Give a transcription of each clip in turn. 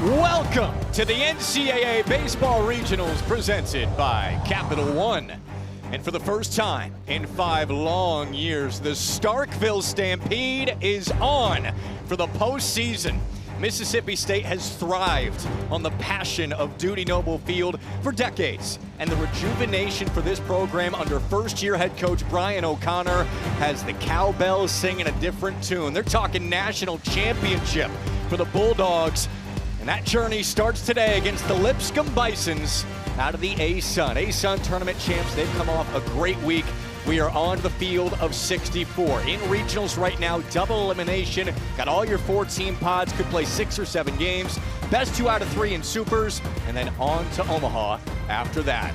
Welcome to the NCAA Baseball Regionals presented by Capital One. And for the first time in 5 long years, the Starkville Stampede is on for the postseason. Mississippi State has thrived on the passion of Dudy Noble Field for decades. And the rejuvenation for this program under first-year head coach Brian O'Connor has the cowbells singing a different tune. They're talking national championship for the Bulldogs. And that journey starts today against the Lipscomb Bisons out of the A-Sun. A-Sun tournament champs, they've come off a great week. We are on the field of 64. In regionals right now, double elimination. Got all your 4-team pods, could play 6 or 7 games. Best 2 out of 3 in supers, and then on to Omaha after that.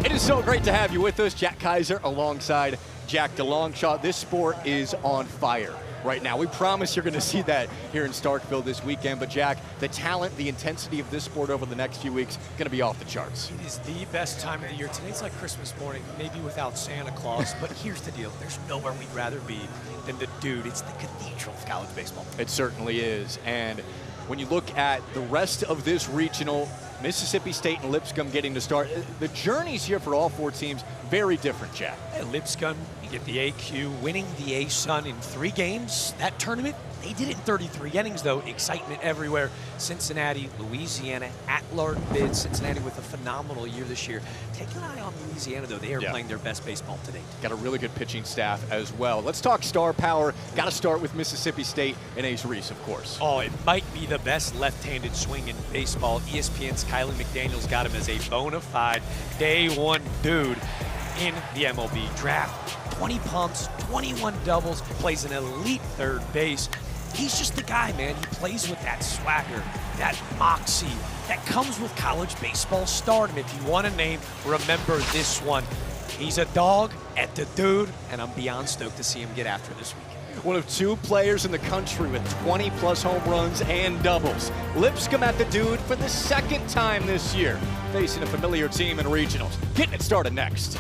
It is so great to have you with us. Jack Kaiser alongside Jack DeLongshot. This sport is on fire right now. We promise you're going to see that here in Starkville this weekend. But Jack, the talent, the intensity of this sport over the next few weeks going to be off the charts. It is the best time of the year. Today's like Christmas morning, maybe without Santa Claus. But here's the deal. There's nowhere we'd rather be than the Dude. It's the cathedral of college baseball. It certainly is. And when you look at the rest of this regional, Mississippi State and Lipscomb getting to start, the journeys here for all 4 teams, very different, Jack. At Lipscomb, you get the AQ, winning the A-Sun in 3 games. That tournament, they did it in 33 innings, though. Excitement everywhere. Cincinnati, Louisiana, at-large bid. Cincinnati with a phenomenal year this year. Take an eye on Louisiana, though. They are playing their best baseball to date. Got a really good pitching staff as well. Let's talk star power. Got to start with Mississippi State and Ace Reese, of course. Oh, it might be the best left-handed swing in baseball. ESPN's Kylie McDaniel's got him as a bona fide day 1 dude in the MLB draft. 20 pumps, 21 doubles, plays an elite third base. He's just the guy, man. He plays with that swagger, that moxie that comes with college baseball stardom. If you want a name, remember this one. He's a dog at the Dude, and I'm beyond stoked to see him get after this week. One of 2 players in the country with 20-plus home runs and doubles. Lipscomb at the Dude for the 2nd time this year, facing a familiar team in regionals. Getting it started next.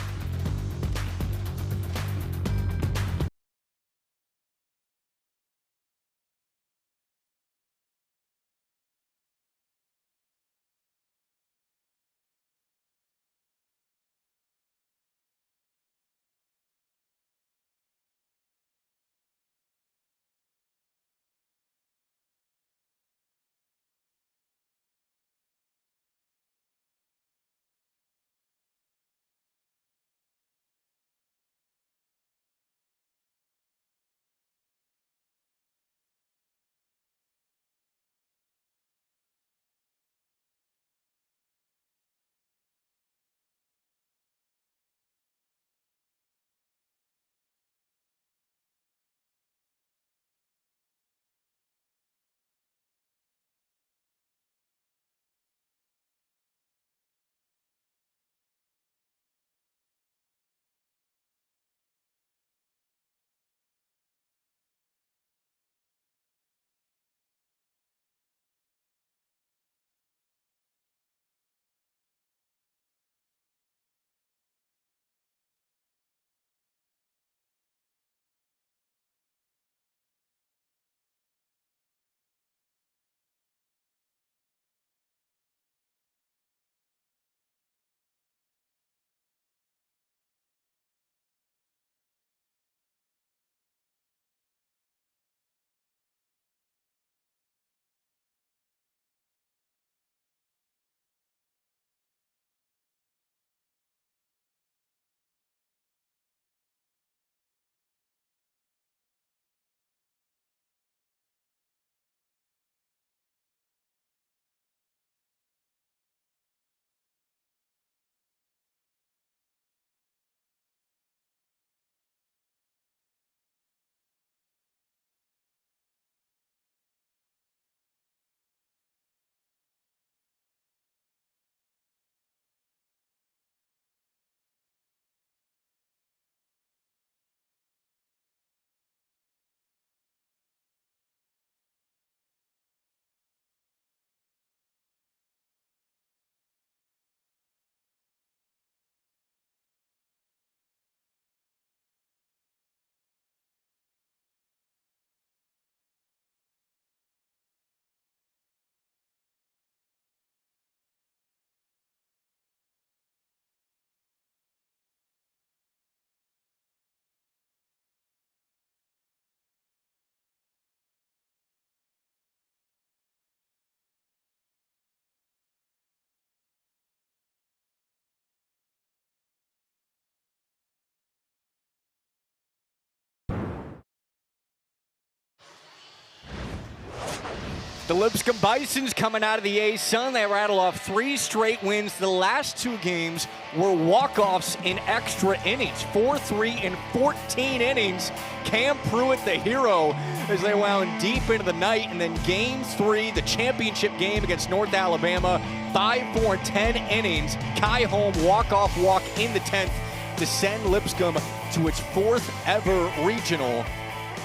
The Lipscomb Bisons coming out of the A-Sun. They rattle off 3 straight wins. The last 2 games were walk-offs in extra innings. 4-3 in 14 innings. Cam Pruitt, the hero, as they wound deep into the night. And then Game 3, the championship game against North Alabama, 5-4 in 10 innings. Kai Holm walk-off walk in the 10th to send Lipscomb to its 4th ever regional.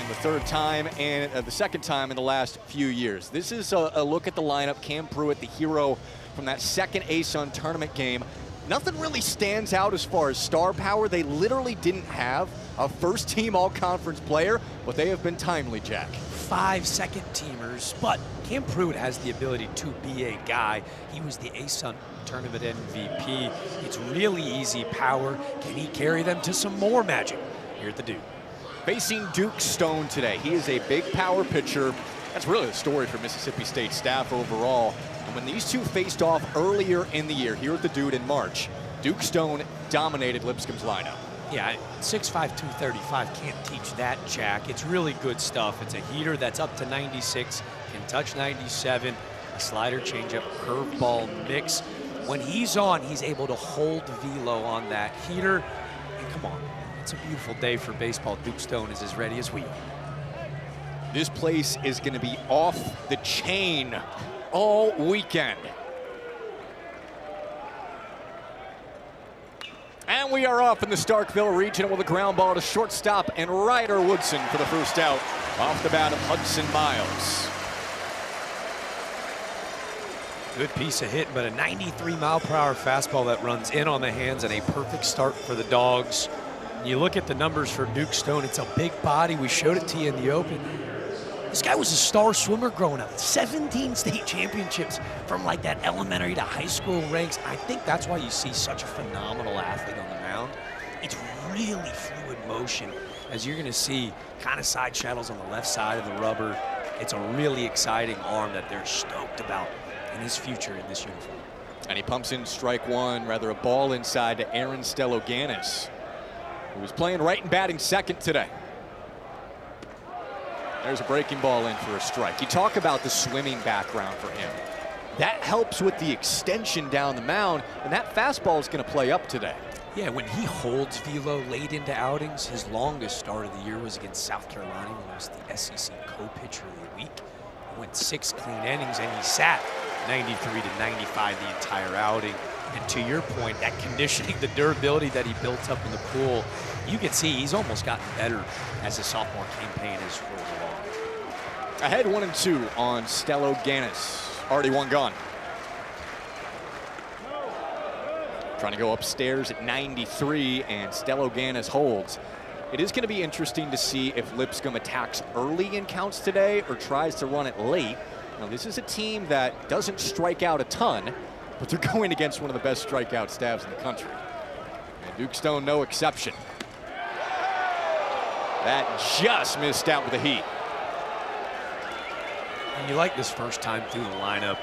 The third time and the second time in the last few years. This is a look at the lineup. Cam Pruitt, the hero from that second A-Sun tournament game. Nothing really stands out as far as star power. They literally didn't have a first-team all-conference player, but they have been timely, Jack. 5 second-teamers, but Cam Pruitt has the ability to be a guy. He was the A-Sun tournament MVP. It's really easy power. Can he carry them to some more magic? Here at the Duke. Facing Duke Stone today. He is a big power pitcher. That's really the story for Mississippi State staff overall. And when these two faced off earlier in the year here at the Dude in March, Duke Stone dominated Lipscomb's lineup. Yeah, 6'5", 235, can't teach that, Jack. It's really good stuff. It's a heater that's up to 96, can touch 97, a slider, changeup, curveball mix. When he's on, he's able to hold velo on that heater. And come on. It's a beautiful day for baseball. Duke Stone is as ready as we are. This place is going to be off the chain all weekend. And we are off in the Starkville Regional with a ground ball to shortstop and Ryder Woodson for the first out off the bat of Hudson Miles. Good piece of hitting, but a 93-mile-per-hour fastball that runs in on the hands and a perfect start for the Dogs. You look at the numbers for Duke Stone, it's a big body. We showed it to you in the open. This guy was a star swimmer growing up. 17 state championships from like that elementary to high school ranks. I think that's why you see such a phenomenal athlete on the mound. It's really fluid motion, as you're gonna see kind of side shadows on the left side of the rubber. It's a really exciting arm that they're stoked about in his future in this uniform. And he pumps in strike 1, rather a ball inside to Aaron Steloganis, who was playing right and batting second today. There's a breaking ball in for a strike. You talk about the swimming background for him. That helps with the extension down the mound, and that fastball is going to play up today. Yeah, when he holds velo late into outings, his longest start of the year was against South Carolina when he was the SEC co-pitcher of the week. He went 6 clean innings, and he sat 93 to 95 the entire outing. And to your point, that conditioning, the durability that he built up in the pool, you can see he's almost gotten better as the sophomore campaign has rolled along. Ahead 1-2 on Steloganis. Already 1 gone. Trying to go upstairs at 93, and Steloganis holds. It is going to be interesting to see if Lipscomb attacks early in counts today or tries to run it late. Now, this is a team that doesn't strike out a ton, but they're going against one of the best strikeout staffs in the country. And Duke Stone, no exception. That just missed out with the heat. And you like this first time through the lineup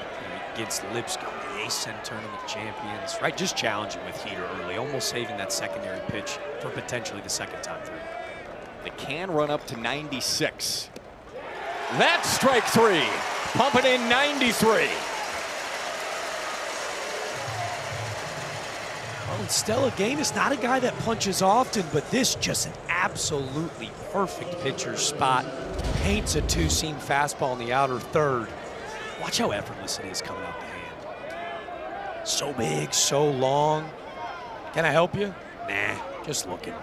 against Lipscomb, the A-Sun tournament champions, right? Just challenging with heater early, almost saving that secondary pitch for potentially the second time through. They can run up to 96. That's strike 3. Pumping in 93. Well, Steloganis, not a guy that punches often, but this just an absolutely perfect pitcher's spot. Paints a 2-seam fastball in the outer third. Watch how effortless it is coming out the hand. So big, so long. Can I help you? Nah, just looking.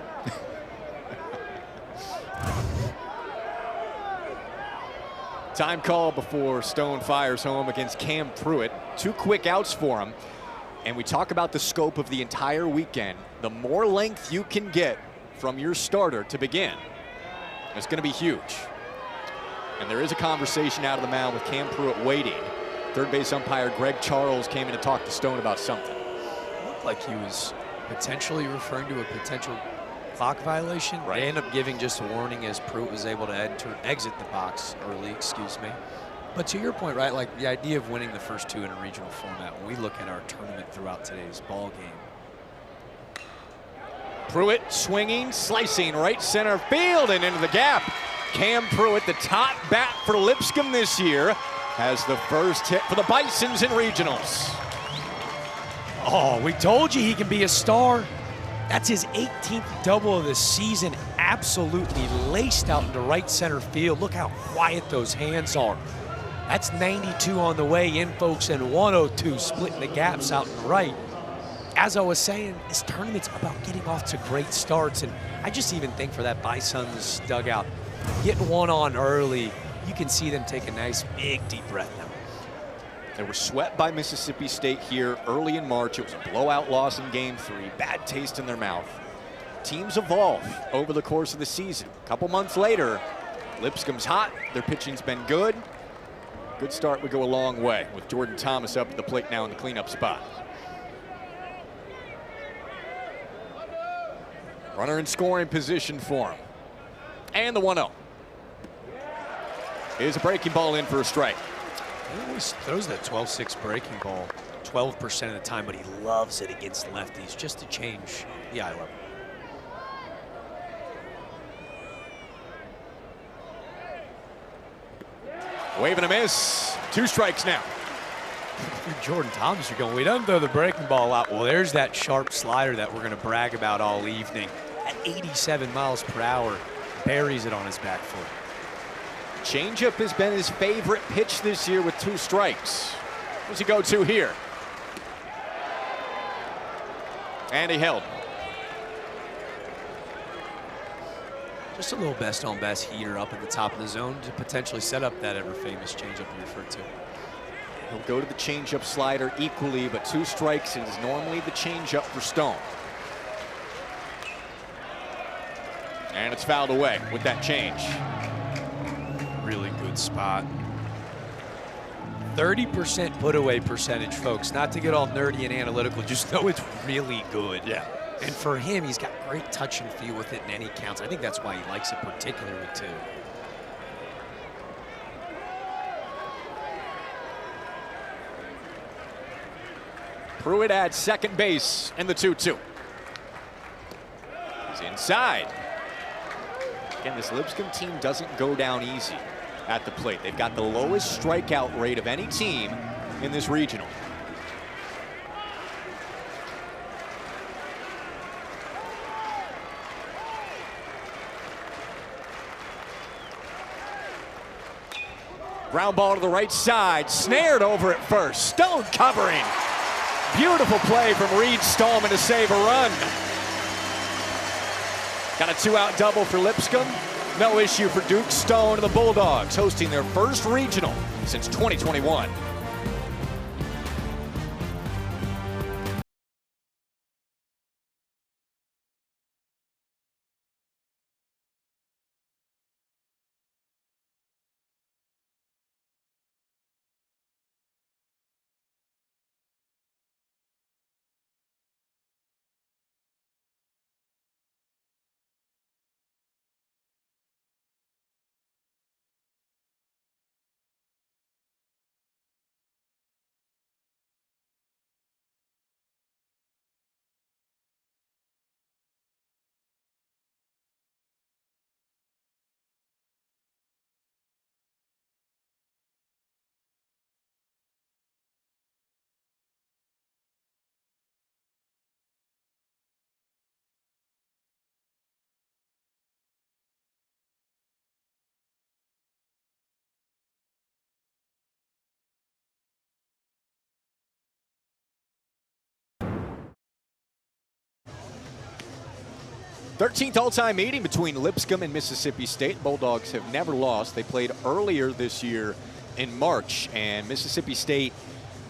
Time call before Stone fires home against Cam Pruitt. 2 quick outs for him. And we talk about the scope of the entire weekend. The more length you can get from your starter to begin, it's going to be huge. And there is a conversation out of the mound with Cam Pruitt waiting. Third base umpire Greg Charles came in to talk to Stone about something. It looked like he was potentially referring to a potential clock violation. Right. They end up giving just a warning as Pruitt was able to exit the box early, excuse me. But to your point, right, like the idea of winning the first 2 in a regional format, when we look at our tournament throughout today's ball game. Pruitt swinging, slicing right center field and into the gap. Cam Pruitt, the top bat for Lipscomb this year. has the first hit for the Bisons in regionals. Oh, we told you he can be a star. That's his 18th double of the season. Absolutely laced out into right center field. Look how quiet those hands are. That's 92 on the way in, folks, and 102 splitting the gaps out and right. As I was saying, this tournament's about getting off to great starts, and I just even think for that Bison's dugout, getting one on early, you can see them take a nice big deep breath now. They were swept by Mississippi State here early in March. It was a blowout loss in Game 3, bad taste in their mouth. Teams evolve over the course of the season. A couple months later, Lipscomb's hot, their pitching's been good. Good start would go a long way with Jordan Thomas up at the plate now in the cleanup spot. Runner in scoring position for him. And the 1-0. Is a breaking ball in for a strike. He always throws that 12-6 breaking ball 12% of the time, but he loves it against lefties just to change the eye level. Wave and a miss. 2 strikes now. You're Jordan Thomas, you're going, we don't throw the breaking ball out. Well, there's that sharp slider that we're going to brag about all evening. At 87 miles per hour, buries it on his back foot. Changeup has been his favorite pitch this year with 2 strikes. What's he go to here? And he held. Just a little best on best heater up at the top of the zone to potentially set up that ever famous changeup you referred to. He'll go to the changeup slider equally, but 2 strikes is normally the changeup for Stone. And it's fouled away with that change. Really good spot. 30% put away percentage, folks. Not to get all nerdy and analytical, just know it's really good. Yeah. And for him, he's got great touch and feel with it in any counts. I think that's why he likes it particularly too. Pruitt at second base and the 2-2. He's inside. Again, this Lipscomb team doesn't go down easy at the plate. They've got the lowest strikeout rate of any team in this regional. Ground ball to the right side, snared over at first. Stone covering. Beautiful play from Reed Stallman to save a run. Got a 2-out double for Lipscomb. No issue for Duke Stone and the Bulldogs, hosting their first regional since 2021. The 13th all-time meeting between Lipscomb and Mississippi State. Bulldogs have never lost. They played earlier this year in March, and Mississippi State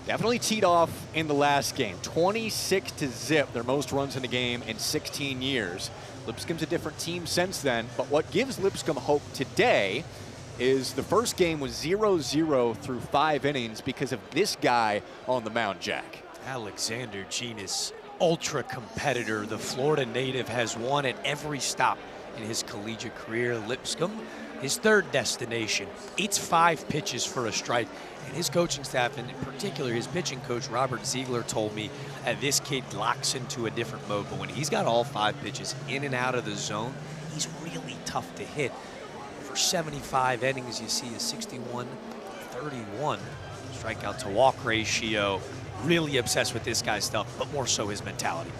definitely teed off in the last game. 26-0, their most runs in the game in 16 years. Lipscomb's a different team since then, but what gives Lipscomb hope today is the first game was 0-0 through 5 innings because of this guy on the mound, Jack. Alexander Genus, ultra competitor. The Florida native has won at every stop in his collegiate career. Lipscomb, his third destination. It's 5 pitches for a strike. And his coaching staff, and in particular his pitching coach, Robert Ziegler, told me this kid locks into a different mode. But when he's got all 5 pitches in and out of the zone, he's really tough to hit. For 75 innings, you see a 61 31. Strikeout to walk ratio. Really obsessed with this guy's stuff, but more so his mentality.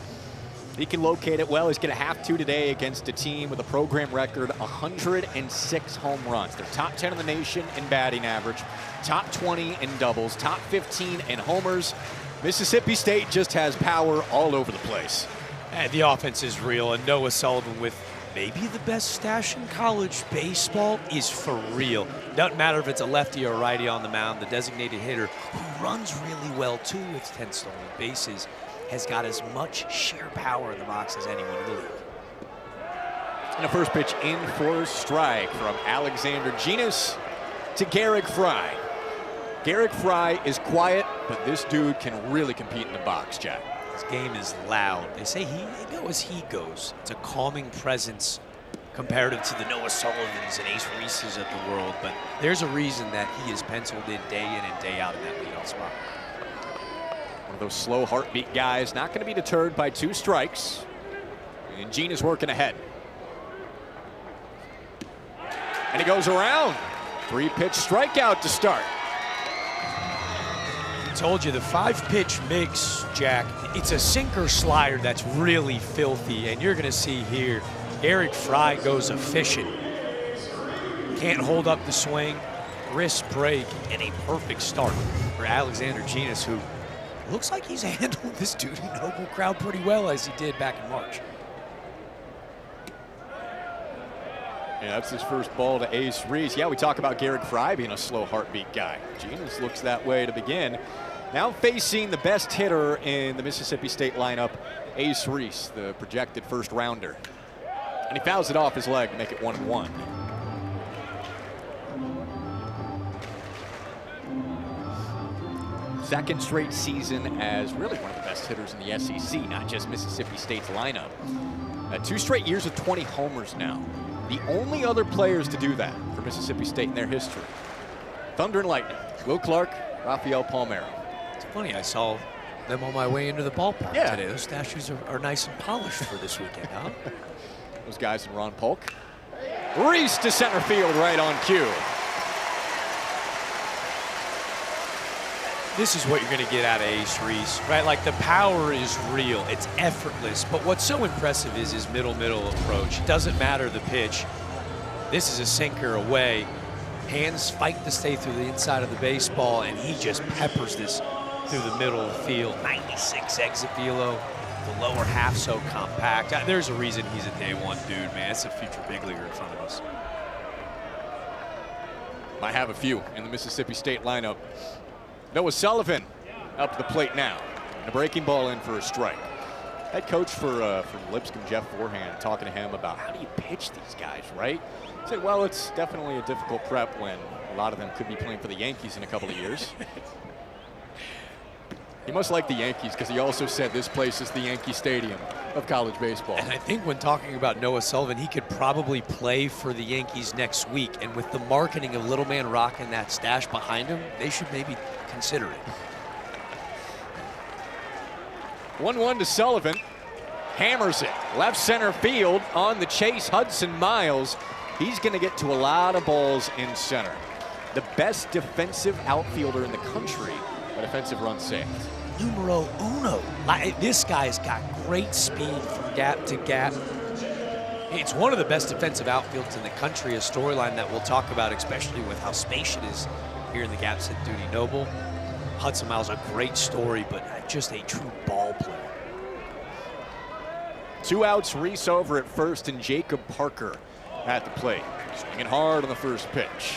He can locate it well. He's going to have to today against a team with a program record 106 home runs. They're top 10 in the nation in batting average, top 20 in doubles, top 15 in homers. Mississippi State just has power all over the place. And the offense is real, and Noah Sullivan with maybe the best stash in college baseball is for real. Doesn't matter if it's a lefty or righty on the mound, the designated hitter, who runs really well too with 10 stolen bases, has got as much sheer power in the box as anyone in the league. And a first pitch in for a strike from Alexander Genus to Garrick Fry. Garrick Fry is quiet, but this dude can really compete in the box, Jack. His game is loud. They say he goes, he goes. It's a calming presence comparative to the Noah Sullivans and Ace Reeses of the world, but there's a reason that he is penciled in and day out in that leadoff spot. One of those slow heartbeat guys, not going to be deterred by 2 strikes. And Gene is working ahead. And he goes around. 3-pitch strikeout to start. Told you the 5-pitch mix, Jack. It's a sinker slider that's really filthy, and you're going to see here, Garrick Fry goes efficient. Can't hold up the swing, wrist break, and a perfect start for Alexander Genus, who looks like he's handled this Duty Noble crowd pretty well as he did back in March. Yeah, that's his first ball to Ace Reese. Yeah, we talk about Garrick Fry being a slow heartbeat guy. Genus looks that way to begin. Now facing the best hitter in the Mississippi State lineup, Ace Reese, the projected first rounder. And he fouls it off his leg to make it 1-1. Second straight season as really one of the best hitters in the SEC, not just Mississippi State's lineup. 2 straight years with 20 homers now. The only other players to do that for Mississippi State in their history. Thunder and Lightning, Will Clark, Rafael Palmeiro. It's funny, I saw them on my way into the ballpark today. Those statues are nice and polished for this weekend, huh? Those guys and Ron Polk. Reese to center field right on cue. This is what you're going to get out of Ace Reese, right? Like, the power is real. It's effortless. But what's so impressive is his middle approach. It doesn't matter the pitch. This is a sinker away. Hands fight to stay through the inside of the baseball, and he just peppers this through the middle of the field. 96 exit velo. The lower half so compact. There's a reason he's a day one dude, man. It's a future big leaguer in front of us. Might have a few in the Mississippi State lineup. Noah Sullivan up to the plate now. And a breaking ball in for a strike. Head coach for Lipscomb, Jeff Forehand, talking to him about how do you pitch these guys, right? He said, well, it's definitely a difficult prep when a lot of them could be playing for the Yankees in a couple of years. He must like the Yankees because he also said this place is the Yankee Stadium of college baseball. And I think when talking about Noah Sullivan, he could probably play for the Yankees next week. And with the marketing of Little Man Rock and that stash behind him, they should maybe consider it. 1-1 to Sullivan. Hammers it. Left center field on the chase. Hudson Miles. He's going to get to a lot of balls in center. The best defensive outfielder in the country. A defensive run saved. Numero uno. This guy's got great speed from gap to gap. It's one of the best defensive outfields in the country, a storyline that we'll talk about, especially with how spacious it is here in the gaps at Duty Noble. Hudson Miles, a great story, but just a true ball player. 2 outs, Reese over at first, and Jacob Parker at the plate. Swinging hard on the first pitch.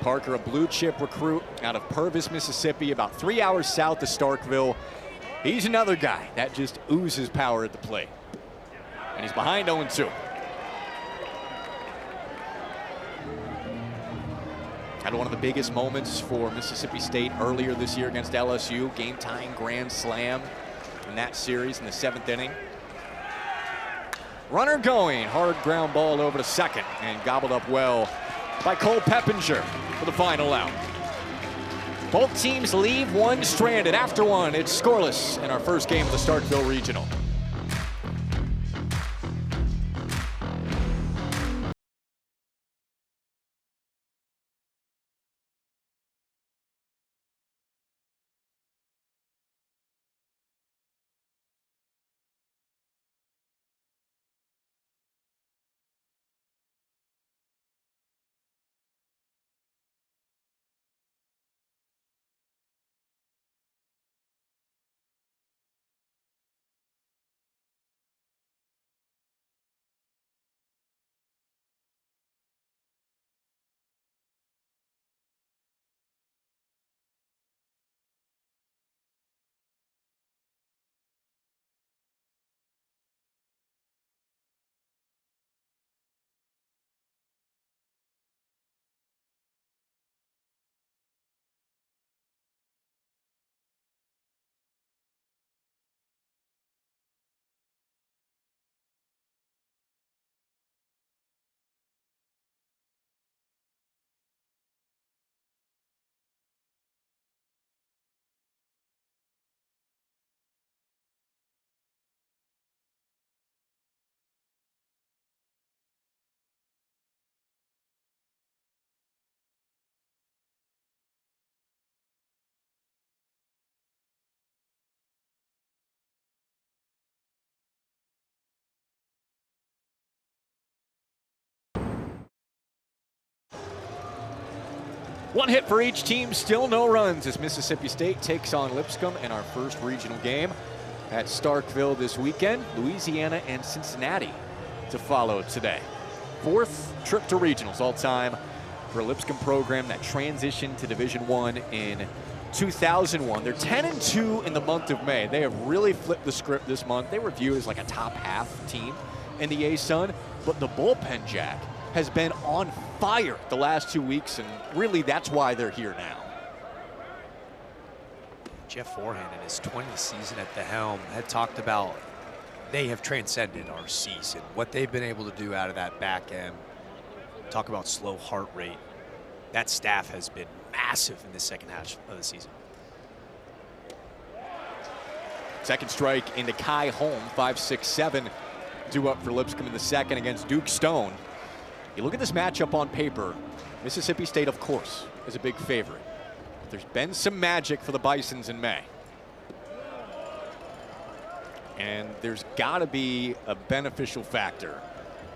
Parker, a blue chip recruit out of Purvis, Mississippi, about 3 hours south of Starkville. He's another guy that just oozes power at the plate. And he's behind 0-2. Had one of the biggest moments for Mississippi State earlier this year against LSU. Game-tying grand slam in that series in the 7th inning. Runner going, hard ground ball over to second and gobbled up well by Cole Peppinger for the final out. Both teams leave one stranded. After one, it's scoreless in our first game of the Starkville Regional. One hit for each team, still no runs as Mississippi State takes on Lipscomb in our first regional game at Starkville this weekend. Louisiana and Cincinnati to follow today. Fourth trip to regionals all time for a Lipscomb program that transitioned to Division I in 2001. They're 10-2 in the month of May. They have really flipped the script this month. They were viewed as like a top half team in the A-Sun, but the bullpen, Jack, has been on fire the last 2 weeks, and really that's why they're here now. Jeff Forehand in his 20th season at the helm had talked about they have transcended our season. What they've been able to do out of that back end, talk about slow heart rate. That staff has been massive in the second half of the season. Second strike into Kai Holm, 5-6-7, due up for Lipscomb in the second against Duke Stone. You look at this matchup on paper, Mississippi State, of course, is a big favorite. But there's been some magic for the Bisons in May. And there's got to be a beneficial factor.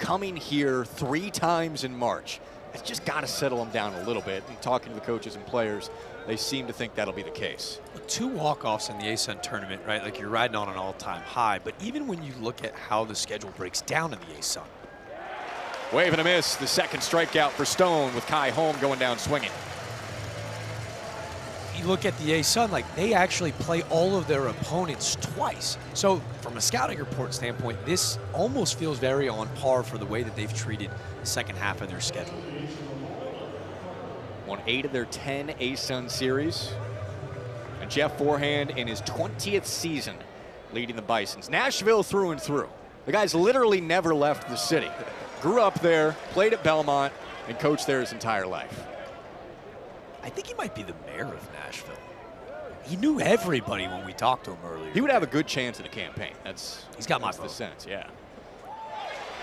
Coming here 3 times in March, it's just got to settle them down a little bit. And talking to the coaches and players, they seem to think that'll be the case. 2 walk-offs in the A-Sun tournament, right? Like you're riding on an all-time high. But even when you look at how the schedule breaks down in the A-Sun, wave and a miss, the second strikeout for Stone with Kai Holm going down swinging. you look at the A-Sun, like they actually play all of their opponents twice. So from a scouting report standpoint, this almost feels very on par for the way that they've treated the second half of their schedule. Won 8 of their 10 A-Sun series. And Jeff Forehand in his 20th season leading the Bisons. Nashville through and through. The guy's literally never left the city. Grew up there, played at Belmont, and coached there his entire life. I think he might be the mayor of Nashville. He knew everybody when we talked to him earlier. He would have a good chance at a campaign. He's got my the vote. sense, yeah.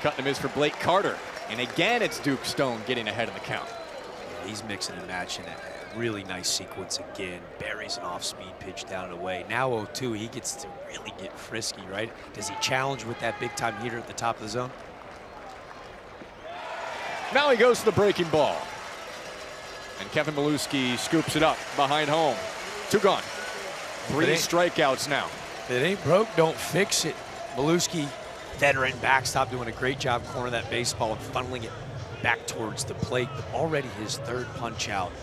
Cutting a miss for Blake Carter. And again, it's Duke Stone getting ahead in the count. Yeah, he's mixing and matching a really nice sequence again. Buries an off-speed pitch down and away. Now 0-2, he gets to really get frisky, right? Does he challenge with that big-time heater at the top of the zone? Now he goes to the breaking ball. And Kevin Maluski scoops it up behind home. 2 gone. 3 strikeouts now. If it ain't broke, don't fix it. Maluski, veteran backstop, doing a great job cornering that baseball and funneling it back towards the plate. But already his 3rd punch out.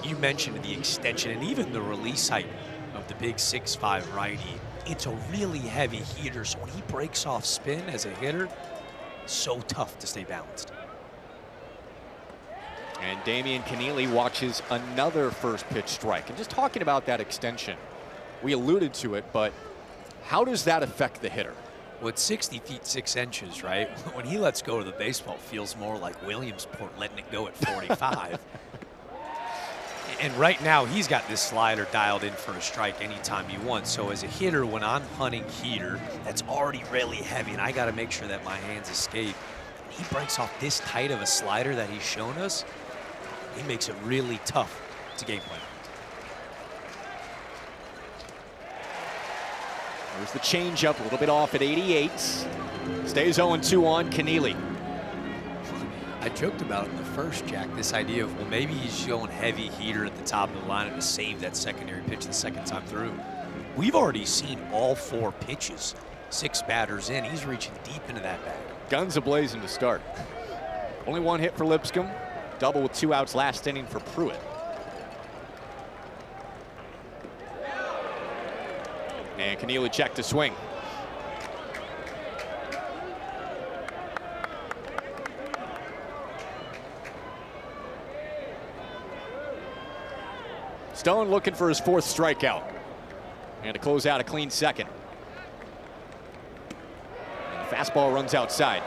You mentioned the extension and even the release height of the big 6'5" righty. It's a really heavy heater, so when he breaks off spin as a hitter, so tough to stay balanced. And Damian Keneally watches another first pitch strike. And just talking about that extension, we alluded to it, but how does that affect the hitter? Well, it's 60 feet 6 inches, right? When he lets go of the baseball, it feels more like Williamsport letting it go at 45. And right now, he's got this slider dialed in for a strike anytime he wants. So as a hitter, when I'm hunting heater, that's already really heavy, and I got to make sure that my hands escape. He breaks off this tight of a slider that he's shown us. He makes it really tough to game plan. There's the changeup, a little bit off at 88. Stays 0-2 on Keneally. I joked about it in the first, Jack, this idea of, well, maybe he's going heavy heater at the top of the lineup to save that secondary pitch the second time through. We've already seen all 4 pitches. 6 batters in, he's reaching deep into that bag. Guns a-blazing to start. Only 1 hit for Lipscomb. Double with 2 outs last inning for Pruitt. And Keneally checked to swing. Stone looking for his 4th strikeout. And to close out a clean second. And the fastball runs outside.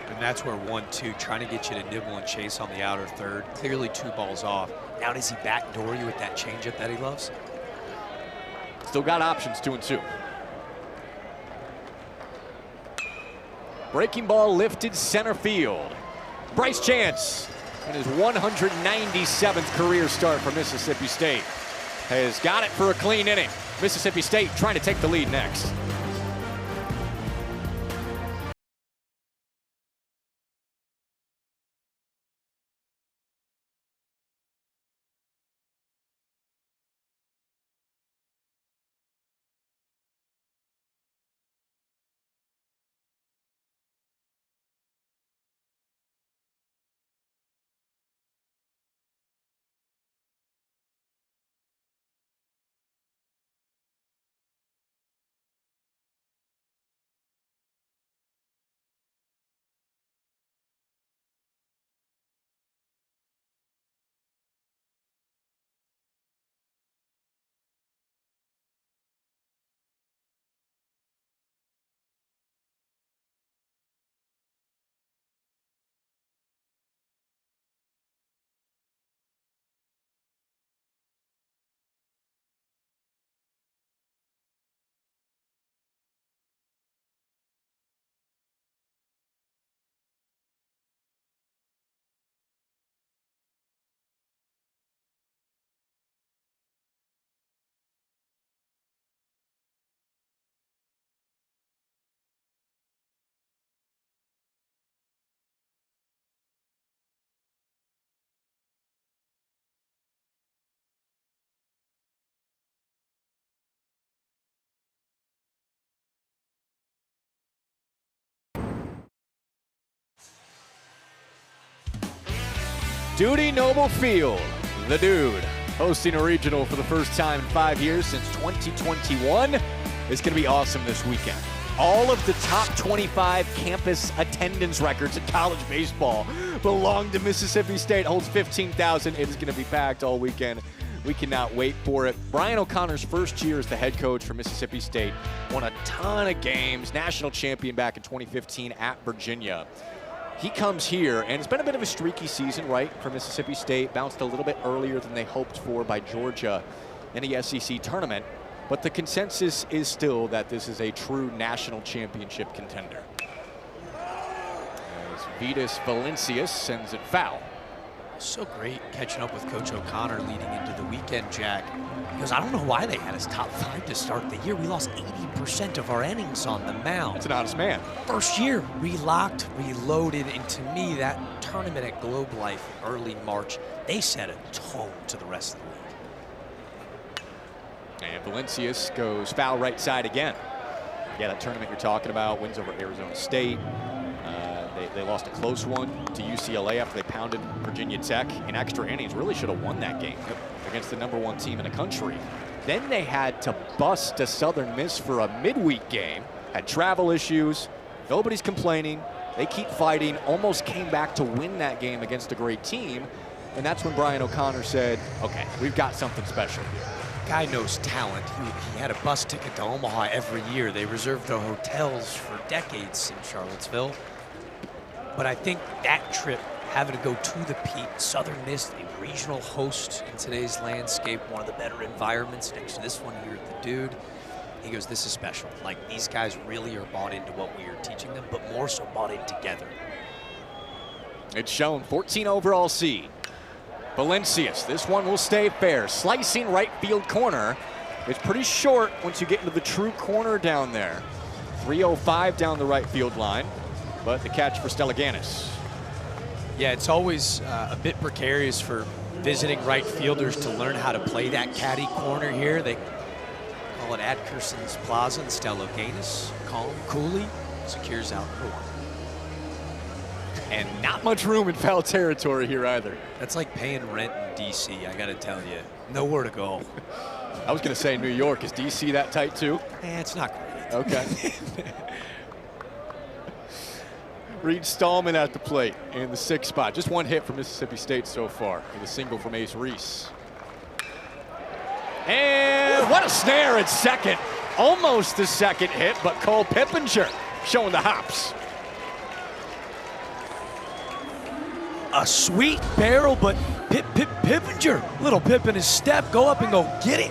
And that's where 1-2, trying to get you to nibble and chase on the outer third. Clearly 2 balls off. Now does he backdoor you with that changeup that he loves? Still got options, 2-2. Breaking ball lifted center field. Bryce Chance, in his 197th career start for Mississippi State, has got it for a clean inning. Mississippi State trying to take the lead next. Duty Noble Field. The Dude hosting a regional for the first time in 5 years since 2021. It's going to be awesome this weekend. All of the top 25 campus attendance records in college baseball belong to Mississippi State. Holds 15,000. It is going to be packed all weekend. We cannot wait for it. Brian O'Connor's first year as the head coach for Mississippi State. Won a ton of games. National champion back in 2015 at Virginia. He comes here, and it's been a bit of a streaky season, right, for Mississippi State. Bounced a little bit earlier than they hoped for by Georgia in the SEC tournament. But the consensus is still that this is a true national championship contender. As Vitas Valencius sends it foul. So great catching up with Coach O'Connor leading into the weekend, Jack. Because I don't know why they had us top 5 to start the year. We lost 80% of our innings on the mound. That's an honest man. First year, relocked, reloaded, and to me, that tournament at Globe Life early March, they set a tone to the rest of the league. And Valencius goes foul right side again. Yeah, that tournament you're talking about, wins over Arizona State. They lost a close one to UCLA after they pounded Virginia Tech in extra innings. Really should have won that game against the #1 team in the country. Then they had to bust a Southern Miss for a midweek game. Had travel issues. Nobody's complaining. They keep fighting. Almost came back to win that game against a great team. And that's when Brian O'Connor said, okay, we've got something special here. Guy knows talent. He had a bus ticket to Omaha every year. They reserved their hotels for decades in Charlottesville. But I think that trip, having to go to the Pete, Southern Miss, a regional host in today's landscape, one of the better environments next to this one here at the Dude. He goes, this is special. Like, these guys really are bought into what we are teaching them, but more so bought in together. It's shown, 14 overall seed. Valencius, this one will stay fair. Slicing right field corner. It's pretty short once you get into the true corner down there. 305 down the right field line, but the catch for Stellaganis. Yeah, it's always a bit precarious for visiting right fielders to learn how to play that caddy corner here. They call it Atkinson's Plaza, and Stellaganis, calm, coolly, secures out for one. And not much room in foul territory here either. That's like paying rent in DC, I gotta tell you. Nowhere to go. I was gonna say New York. Is DC that tight too? It's not great. Okay. Reed Stallman at the plate in the 6th spot. Just one hit for Mississippi State so far with a single from Ace Reese. And what a snare at second. Almost the second hit, but Cole Pippinger showing the hops. A sweet barrel, but Pippinger, little pip in his step, go up and go get it.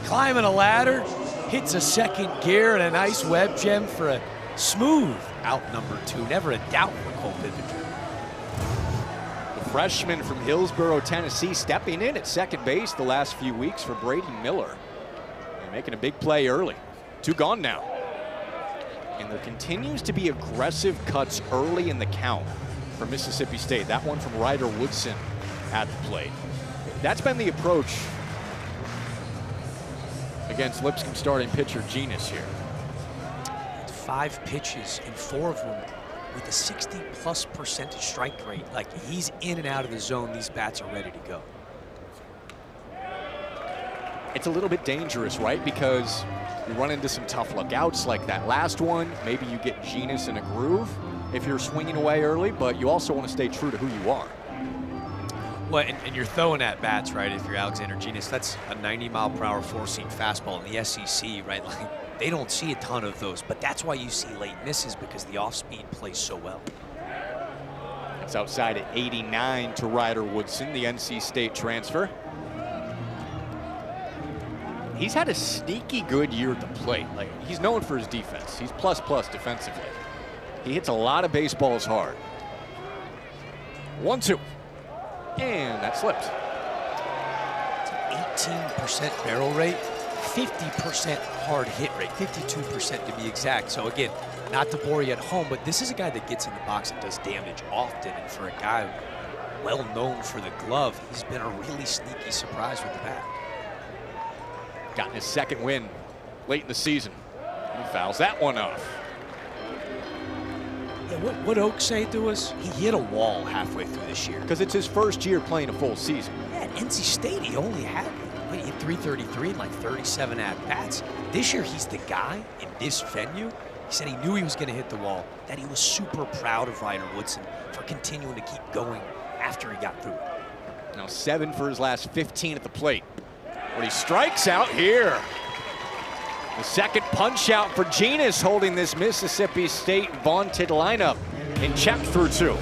Climbing a ladder, hits a second gear and a nice web gem for a smooth out number 2. Never a doubt for Cole Pippinger. The freshman from Hillsborough, Tennessee, stepping in at second base the last few weeks for Brady Miller. And making a big play early. 2 gone now. And there continues to be aggressive cuts early in the count for Mississippi State. That one from Ryder Woodson at the plate. That's been the approach against Lipscomb starting pitcher Genus here. 5 pitches and 4 of them with a 60+% strike rate. Like, he's in and out of the zone. These bats are ready to go. It's a little bit dangerous, right? Because you run into some tough lookouts like that last one. Maybe you get Genus in a groove if you're swinging away early, but you also want to stay true to who you are. Well, and you're throwing at bats, right? If you're Alexander Genus, that's a 90-mile-per-hour four-seam fastball in the SEC, right? Like, they don't see a ton of those, but that's why you see late misses, because the off-speed plays so well. It's outside at 89 to Ryder Woodson, the NC State transfer. He's had a sneaky good year at the plate. Like, he's known for his defense. He's plus defensively. He hits a lot of baseballs hard. 1-2. And that slipped. It's an 18% barrel rate, 50% hard hit rate, 52% to be exact. So again, not to bore you at home, but this is a guy that gets in the box and does damage often. And for a guy well known for the glove, he's been a really sneaky surprise with the bat. Gotten his second win late in the season. He fouls that one off. Yeah, what Oak say to us? He hit a wall halfway through this year. Because it's his first year playing a full season. Yeah, at NC State, he only had, he hit 333 and like 37 at-bats. This year, he's the guy in this venue. He said he knew he was going to hit the wall, that he was super proud of Ryder Woodson for continuing to keep going after he got through it. Now 7 for his last 15 at the plate. But he strikes out here. The second punch out for Genus, holding this Mississippi State vaunted lineup in check through 2.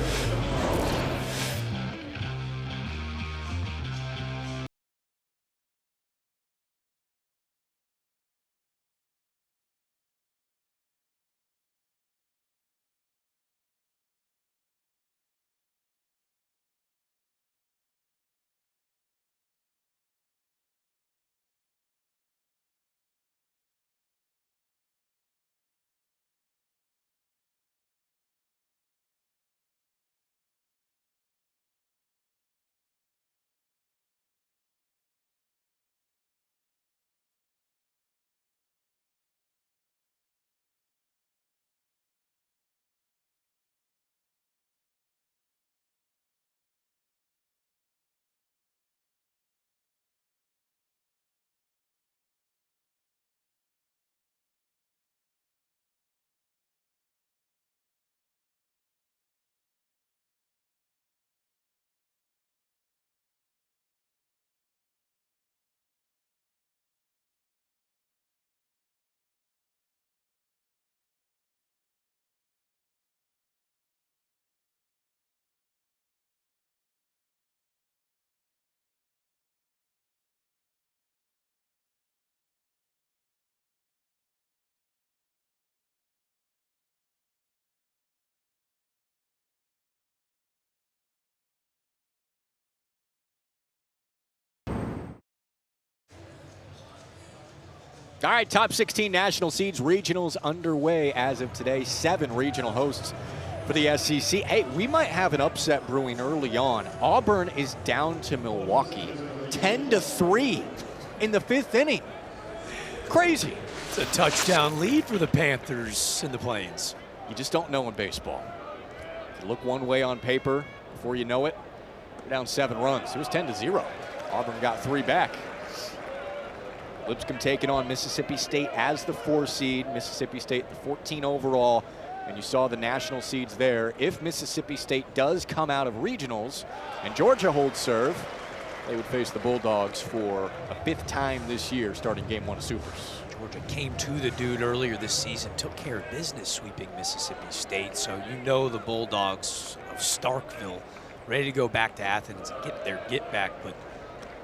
All right, top 16 national seeds, regionals underway as of today. 7 regional hosts for the SEC. Hey, we might have an upset brewing early on. Auburn is down to Milwaukee, 10-3 in the 5th inning. Crazy. It's a touchdown lead for the Panthers in the Plains. You just don't know in baseball. You look one way on paper, before you know it, you're down 7 runs. It was 10-0. Auburn got 3 back. Lipscomb taking on Mississippi State as the 4 seed. Mississippi State the 14 overall. And you saw the national seeds there. If Mississippi State does come out of regionals and Georgia holds serve, they would face the Bulldogs for a 5th time this year, starting game 1 of Supers. Georgia came to the dude earlier this season, took care of business sweeping Mississippi State. So you know the Bulldogs of Starkville ready to go back to Athens and get their get back. But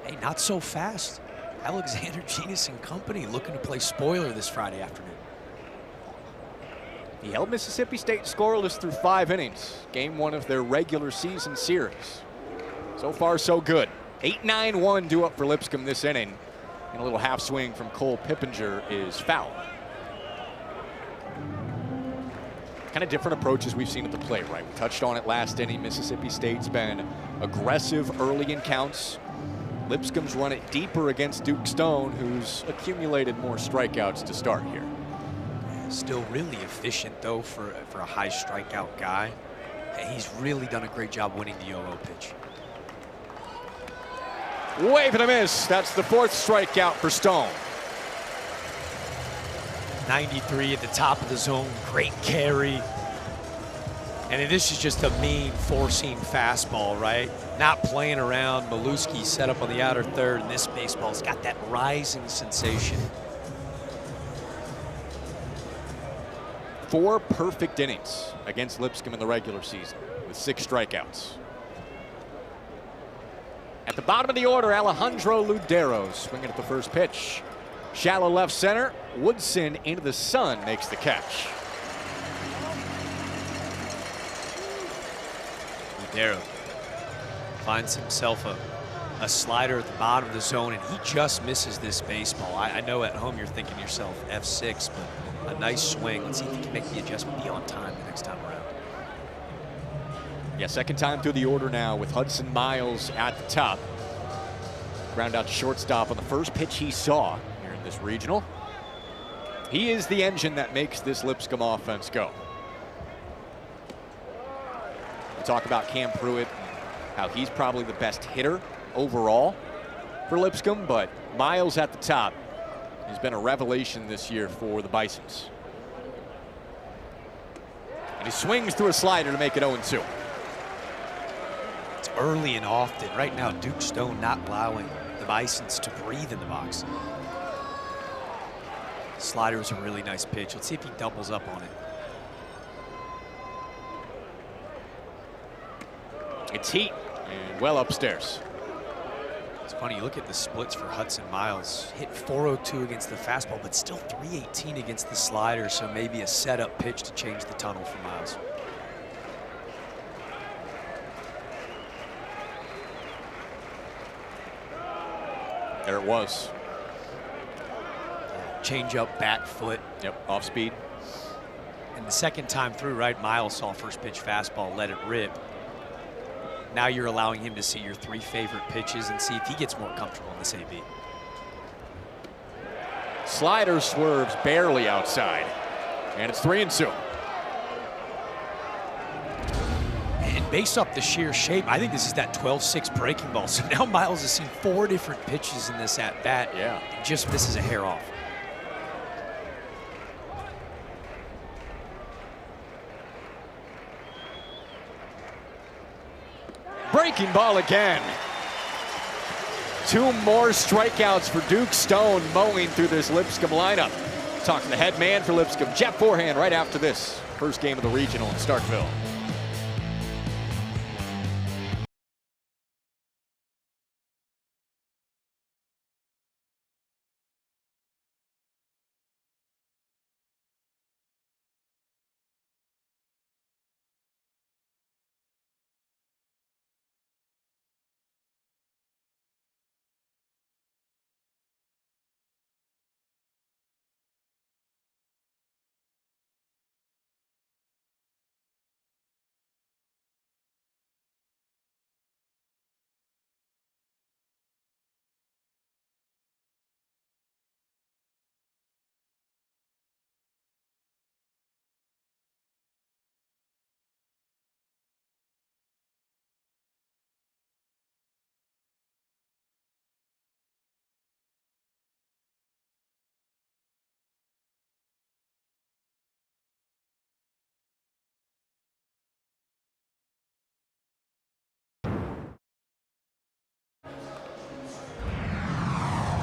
hey, not so fast. Alexander Genus and company looking to play spoiler this Friday afternoon. He held Mississippi State scoreless through 5 innings. Game 1 of their regular season series. So far, so good. 8-9-1 due up for Lipscomb this inning. And a little half swing from Cole Pippinger is foul. Kind of different approaches we've seen at the plate, right? We touched on it last inning. Mississippi State's been aggressive early in counts. Lipscomb's run it deeper against Duke Stone, who's accumulated more strikeouts to start here. Still really efficient, though, for a high strikeout guy. He's really done a great job winning the 0-0 pitch. Wave and a miss. That's the 4th strikeout for Stone. 93 at the top of the zone. Great carry. And this is just a mean 4-seam fastball, right? Not playing around. Maluski set up on the outer third, and this baseball's got that rising sensation. 4 perfect innings against Lipscomb in the regular season with 6 strikeouts. At the bottom of the order, Alejandro Ludero swinging at the first pitch. Shallow left center. Woodson into the sun makes the catch. Ludero finds himself a slider at the bottom of the zone, and he just misses this baseball. I know at home you're thinking to yourself F6, but a nice swing. Let's see if he can make the adjustment, be on time the next time around. Yeah, second time through the order now with Hudson Miles at the top. Ground out to shortstop on the first pitch he saw here in this regional. He is the engine that makes this Lipscomb offense go. talk about Cam Pruitt, how he's probably the best hitter overall for Lipscomb, but Miles at the top has been a revelation this year for the Bisons. And he swings through a slider to make it 0-2. It's early and often. Right now, Duke Stone not allowing the Bisons to breathe in the box. Slider was a really nice pitch. Let's see if he doubles up on it. It's heat and well upstairs. It's funny, you look at the splits for Hudson Miles. Hit 402 against the fastball, but still 318 against the slider, so maybe a setup pitch to change the tunnel for Miles. There it was. Change up, back foot. Yep, off speed. And the second time through, right, Miles saw first pitch fastball, let it rip. Now you're allowing him to see your 3 favorite pitches and see if he gets more comfortable in this AB. Slider swerves barely outside, and it's 3-2. And based off the sheer shape, I think this is that 12-6 breaking ball. So now Miles has seen 4 different pitches in this at-bat. Yeah. And just misses a hair off. Breaking ball again. 2 more strikeouts for Duke Stone mowing through this Lipscomb lineup. Talking to the head man for Lipscomb, Jeff Forehand, right after this first game of the regional in Starkville.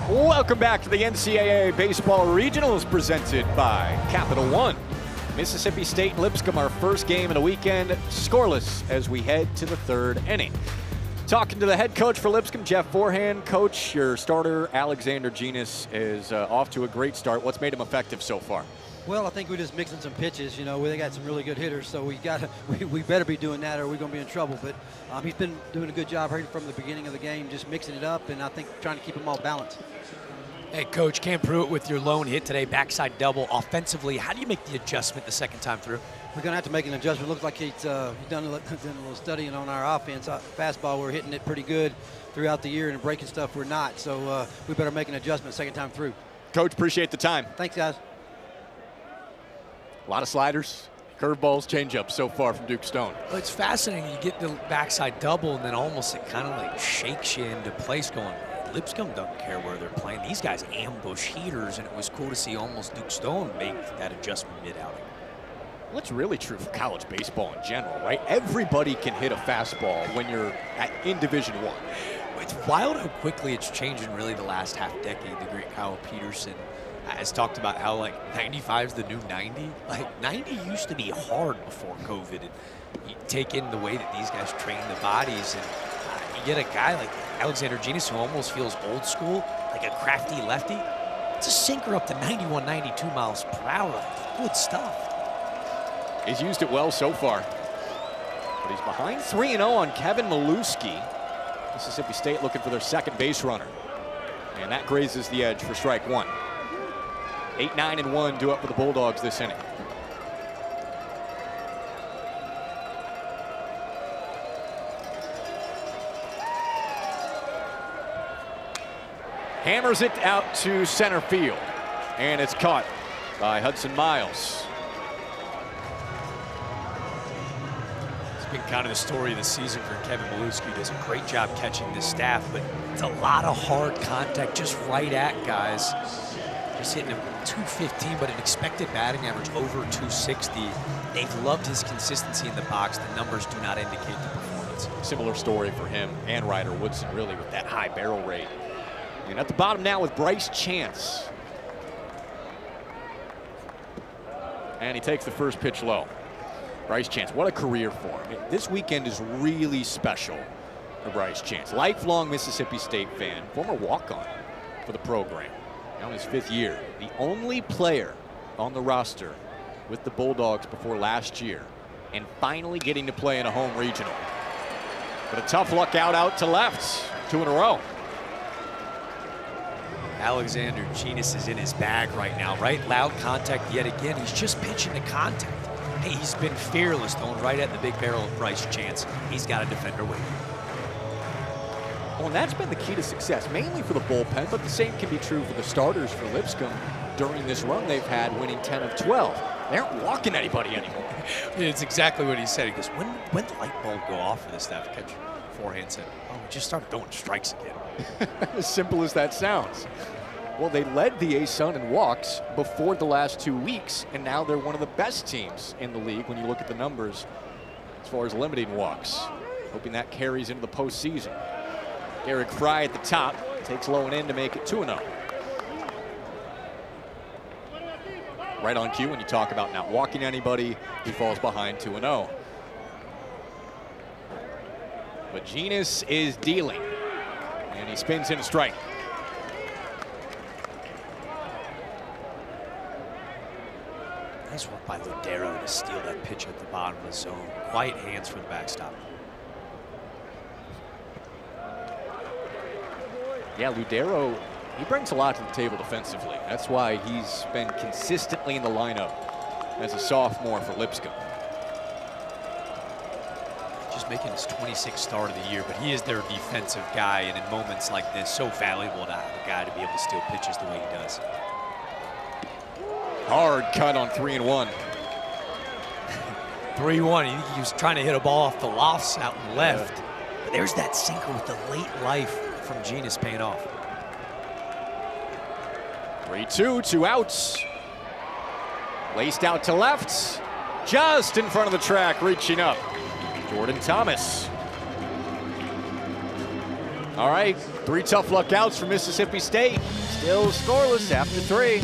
Welcome back to the NCAA Baseball Regionals presented by Capital One. Mississippi State Lipscomb, our first game of the weekend, scoreless as we head to the 3rd inning. Talking to the head coach for Lipscomb, Jeff Forehand. Coach, your starter, Alexander Genus, is off to a great start. What's made him effective so far? Well, I think we're just mixing some pitches. You know, they got some really good hitters, so we better be doing that or we're going to be in trouble. But he's been doing a good job right from the beginning of the game, just mixing it up, and I think trying to keep them all balanced. Hey, Coach, Cam Pruitt with your lone hit today, backside double. Offensively, how do you make the adjustment the second time through? We're going to have to make an adjustment. Looks like he's done a little studying on our offense. Fastball, we're hitting it pretty good throughout the year, and breaking stuff we're not. So we better make an adjustment second time through. Coach, appreciate the time. Thanks, guys. A lot of sliders, curveballs, changeups so far from Duke Stone. Well, it's fascinating. You get the backside double, and then almost it kind of like shakes you into place going, Lipscomb doesn't care where they're playing. These guys ambush heaters, and it was cool to see almost Duke Stone make that adjustment mid-outing. Well, that's really true for college baseball in general, right? Everybody can hit a fastball when you're in Division I. It's wild how quickly it's changed in really the last half decade. The great Kyle Peterson has talked about how, like, 95 is the new 90. Like, 90 used to be hard before COVID. And you take in the way that these guys train the bodies, and you get a guy like Alexander Genus who almost feels old school, like a crafty lefty. It's a sinker up to 91, 92 miles per hour. Good stuff. He's used it well so far. But he's behind 3-0 on Kevin Maluski. Mississippi State looking for their second base runner. And that grazes the edge for strike one. 8-9-1 due up for the Bulldogs this inning. Hammers it out to center field. And it's caught by Hudson Miles. It's been kind of the story of the season for Kevin Malewski. He does a great job catching this staff, but it's a lot of hard contact just right at guys. Just hitting him 215, but an expected batting average over 260. They've loved his consistency in the box. The numbers do not indicate the performance. Similar story for him and Ryder Woodson, really, with that high barrel rate. And at the bottom now with Bryce Chance. And he takes the first pitch low. Bryce Chance, what a career for him. This weekend is really special for Bryce Chance. Lifelong Mississippi State fan, former walk-on for the program. Now in his 5th year. The only player on the roster with the Bulldogs before last year, and finally getting to play in a home regional. But a tough luck out to left. 2 in a row. Alexander Genis is in his bag right now, right? Loud contact yet again. He's just pitching to contact. Hey, he's been fearless, throwing right at the big barrel of Bryce Chance. He's got a defender waiting. Well, and that's been the key to success, mainly for the bullpen, but the same can be true for the starters for Lipscomb during this run they've had, winning 10 of 12. They aren't walking anybody anymore. It's exactly what he said. He goes, when the light bulb go off for this staff? Catch forehand said, oh, we just started throwing strikes again. As simple as that sounds. Well, they led the A-Sun in walks before the last 2 weeks, and now they're one of the best teams in the league when you look at the numbers as far as limiting walks. Hoping that carries into the postseason. Eric Fry at the top, takes low and in to make it 2-0. Right on cue when you talk about not walking anybody, he falls behind 2-0. But Genis is dealing, and he spins in a strike. Nice work by Ludero to steal that pitch at the bottom of the zone. Quiet hands for the backstop. Yeah, Ludero, he brings a lot to the table defensively. That's why he's been consistently in the lineup as a sophomore for Lipscomb. Just making his 26th start of the year, but he is their defensive guy, and in moments like this, so valuable to have a guy to be able to steal pitches the way he does. Hard cut on 3-1. 3-1. He was trying to hit a ball off the lofts out and left. But there's that sinker with the late life from Genis paying off. 3-2, 2 outs. Laced out to left, just in front of the track, reaching up. Jordan Thomas. All right, 3 tough luck outs for Mississippi State. Still scoreless after 3.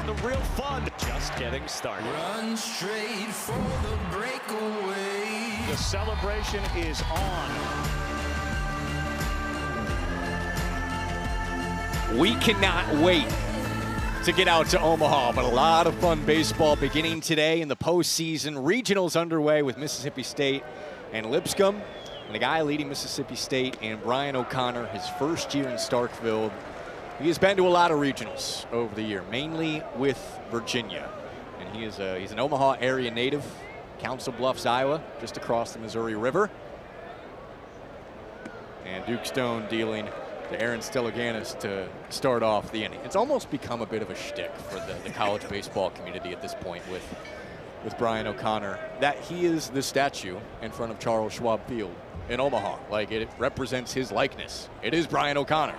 The real fun just getting started. Run straight for the breakaway. The celebration is on. We cannot wait to get out to Omaha, but a lot of fun baseball beginning today in the postseason. Regionals underway with Mississippi State and Lipscomb. And the guy leading Mississippi State and Brian O'Connor, his first year in Starkville. He has been to a lot of regionals over the year, mainly with Virginia. And he's an Omaha area native, Council Bluffs, Iowa, just across the Missouri River. And Duke Stone dealing to Aaron Stelloganis to start off the inning. It's almost become a bit of a shtick for the college baseball community at this point with Brian O'Connor, that he is the statue in front of Charles Schwab Field in Omaha. Like, it represents his likeness. It is Brian O'Connor.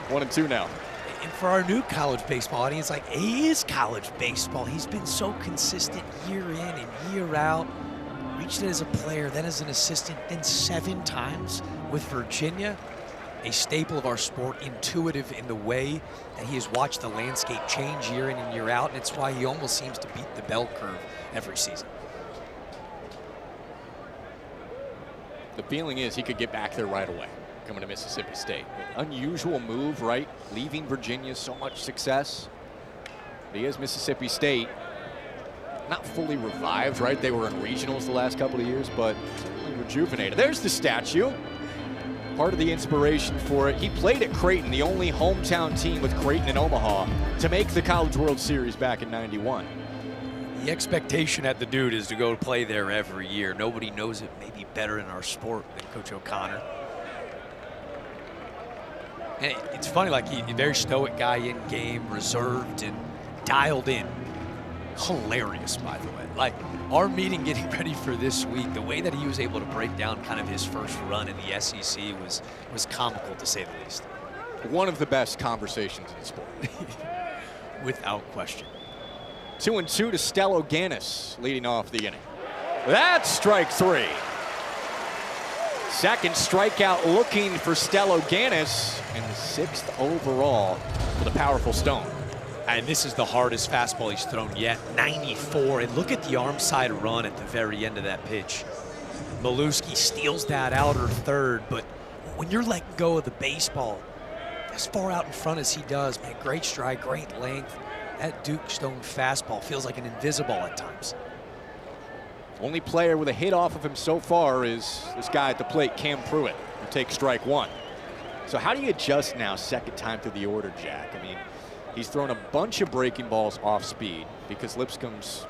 1-2 now. And for our new college baseball audience, like, he is college baseball. He's been so consistent year in and year out. Reached it as a player, then as an assistant, then 7 times with Virginia. A staple of our sport, intuitive in the way that he has watched the landscape change year in and year out, and it's why he almost seems to beat the bell curve every season. The feeling is he could get back there right away, coming to Mississippi State. Unusual move, right? Leaving Virginia, so much success. But he is Mississippi State. Not fully revived, right? They were in regionals the last couple of years, but certainly rejuvenated. There's the statue. Part of the inspiration for it. He played at Creighton, the only hometown team with Creighton and Omaha to make the College World Series back in '91. The expectation at the dude is to go play there every year. Nobody knows it maybe better in our sport than Coach O'Connor. And it's funny, like, he's a very stoic guy in game, reserved and dialed in. Hilarious, by the way. Like, our meeting getting ready for this week, the way that he was able to break down kind of his first run in the SEC was comical, to say the least. One of the best conversations in the sport. Without question. 2-2 to Stelloganis leading off the inning. That's strike 3. Second strikeout looking for Stelloganis, and the 6th overall for the powerful Stone. And this is the hardest fastball he's thrown yet, 94. And look at the arm side run at the very end of that pitch. Maluski steals that outer third, but when you're letting go of the baseball as far out in front as he does, man, great stride, great length. That Duke Stone fastball feels like an invisible at times. Only player with a hit off of him so far is this guy at the plate, Cam Pruitt, who takes strike 1. So how do you adjust now, second time through the order, Jack? I mean, he's thrown a bunch of breaking balls off speed because Lipscomb's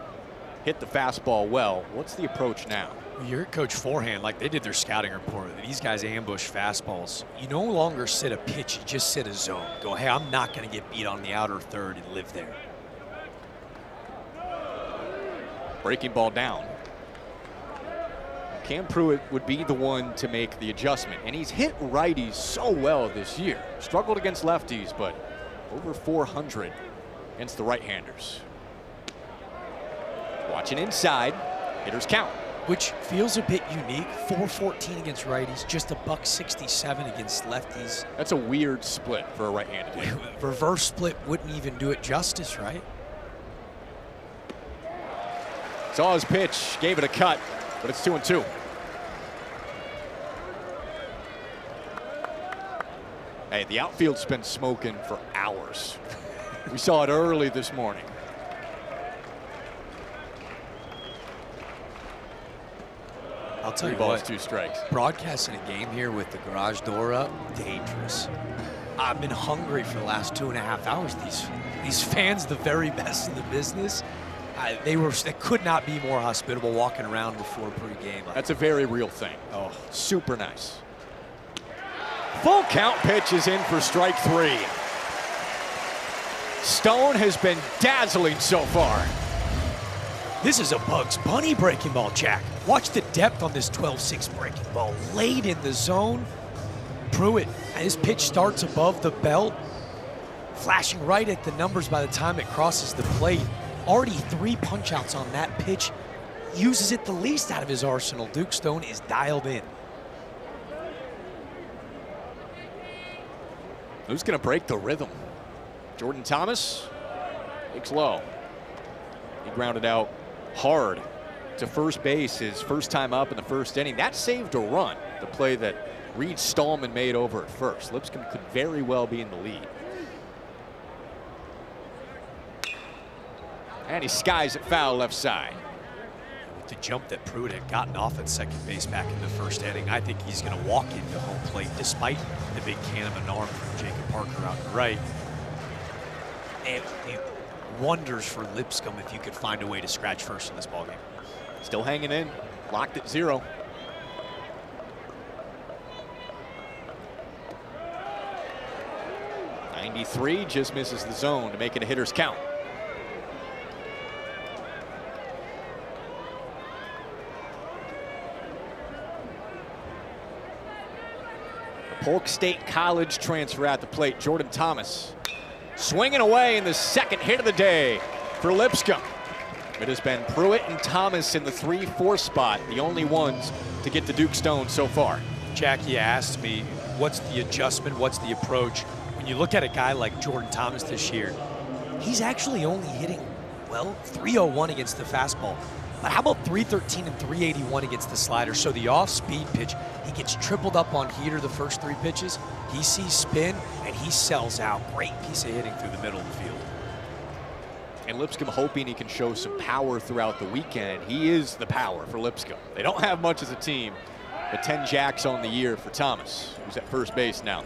hit the fastball well. What's the approach now? You're Coach Forehand, like they did their scouting report. These guys ambush fastballs. You no longer sit a pitch, you just sit a zone. Go, hey, I'm not going to get beat on the outer third and live there. Breaking ball down. Cam Pruitt would be the one to make the adjustment, and he's hit righties so well this year. Struggled against lefties, but over 400 against the right-handers. Watching inside, hitters count. Which feels a bit unique. 414 against righties, just a $167 against lefties. That's a weird split for a right-handed hitter. Reverse split wouldn't even do it justice, right? Saw his pitch, gave it a cut, but it's 2-2. Hey, the outfield's been smoking for hours. We saw it early this morning. I'll tell 3 you balls, what, 2 strikes. Broadcasting a game here with the garage door up, dangerous. I've been hungry for the last 2.5 hours. These fans, the very best in the business, they could not be more hospitable walking around before pregame. That's a very real thing. Oh, Super nice. Full count pitch is in for strike 3. Stone has been dazzling so far. this is a Bugs Bunny breaking ball, Jack. Watch the depth on this 12-6 breaking ball. Late in the zone. Pruitt, his pitch starts above the belt. Flashing right at the numbers by the time it crosses the plate. Already 3 punch-outs on that pitch. Uses it the least out of his arsenal. Duke Stone is dialed in. Who's going to break the rhythm? Jordan Thomas takes low. He grounded out hard to first base his first time up in the first inning. That saved a run, the play that Reed Stallman made over at first. Lipscomb could very well be in the lead. And he skies it foul left side. the jump that Pruitt had gotten off at second base back in the first inning. I think he's going to walk into home plate despite the big can of an arm from Jacob Parker out to right. And it wonders for Lipscomb if you could find a way to scratch first in this ballgame. Still hanging in, locked at 0. '93 just misses the zone to make it a hitter's count. Polk State College transfer at the plate, Jordan Thomas. Swinging away in the second hit of the day for Lipscomb. It has been Pruitt and Thomas in the 3-4 spot, the only ones to get to Duke Stone so far. Jackie asked me, what's the adjustment, what's the approach? When you look at a guy like Jordan Thomas this year, he's actually only hitting, well, 301 against the fastball. But how about 313 and 381 against the slider? So the off-speed pitch, he gets tripled up on heater the first 3 pitches. He sees spin, and he sells out. Great piece of hitting through the middle of the field. And Lipscomb hoping he can show some power throughout the weekend. He is the power for Lipscomb. They don't have much as a team, but 10 jacks on the year for Thomas, who's at first base now.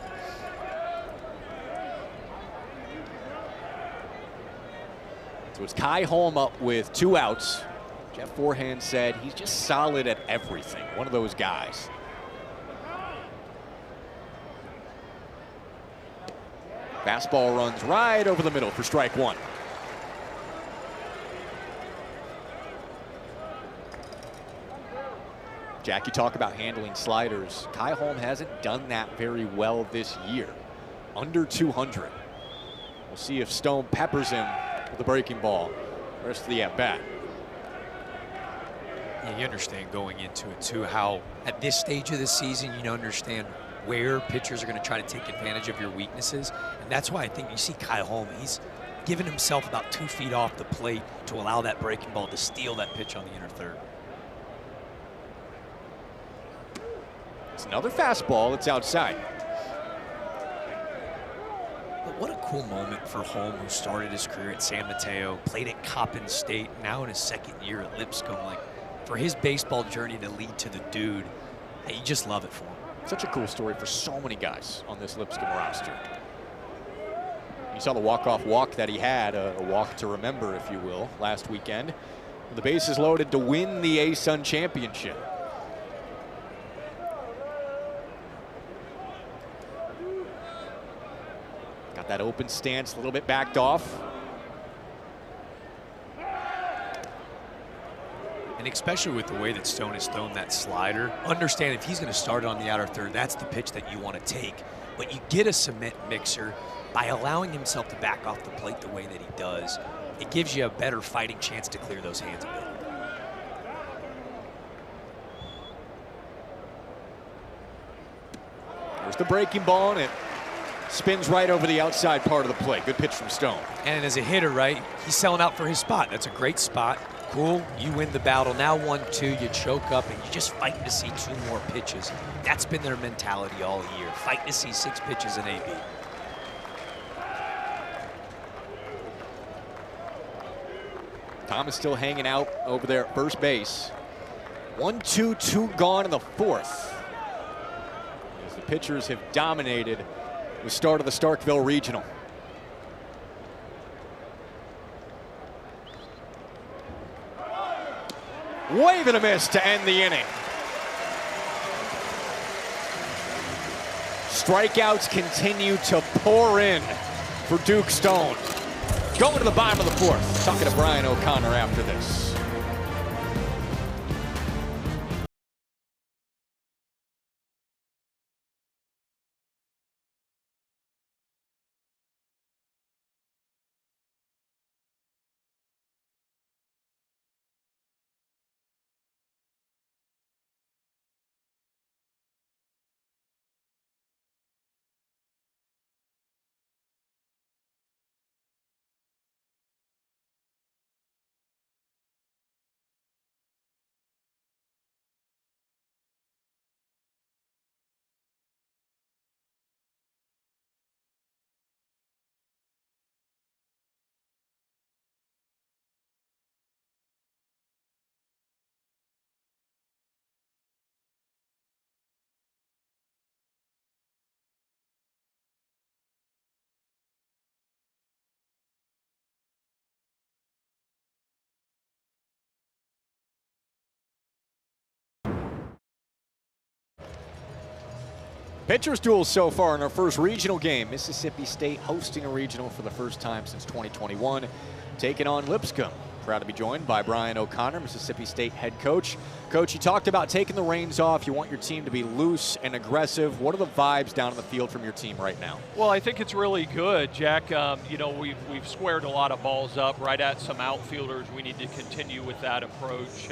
So it's Kai Holm up with 2 outs. Jeff Forehand said he's just solid at everything. One of those guys. Fastball runs right over the middle for strike 1. Jack, you talk about handling sliders. Kai Holm hasn't done that very well this year. Under 200. We'll see if Stone peppers him with the breaking ball the rest of the at-bat. Yeah, you understand going into it too, how at this stage of the season, you understand where pitchers are going to try to take advantage of your weaknesses. And that's why I think you see Kai Holm, he's given himself about 2 feet off the plate to allow that breaking ball to steal that pitch on the inner third. It's another fastball that's outside. But what a cool moment for Holm, who started his career at San Mateo, played at Coppin State, now in his 2nd year at Lipscomb. Like, for his baseball journey to lead to the dude, you just love it for him. Such a cool story for so many guys on this Lipscomb roster. You saw the walk-off walk that he had, a walk to remember, if you will, last weekend. The bases loaded to win the A-Sun championship. Got that open stance, a little bit backed off. And especially with the way that Stone has thrown that slider, understand if he's going to start on the outer third, that's the pitch that you want to take. But you get a cement mixer by allowing himself to back off the plate the way that he does. It gives you a better fighting chance to clear those hands a bit. There's the breaking ball, and it spins right over the outside part of the plate. Good pitch from Stone. And as a hitter, right, he's selling out for his spot. That's a great spot. Cool, you win the battle. Now 1-2, you choke up, and you're just fighting to see 2 more pitches. That's been their mentality all year, fighting to see 6 pitches in AB. Thomas still hanging out over there at first base. 1-2, 2 gone in the 4th. As the pitchers have dominated the start of the Starkville Regional. Wave and a miss to end the inning. Strikeouts continue to pour in for Duke Stone. Going to the bottom of the 4th. Talking to Brian O'Connor after this. Pitchers duels so far in our first regional game. Mississippi State hosting a regional for the first time since 2021, taking on Lipscomb. Proud to be joined by Brian O'Connor, Mississippi State head coach. Coach, you talked about taking the reins off. You want your team to be loose and aggressive. What are the vibes down on the field from your team right now? Well, I think it's really good, Jack. You know, we've squared a lot of balls up right at some outfielders. We need to continue with that approach.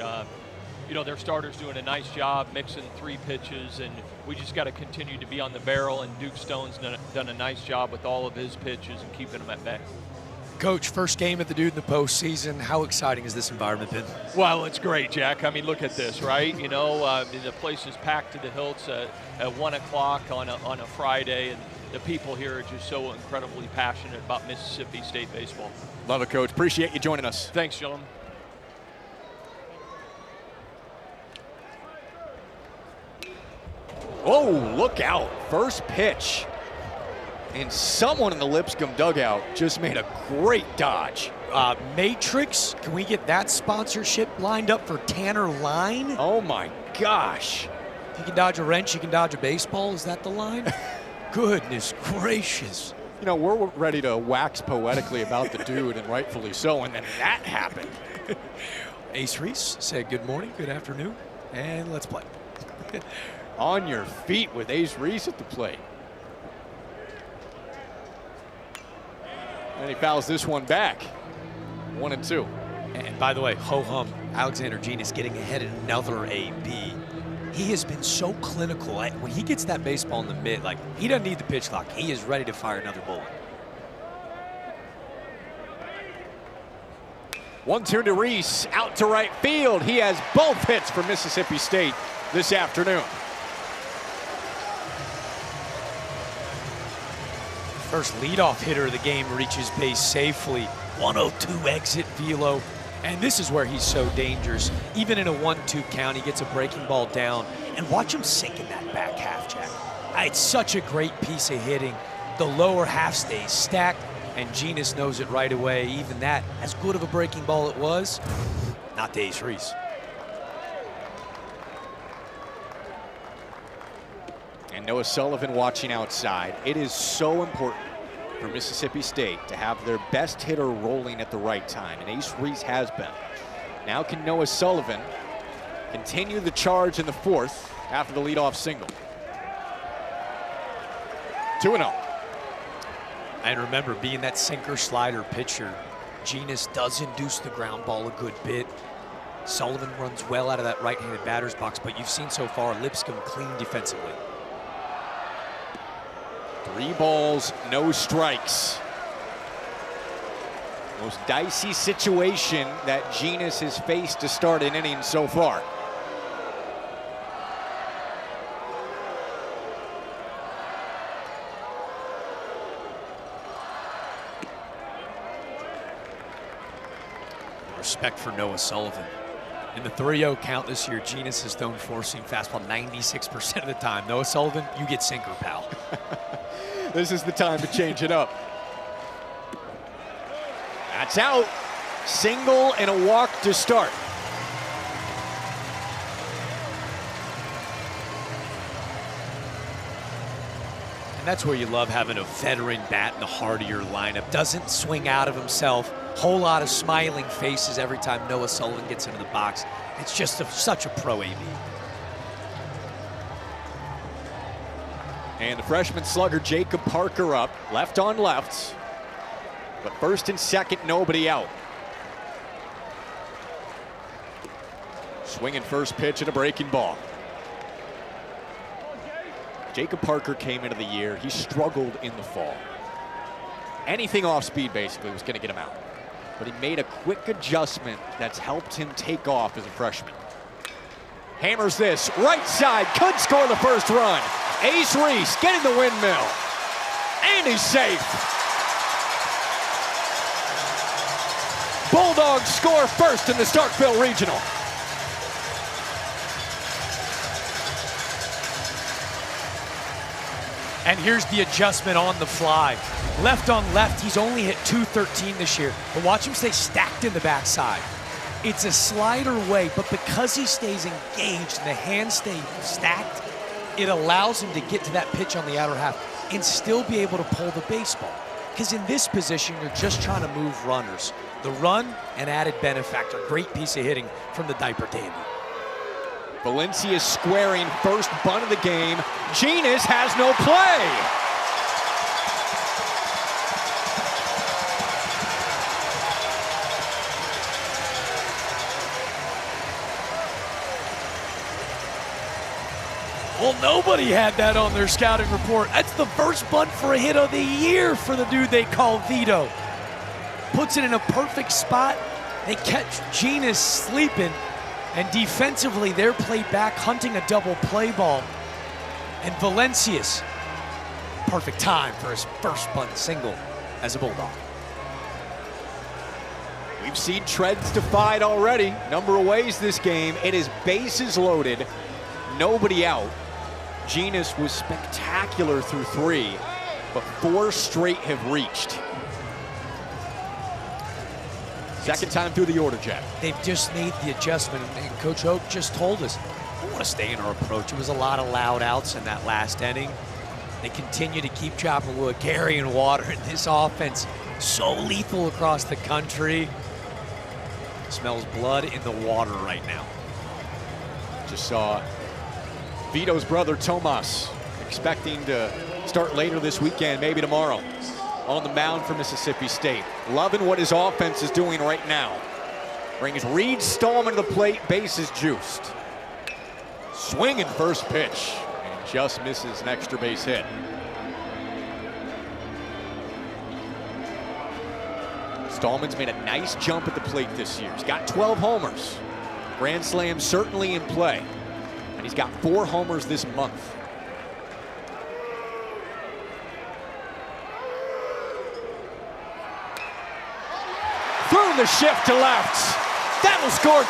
You know, their starter's doing a nice job mixing 3 pitches, and we just got to continue to be on the barrel, and Duke Stone's done a nice job with all of his pitches and keeping them at bay. Coach, first game at the Dude in the postseason. How exciting has this environment been? Well, it's great, Jack. I mean, look at this, right? You know, the place is packed to the hilts at 1 o'clock on a Friday, and the people here are just so incredibly passionate about Mississippi State baseball. Love it, Coach. Appreciate you joining us. Thanks, gentlemen. Oh, look out. First pitch. And someone in the Lipscomb dugout just made a great dodge. Matrix, can we get that sponsorship lined up for Tanner Line? Oh my gosh. If you can dodge a wrench, you can dodge a baseball. Is that the line? Goodness gracious. You know, we're ready to wax poetically about the dude, and rightfully so, and then that happened. Ace Reese said good morning, good afternoon, and let's play. On your feet with Ace Reese at the plate. And he fouls this one back. 1-2. And by the way, ho-hum, Alexander Genius getting ahead in another AB. He has been so clinical. When he gets that baseball in the mid, like, he doesn't need the pitch clock. He is ready to fire another bullet. 1-2 to Reese, out to right field. He has both hits for Mississippi State this afternoon. First leadoff hitter of the game reaches base safely. 102 exit velo. And this is where he's so dangerous. Even in a 1-2 count, he gets a breaking ball down. And watch him sink in that back half, Jack. It's such a great piece of hitting. The lower half stays stacked, and Genius knows it right away. Even that, as good of a breaking ball it was, not to Ace Reese. And Noah Sullivan watching outside. It is so important for Mississippi State to have their best hitter rolling at the right time, and Ace Reese has been. Now can Noah Sullivan continue the charge in the 4th after the leadoff single? 2-0. And remember, being that sinker slider pitcher, Genius does induce the ground ball a good bit. Sullivan runs well out of that right-handed batter's box, but you've seen so far Lipscomb clean defensively. 3 balls, no strikes. Most dicey situation that Genius has faced to start an inning so far. Respect for Noah Sullivan. In the 3-0 count this year, Genius has thrown four-seam fastball 96% of the time. Noah Sullivan, you get sinker, pal. This is the time to change it up. That's out. Single and a walk to start. And that's where you love having a veteran bat in the heart of your lineup. Doesn't swing out of himself. Whole lot of smiling faces every time Noah Sullivan gets into the box. It's just such a pro AB. And the freshman slugger Jacob Parker up, left on left. But first and second, nobody out. Swinging first pitch and a breaking ball. Jacob Parker came into the year. He struggled in the fall. Anything off speed basically was going to get him out. But he made a quick adjustment that's helped him take off as a freshman. Hammers this, right side, could score the first run. Ace Reese getting the windmill. And he's safe. Bulldogs score first in the Starkville Regional. And here's the adjustment on the fly. Left on left, he's only hit .213 this year, but watch him stay stacked in the backside. It's a slider way, but because he stays engaged and the hands stay stacked, it allows him to get to that pitch on the outer half and still be able to pull the baseball. Because in this position, you're just trying to move runners. The run and added benefactor. Great piece of hitting from the diaper dandy. Valencia squaring first bunt of the game. Genius has no play. Well, nobody had that on their scouting report. That's the first bunt for a hit of the year for the dude they call Vito. Puts it in a perfect spot. They catch Genius sleeping, and defensively they're played back, hunting a double play ball. And Valencius, perfect time for his first bunt single as a Bulldog. We've seen treads defied already. Number of ways this game. It is bases loaded, nobody out. Genius was spectacular through 3, but 4 straight have reached. Second time through the order, Jack. They've just made the adjustment, and Coach Oak just told us, we want to stay in our approach. It was a lot of loud outs in that last inning. They continue to keep chopping wood, carrying water, and this offense so lethal across the country. Smells blood in the water right now. Just saw Vito's brother Tomas expecting to start later this weekend, maybe tomorrow, on the mound for Mississippi State. Loving what his offense is doing right now. Brings Reed Stallman to the plate, bases juiced. Swinging first pitch, and just misses an extra base hit. Stallman's made a nice jump at the plate this year. He's got 12 homers. Grand Slam certainly in play. And he's got 4 homers this month. Through the shift to left. That'll score 2.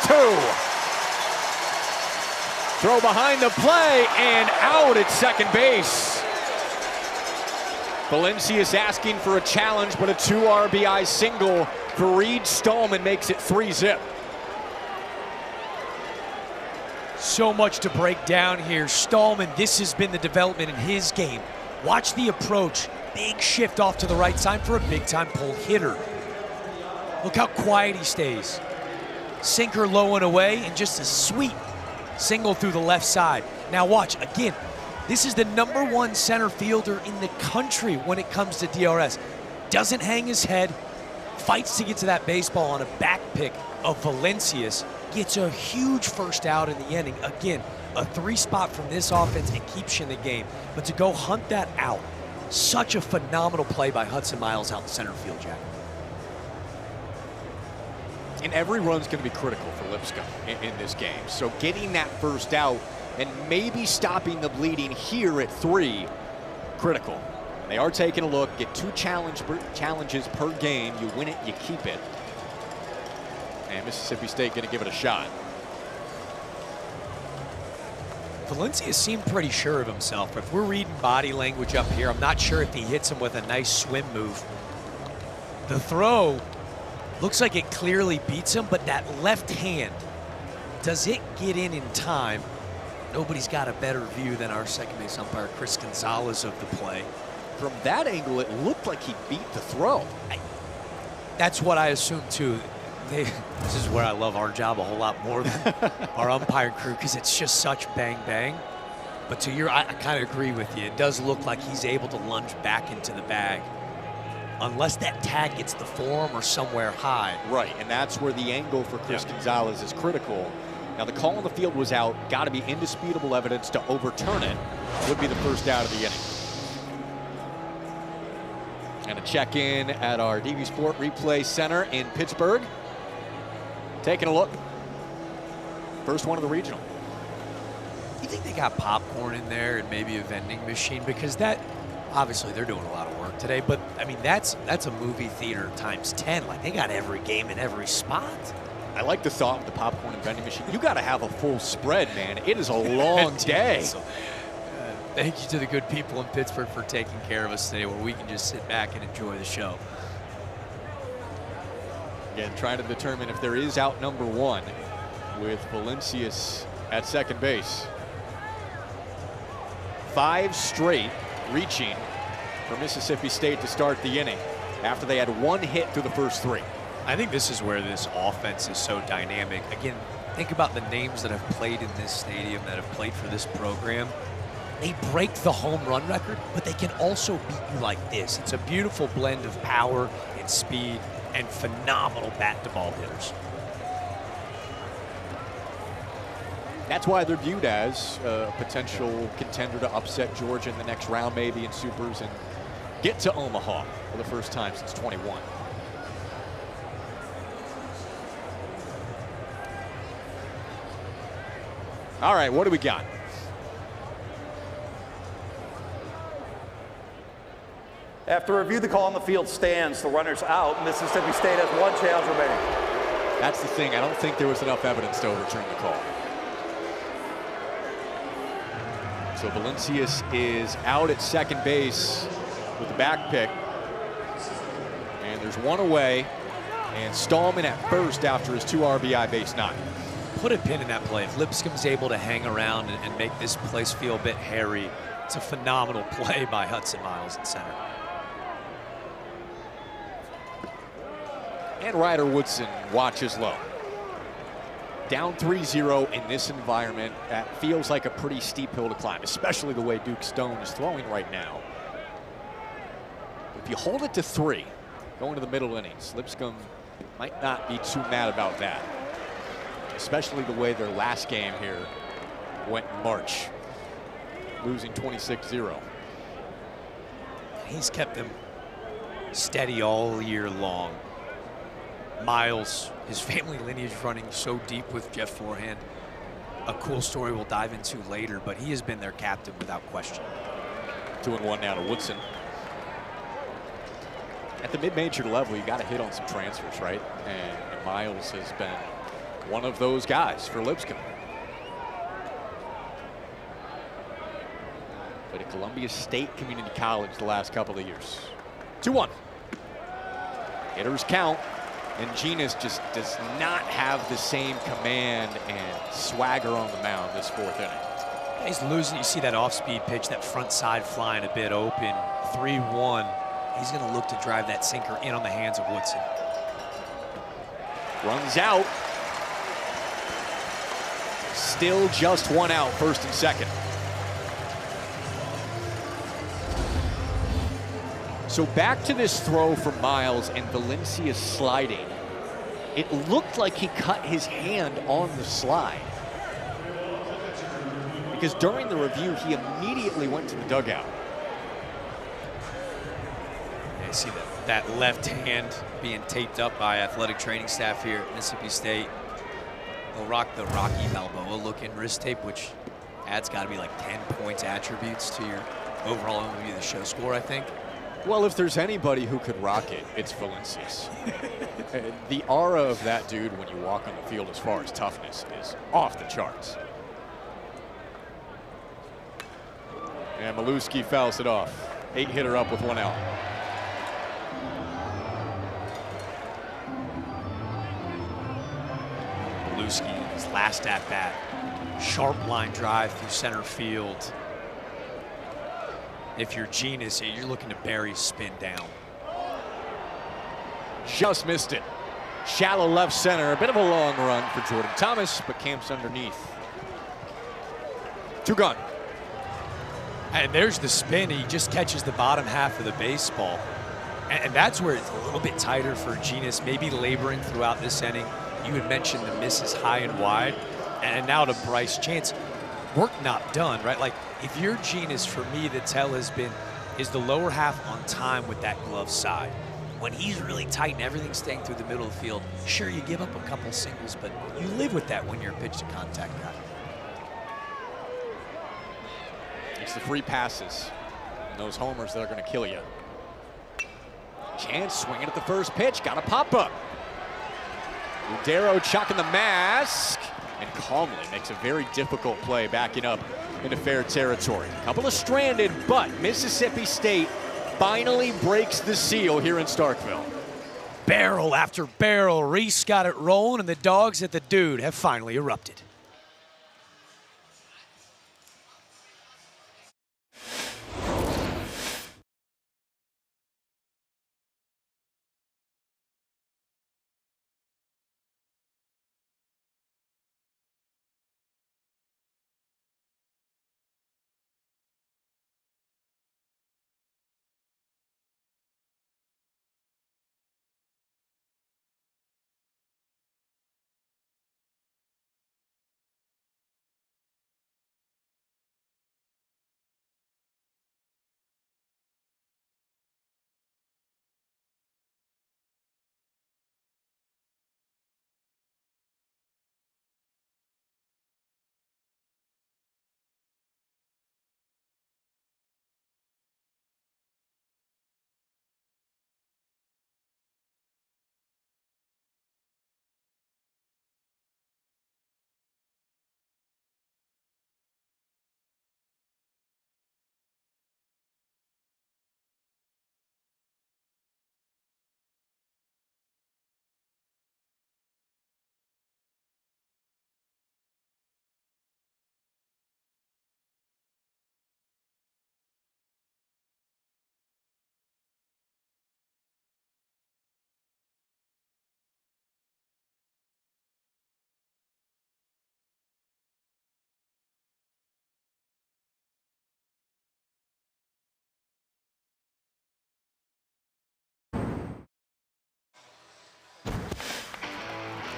Throw behind the play and out at second base. Valencius asking for a challenge, but a 2 RBI single for Reed Stallman makes it 3-zip. So much to break down here. Stallman, this has been the development in his game. Watch the approach. Big shift off to the right side for a big-time pull hitter. Look how quiet he stays. Sinker low and away, and just a sweet single through the left side. Now watch, again, this is the #1 center fielder in the country when it comes to DRS. Doesn't hang his head, fights to get to that baseball on a back pick of Valencius. Gets a huge first out in the inning. Again, a 3 spot from this offense and keeps you in the game. But to go hunt that out, such a phenomenal play by Hudson Miles out in center field, Jack. And every run's going to be critical for Lipscomb in this game. So getting that first out and maybe stopping the bleeding here at 3, critical. They are taking a look, get 2 challenges per game. You win it, you keep it. And Mississippi State going to give it a shot. Valencia seemed pretty sure of himself. If we're reading body language up here, I'm not sure if he hits him with a nice swim move. The throw looks like it clearly beats him, but that left hand, does it get in time? Nobody's got a better view than our second base umpire, Chris Gonzalez, of the play. From that angle, it looked like he beat the throw. That's what I assumed too. This is where I love our job a whole lot more than our umpiring crew, because it's just such bang bang. But to your, I kind of agree with you. It does look like he's able to lunge back into the bag, unless that tag gets the forearm or somewhere high. Right, and that's where the angle for Chris Gonzalez is critical. Now the call on the field was out. Got to be indisputable evidence to overturn it. Would be the first out of the inning. And a check-in at our DB Sport Replay Center in Pittsburgh. Taking a look. First one of the regional. You think they got popcorn in there and maybe a vending machine? Because that, obviously they're doing a lot of work today, but I mean, that's a movie theater times 10. Like, they got every game in every spot. I like the thought of the popcorn and vending machine. You got to have a full spread, man. It is a long day. So, thank you to the good people in Pittsburgh for taking care of us today, where we can just sit back and enjoy the show. Again, trying to determine if there is out number 1 with Valencius at second base. 5 straight reaching for Mississippi State to start the inning after they had 1 hit through the first 3. I think this is where this offense is so dynamic. Again, think about the names that have played in this stadium, that have played for this program. They break the home run record, but they can also beat you like this. It's a beautiful blend of power and speed and phenomenal bat-to-ball hitters. That's why they're viewed as a potential contender to upset Georgia in the next round, maybe in Supers, and get to Omaha for the first time since 21. All right, what do we got? After review, the call on the field stands. The runner's out. Mississippi State has 1 challenge remaining. That's the thing. I don't think there was enough evidence to overturn the call. So Valencius is out at second base with the back pick. And there's 1 away. And Stallman at first after his 2 RBI base knock. Put a pin in that play. If Lipscomb's able to hang around and make this place feel a bit hairy, it's a phenomenal play by Hudson Miles in center. And Ryder Woodson watches low. Down 3-0 in this environment, that feels like a pretty steep hill to climb, especially the way Duke Stone is throwing right now. If you hold it to 3, going to the middle innings, Lipscomb might not be too mad about that, especially the way their last game here went in March, losing 26-0. He's kept them steady all year long. Miles, his family lineage running so deep with Jeff Forehand. A cool story we'll dive into later, but he has been their captain without question. 2-1 now to Woodson. At the mid-major level, you got to hit on some transfers, right? And Miles has been one of those guys for Lipscomb. Played at Columbia State Community College the last couple of years. 2-1. Hitters count. And Genus just does not have the same command and swagger on the mound this 4th inning. He's losing. You see that off-speed pitch, that front side flying a bit open. 3-1. He's going to look to drive that sinker in on the hands of Woodson. Runs out. Still just 1 out, 1st and 2nd. So back to this throw from Miles and Valencius sliding. It looked like he cut his hand on the slide, because during the review, he immediately went to the dugout. Yeah, you see that left hand being taped up by athletic training staff here at Mississippi State. They'll rock the Rocky Balboa looking wrist tape, which adds got to be like 10 points attributes to your overall MVP of the show score, I think. Well, if there's anybody who could rock it, it's Valencius. The aura of that dude when you walk on the field as far as toughness is off the charts. And Maluski fouls it off. 8-hitter up with 1 out. Maluski, his last at-bat. Sharp line drive through center field. If you're Genus, you're looking to bury spin down. Just missed it. Shallow left center. A bit of a long run for Jordan Thomas, but camps underneath. 2 gone. And there's the spin. He just catches the bottom half of the baseball. And that's where it's a little bit tighter for Genus, maybe laboring throughout this inning. You had mentioned the misses high and wide. And now to Bryce Chance. Work not done, right? Like, if you're Genus, for me, the tell has been, is the lower half on time with that glove side. When he's really tight and everything's staying through the middle of the field, sure, you give up a couple singles, but you live with that when you're a pitch-to-contact guy. It's the free passes and those homers that are going to kill you. Chance swinging at the first pitch, got a pop-up. Ludero chucking the mask, and calmly makes a very difficult play backing up into fair territory. A couple of stranded, but Mississippi State finally breaks the seal here in Starkville. Barrel after barrel, Reese got it rolling, and the dogs at the dude have finally erupted.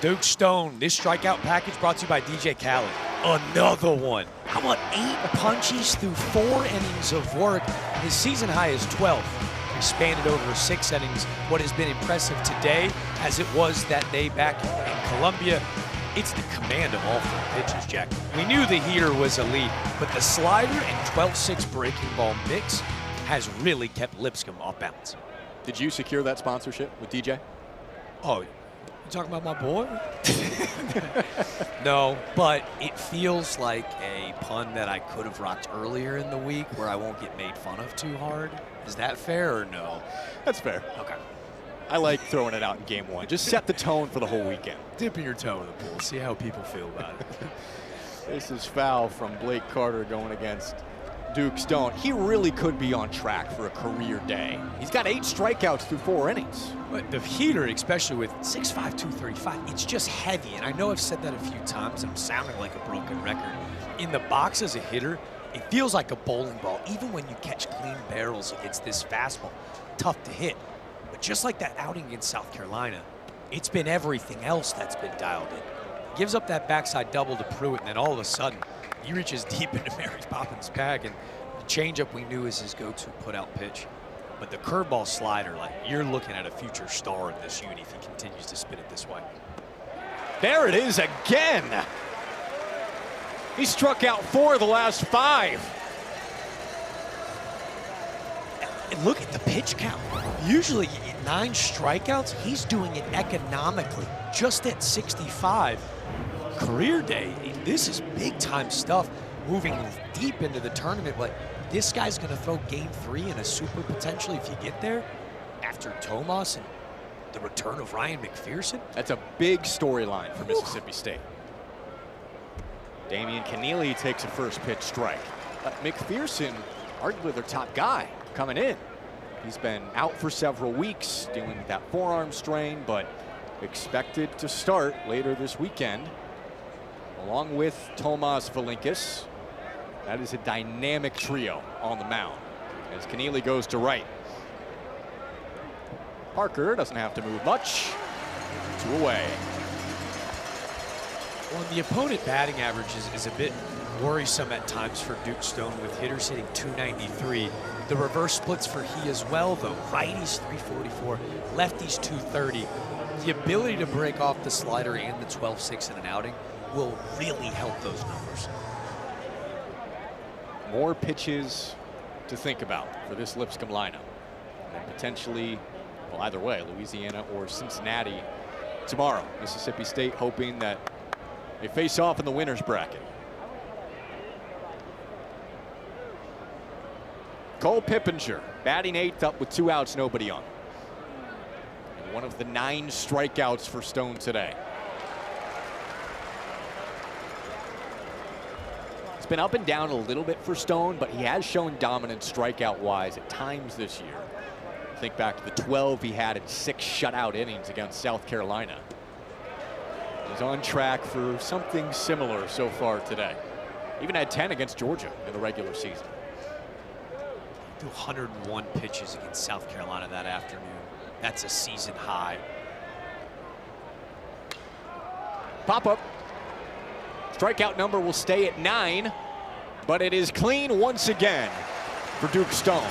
Duke Stone, this strikeout package brought to you by DJ Khaled. Another one. How about 8 punches through 4 innings of work? His season high is 12. Expanded over 6 innings. What has been impressive today, as it was that day back in Columbia, it's the command of all 4 pitches, Jack. We knew the heater was elite, but the slider and 12-6 breaking ball mix has really kept Lipscomb off balance. Did you secure that sponsorship with DJ? Oh, you talking about my boy? No, but it feels like a pun that I could have rocked earlier in the week where I won't get made fun of too hard. Is that fair or no? That's fair. Okay. I like throwing it out in game 1. Just set the tone for the whole weekend. Dipping your toe in the pool. See how people feel about it. This is foul from Blake Carter going against Duke Stone. He really could be on track for a career day. He's got 8 strikeouts through 4 innings. But the heater, especially with 6'5", 235, it's just heavy. And I know I've said that a few times, and I'm sounding like a broken record. In the box as a hitter, it feels like a bowling ball. Even when you catch clean barrels against this fastball, tough to hit. But just like that outing against South Carolina, it's been everything else that's been dialed in. Gives up that backside double to Pruitt, and then all of a sudden, he reaches deep into Mary Poppins' bag, and the changeup we knew is his go-to put-out pitch. But the curveball slider, like, you're looking at a future star in this unit if he continues to spin it this way. There it is again. He struck out 4 of the last 5. And look at the pitch count. Usually 9 strikeouts, he's doing it economically, just at 65. Career day, this is big time stuff, moving deep into the tournament. But this guy's gonna throw game 3 in a super potentially if you get there, after Tomas and the return of Ryan McPherson. That's a big storyline for Mississippi State. Damian Keneally takes a first pitch strike. McPherson, arguably their top guy coming in. He's been out for several weeks dealing with that forearm strain, but expected to start later this weekend along with Tomas Valinkis. That is a dynamic trio on the mound as Keneally goes to right. Parker doesn't have to move much. 2 away. Well, the opponent batting average is a bit worrisome at times for Duke Stone, with hitters hitting 293. The reverse splits for he as well, though. Righties 344, lefties 230. The ability to break off the slider and the 12-6 in an outing will really help those numbers. More pitches to think about for this Lipscomb lineup. And potentially, well, either way, Louisiana or Cincinnati tomorrow. Mississippi State hoping that they face off in the winner's bracket. Cole Pippinger batting 8th up with 2 outs, nobody on. And one of the 9 strikeouts for Stone today. It's been up and down a little bit for Stone, but he has shown dominance strikeout-wise at times this year. Think back to the 12 he had in 6 shutout innings against South Carolina. He's on track for something similar so far today. Even had 10 against Georgia in the regular season. 101 pitches against South Carolina that afternoon. That's a season high. Pop up. Strikeout number will stay at 9, but it is clean once again for Duke Stone.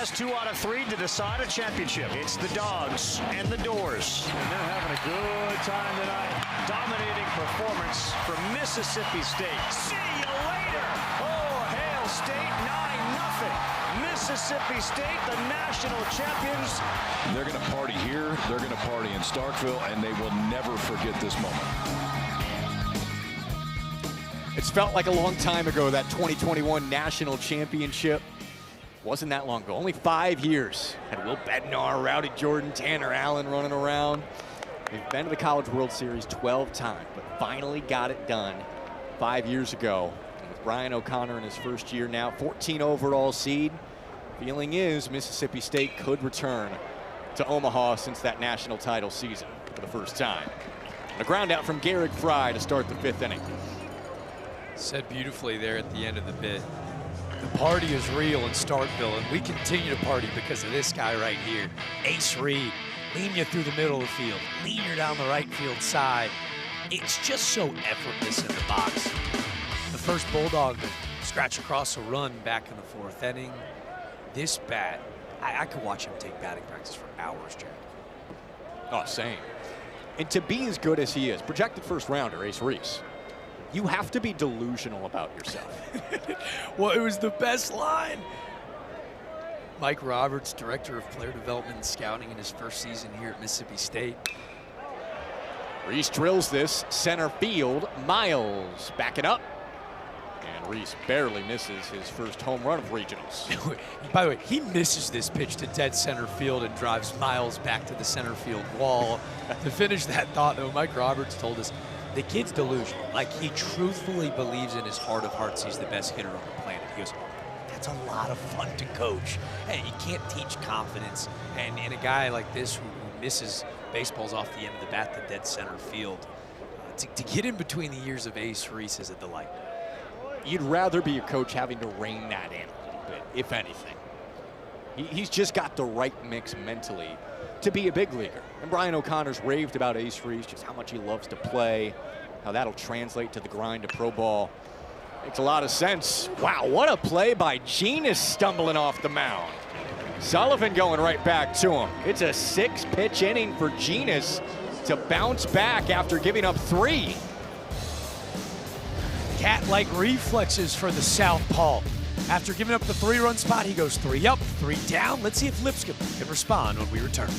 has 2 out of 3 to decide a championship. It's the Dogs and the Doors. And they're having a good time tonight. Dominating performance from Mississippi State. See you later. Oh, Hail State 9-0. Mississippi State, the national champions. They're going to party here. They're going to party in Starkville, and they will never forget this moment. It's felt like a long time ago, that 2021 national championship. Wasn't that long ago, only 5 years. Had Will Bednar, Rowdy Jordan, Tanner Allen running around. They've been to the College World Series 12 times, but finally got it done 5 years ago. And with Brian O'Connor in his first year now, 14 overall seed. Feeling is Mississippi State could return to Omaha since that national title season for the first time. And a ground out from Garrick Fry to start the 5th inning. Said beautifully there at the end of the bit. The party is real in Starkville, and we continue to party because of this guy right here. Ace Reed, lean you through the middle of the field, lean you down the right field side. It's just so effortless in the box. The first Bulldog to scratch across a run back in the 4th inning. This bat, I could watch him take batting practice for hours, Jack. Oh, same. And to be as good as he is, projected first rounder, Ace Reese, you have to be delusional about yourself. Well, it was the best line. Mike Roberts, Director of Player Development and Scouting in his first season here at Mississippi State. Reese drills this center field. Miles backing up. And Reese barely misses his first home run of regionals. By the way, he misses this pitch to dead center field and drives Miles back to the center field wall. To finish that thought, though, Mike Roberts told us the kid's delusional. Like, he truthfully believes in his heart of hearts he's the best hitter on the planet. He goes, that's a lot of fun to coach. Hey, you can't teach confidence. And in a guy like this who misses baseballs off the end of the bat to dead center field, to get in between the ears of Ace Reese is a delight. You'd rather be a coach having to rein that in a little bit, if anything. He's just got the right mix mentally to be a big leaguer. And Brian O'Connor's raved about Ace Reese, just how much he loves to play, how that'll translate to the grind to pro ball. Makes a lot of sense. Wow, what a play by Genius stumbling off the mound. Sullivan going right back to him. It's a 6-pitch inning for Genius to bounce back after giving up 3. Cat-like reflexes for the southpaw. After giving up the 3-run spot, he goes 3 up, 3 down. Let's see if Lipscomb can respond when we return.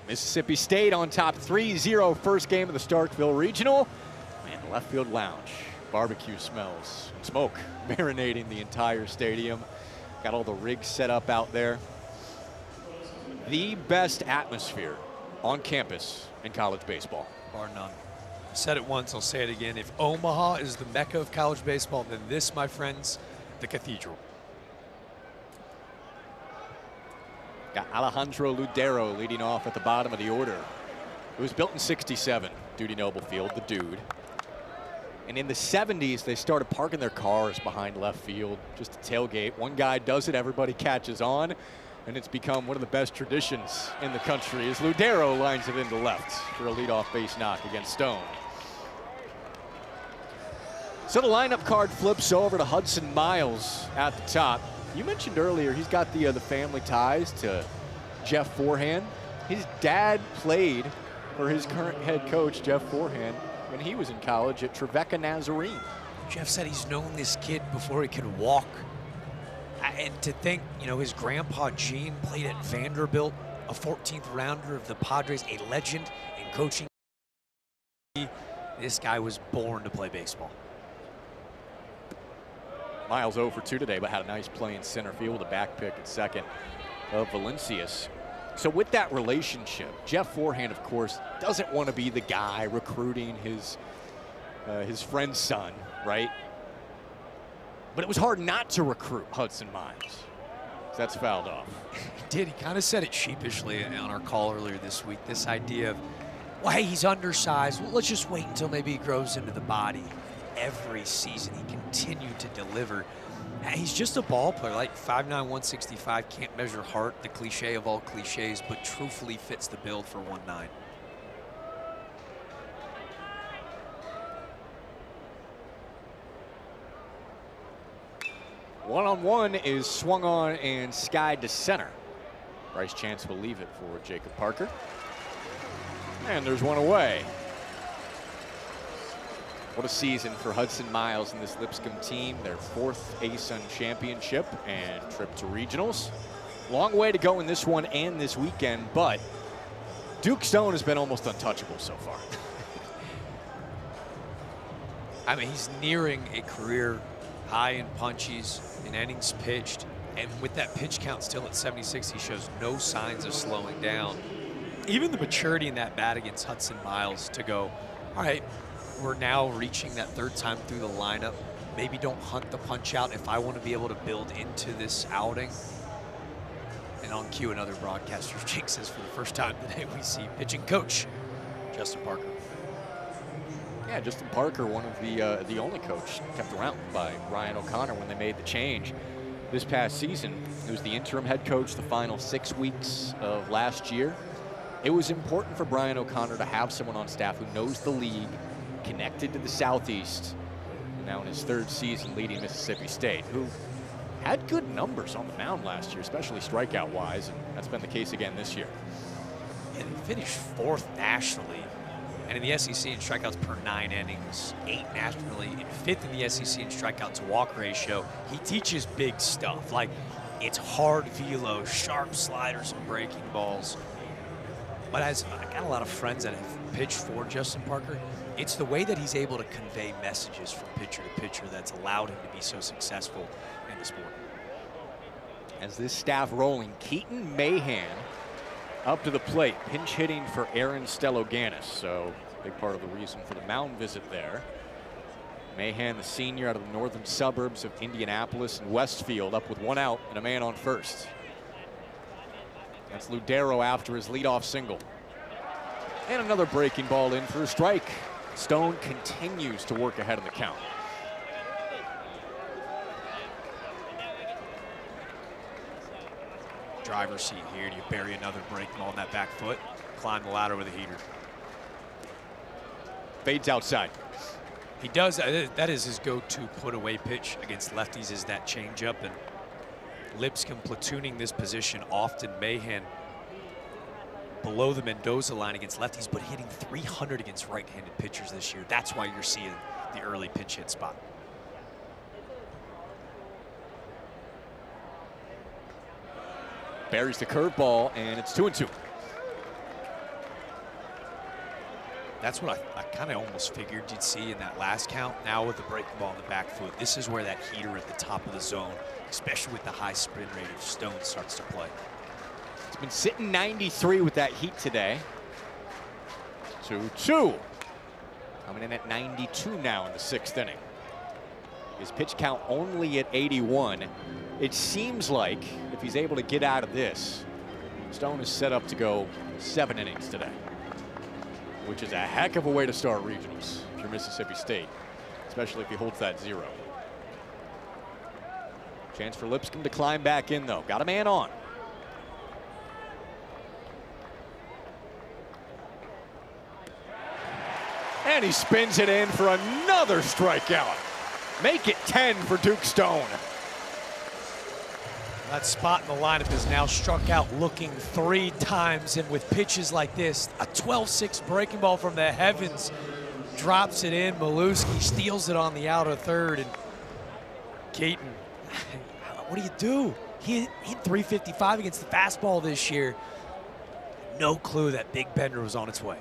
Mississippi State on top 3-0 first game of the Starkville Regional. Man, the left field lounge. Barbecue smells, smoke marinating the entire stadium. Got all the rigs set up out there. The best atmosphere on campus in college baseball. Bar none. I said it once, I'll say it again. If Omaha is the mecca of college baseball, then this, my friends, the cathedral. Got Alejandro Ludero leading off at the bottom of the order. It was built in '67. Duty Noble Field, the Dude. And in the 70s, they started parking their cars behind left field just to tailgate. One guy does it, everybody catches on, and it's become one of the best traditions in the country as Ludero lines it into left for a leadoff base knock against Stone. So the lineup card flips over to Hudson Miles at the top. You mentioned earlier he's got the family ties to Jeff Forehand. His dad played for his current head coach, Jeff Forehand, when he was in college at Trevecca Nazarene. Jeff said he's known this kid before he could walk. And to think, you know, his grandpa Gene played at Vanderbilt, a 14th rounder of the Padres, a legend in coaching. This guy was born to play baseball. Miles 0 for 2 today, but had a nice play in center field, a back pick at second of Valencius. So with that relationship, Jeff Forehand, of course, doesn't want to be the guy recruiting his friend's son, right? But it was hard not to recruit Hudson Miles. That's fouled off. He did. He kind of said it sheepishly on our call earlier this week. This idea of, well, hey, he's undersized. Well, let's just wait until maybe he grows into the body. Every season, he continued to deliver. He's just a ball player, like 5'9", 165, can't measure heart, the cliche of all cliches, but truthfully fits the build for 1'9". One-on-one is swung on and skied to center. Bryce Chance will leave it for Jacob Parker. And there's one away. What a season for Hudson Miles and this Lipscomb team. Their 4th ASUN championship and trip to regionals. Long way to go in this one and this weekend, but Duke Stone has been almost untouchable so far. I mean, he's nearing a career high in punchies, in innings pitched, and with that pitch count still at 76, he shows no signs of slowing down. Even the maturity in that bat against Hudson Miles to go, all right, we're now reaching that 3rd time through the lineup. Maybe don't hunt the punch out if I want to be able to build into this outing. And on cue, another broadcaster's jinx says for the first time today we see pitching coach Justin Parker. Yeah, Justin Parker, one of the only coach kept around by Ryan O'Connor when they made the change this past season. He was the interim head coach the final 6 weeks of last year. It was important for Brian O'Connor to have someone on staff who knows the league, connected to the Southeast, and now in his 3rd season leading Mississippi State, who had good numbers on the mound last year, especially strikeout-wise, and that's been the case again this year. And he finished 4th nationally, and in the SEC in strikeouts per 9 innings, 8 nationally, and 5th in the SEC in strikeout to walk ratio. He teaches big stuff, like it's hard velo, sharp sliders, and breaking balls. But as I got a lot of friends that have pitched for Justin Parker, it's the way that he's able to convey messages from pitcher to pitcher that's allowed him to be so successful in the sport. As this staff rolling, Keaton Mahan up to the plate, pinch hitting for Aaron Steloganis. So big part of the reason for the mound visit there. Mahan, the senior out of the northern suburbs of Indianapolis and Westfield, up with 1 out and a man on first. That's Ludero after his leadoff single. And another breaking ball in for a strike. Stone continues to work ahead of the count. Driver's seat here. Do you bury another breaking ball in that back foot? Climb the ladder with a heater. Fades outside. He does. That is his go-to put-away pitch against lefties, is that changeup. And Lipscomb platooning this position often. Mahan below the Mendoza line against lefties, but hitting 300 against right-handed pitchers this year. That's why you're seeing the early pinch hit spot. Buries the curveball, and it's 2-2. That's what I kind of almost figured you'd see in that last count. Now with the breaking ball in the back foot, this is where that heater at the top of the zone, especially with the high sprint rate of Stone, starts to play. It's been sitting 93 with that heat today. 2-2. Coming in at 92 now in the 6th inning. His pitch count only at 81. It seems like if he's able to get out of this, Stone is set up to go 7 innings today. which is a heck of a way to start regionals if you're Mississippi State, especially if he holds that 0. Chance for Lipscomb to climb back in, though. Got a man on. And he spins it in for another strikeout. Make it 10 for Duke Stone. That spot in the lineup is now struck out looking 3 times, and with pitches like this, a 12-6 breaking ball from the heavens drops it in. Maluski steals it on the outer third, and Keaton, what do? He hit 355 against the fastball this year. No clue that big bender was on its way.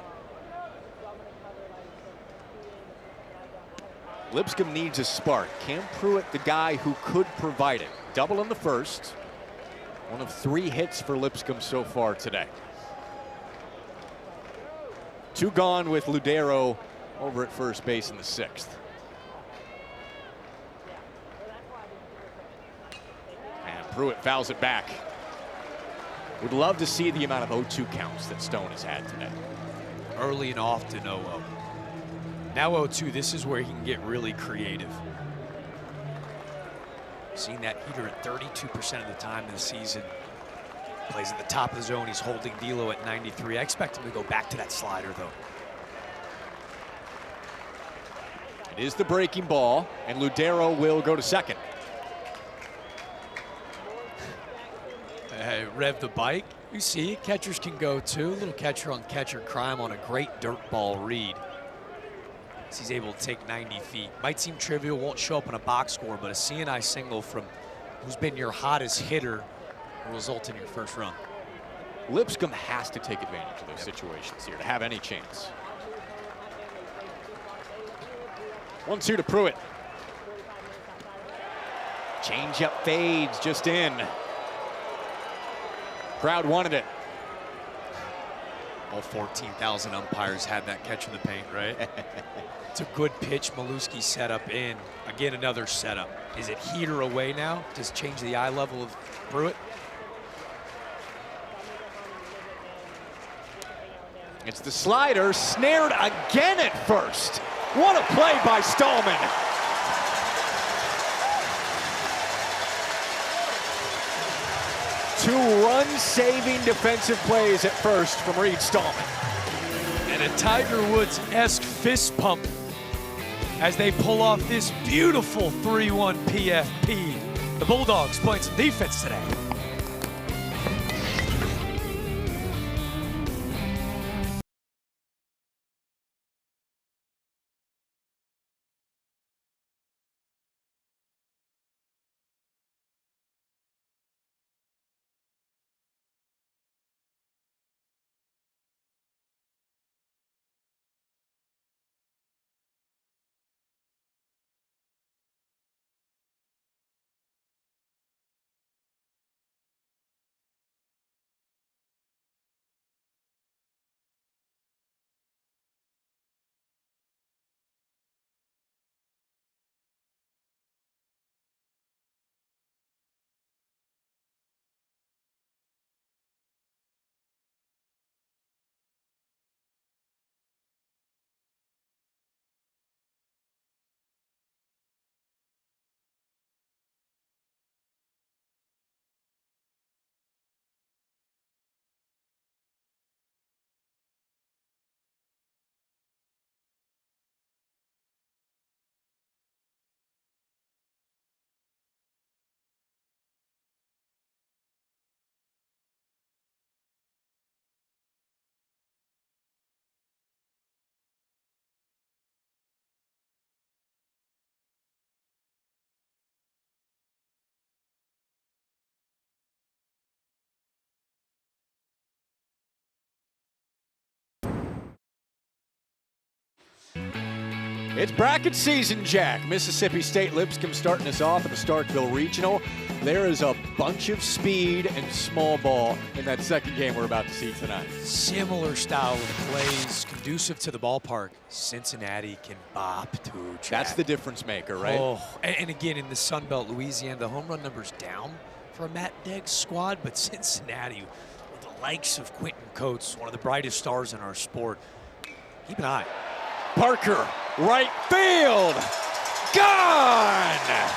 Lipscomb needs a spark. Cam Pruitt, the guy who could provide it. Double in the first. One of 3 hits for Lipscomb so far today. 2 gone with Ludero over at first base in the 6th. And Pruitt fouls it back. Would love to see the amount of 0-2 counts that Stone has had today. Early and often 0-0. Now 0-2, this is where he can get really creative. Seen that heater at 32% of the time this season. Plays at the top of the zone. He's holding D'Lo at 93. I expect him to go back to that slider, though. It is the breaking ball, and Ludero will go to second. Rev the bike. You see, catchers can go too. A little catcher on catcher crime on a great dirt ball read. He's able to take 90 feet. Might seem trivial, won't show up in a box score, but a CNI single from who's been your hottest hitter will result in your first run. Lipscomb has to take advantage of those situations here to have any chance. 1-2 to Pruitt. Changeup fades just in. Crowd wanted it. All 14,000 umpires had that catch in the paint, right? It's a good pitch. Maluski set up in. Again, another setup. Is it heater away now? Does it change the eye level of Pruitt? It's the slider, snared again at first. What a play by Stallman. Two run-saving defensive plays at first from Reed Stallman. And a Tiger Woods-esque fist pump as they pull off this beautiful 3-1 PFP. The Bulldogs playing some defense today. It's bracket season, Jack. Mississippi State Lipscomb starting us off at the Starkville Regional. There is a bunch of speed and small ball in that second game we're about to see tonight. Similar style of plays, conducive to the ballpark. Cincinnati can bop too, Jack. That's the difference maker, right? Oh, and again, in the Sun Belt, Louisiana, the home run number's down for a Matt Degg's squad, but Cincinnati, with the likes of Quentin Coates, one of the brightest stars in our sport, Keep an eye. Parker, right field, gone!